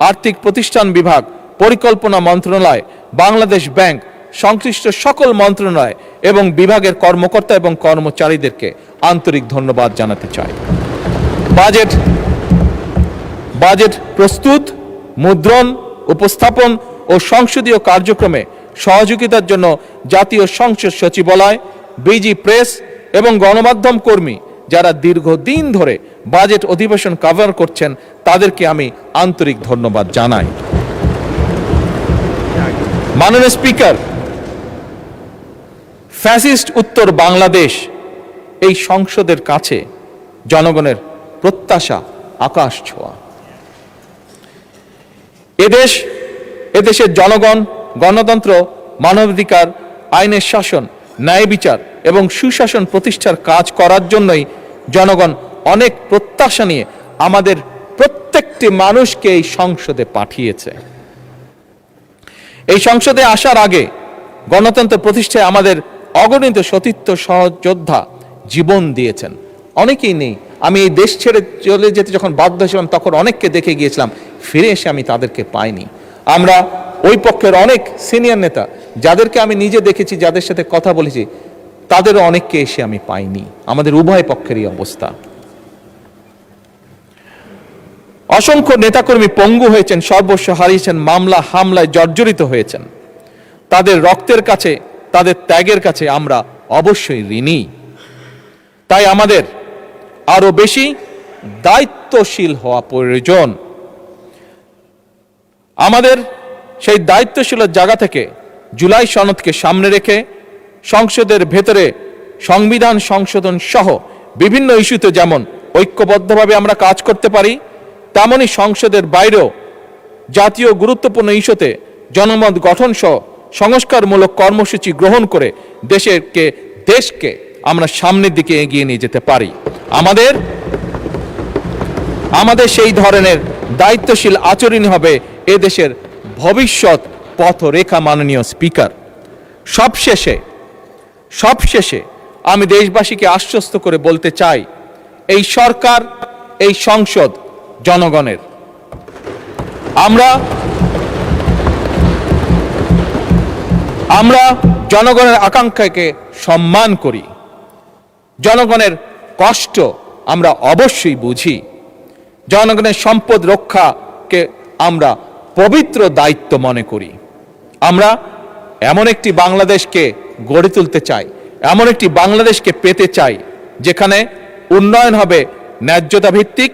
Speaker 1: আর্থিক প্রতিষ্ঠান বিভাগ, পরিকল্পনা মন্ত্রণালয়, বাংলাদেশ ব্যাংক, সংশ্লিষ্ট সকল মন্ত্রণালয় এবং বিভাগের কর্মকর্তা এবং কর্মচারীদেরকে আন্তরিক ধন্যবাদ জানাতে চাই। বাজেট প্রস্তুত, মুদ্রণ, উপস্থাপন ও সংসদীয় কার্যক্রমে সহযোগিতার জন্য জাতীয় সংসদ সচিবালয়, বিজি প্রেস এবং গণমাধ্যম কর্মী যারা দীর্ঘদিন ধরে বাজেট অধিবেশন কভার করছেন, তাদেরকে আমি আন্তরিক ধন্যবাদ জানাই। মাননীয় স্পিকার, ফ্যাসিস্ট উত্তর বাংলাদেশ এই সংসদের কাছে জনগণের প্রত্যাশা আকাশ ছোঁয়া। এদেশের জনগণ গণতন্ত্র, মানবাধিকার, আইনের শাসন, ন্যায় বিচার এবং সুশাসন প্রতিষ্ঠার কাজ করার জন্যই জনগণ অনেক প্রত্যাশা নিয়ে আমাদের প্রত্যেকটি মানুষকে এই সংসদে পাঠিয়েছে। এই সংসদে আসার আগে গণতন্ত্র প্রতিষ্ঠায় আমাদের অগণিত সতীর্থ সহযোদ্ধা জীবন দিয়েছেন। অনেকেই নেই, আমি এই দেশ ছেড়ে চলে যেতে যখন বাধ্য হয়েছিলাম তখন অনেককে দেখে গিয়েছিলাম, ফিরে এসে আমি তাদেরকে পাইনি। আমরা ওই পক্ষের অনেক সিনিয়র নেতা যাদেরকে আমি নিজে দেখেছি, যাদের সাথে কথা বলেছি, তাদেরও অনেককে এসে আমি পাইনি। আমাদের উভয় পক্ষেরই অবস্থা। অসংখ্য নেতাকর্মী পঙ্গু হয়েছেন, সর্বস্ব হারিয়েছেন, মামলা হামলায় জর্জরিত হয়েছেন। তাদের রক্তের কাছে, তাদের ত্যাগের কাছে আমরা অবশ্যই ঋণী। তাই আমাদের আরো বেশি দায়িত্বশীল হওয়া প্রয়োজন। আমাদের সেই দায়িত্বশীলের জায়গা থেকে জুলাই সনদকে সামনে রেখে সংসদের ভেতরে সংবিধান সংশোধন সহ বিভিন্ন ইস্যুতে যেমন ঐক্যবদ্ধভাবে আমরা কাজ করতে পারি, তেমনি সংসদের বাইরেও জাতীয় গুরুত্বপূর্ণ ইস্যুতে জনমত গঠন সহ সংস্কারমূলক কর্মসূচি গ্রহণ করে দেশকে আমরা সামনের দিকে এগিয়ে নিয়ে যেতে পারি। আমাদের সেই ধরনের দায়িত্বশীল আচরণ হবে এদেশের ভবিষ্যৎ পথরেখা। মাননীয় স্পিকার, সবশেষে আমি দেশবাসীকে আশ্বস্ত করে বলতে চাই, এই সরকার, এই সংসদ জনগণের। আমরা জনগণের আকাঙ্ক্ষাকে সম্মান করি, জনগণের কষ্ট আমরা অবশ্যই বুঝি, জনগণের সম্পদ রক্ষাকে আমরা পবিত্র দায়িত্ব মনে করি। আমরা এমন একটি বাংলাদেশকে গড়ে তুলতে চাই, এমন একটি বাংলাদেশকে পেতে চাই যেখানে উন্নয়ন হবে ন্যায্যতা ভিত্তিক,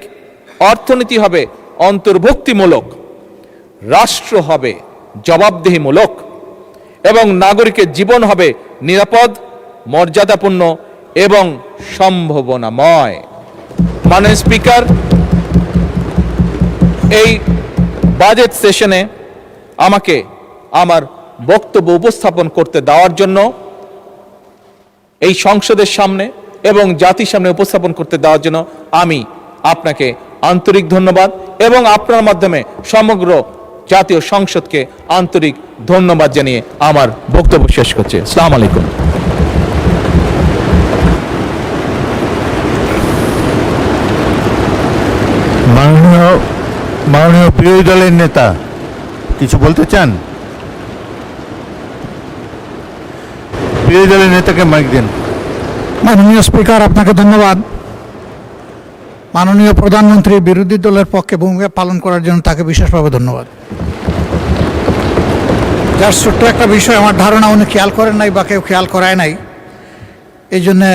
Speaker 1: অর্থনীতি হবে অন্তর্ভুক্তিমূলক, রাষ্ট্র হবে জবাবদিহিমূলক এবং নাগরিকের জীবন হবে নিরাপদ, মর্যাদাপূর্ণ এবং সম্ভাবনাময়। মাননীয় স্পিকার, এই বাজেট সেশনে আমাকে আমার বক্তব্য উপস্থাপন করতে দেওয়ার জন্য, এই সংসদের সামনে এবং জাতির সামনে উপস্থাপন করতে দেওয়ার জন্য আমি আপনাকে আন্তরিক ধন্যবাদ এবং আপনার মাধ্যমে সমগ্র জাতীয় সংসদকে আন্তরিক ধন্যবাদ জানিয়ে আমার বক্তব্য শেষ করছি। আসসালামু আলাইকুম।
Speaker 2: মাননীয় বিরোধী দলের নেতা কিছু বলতে চান? বিরোধী দলের নেতাকে মাইক দেন।
Speaker 3: মাননীয় স্পিকার, আপনাকে ধন্যবাদ। মাননীয় প্রধানমন্ত্রী বিরোধী দলের পক্ষে ভূমিকা পালন করার জন্য তাকে বিশেষভাবে ধন্যবাদ। যার ছোট্ট একটা বিষয় আমার ধারণা উনি খেয়াল করেন নাই বা কেউ খেয়াল করায় নাই, এই জন্যে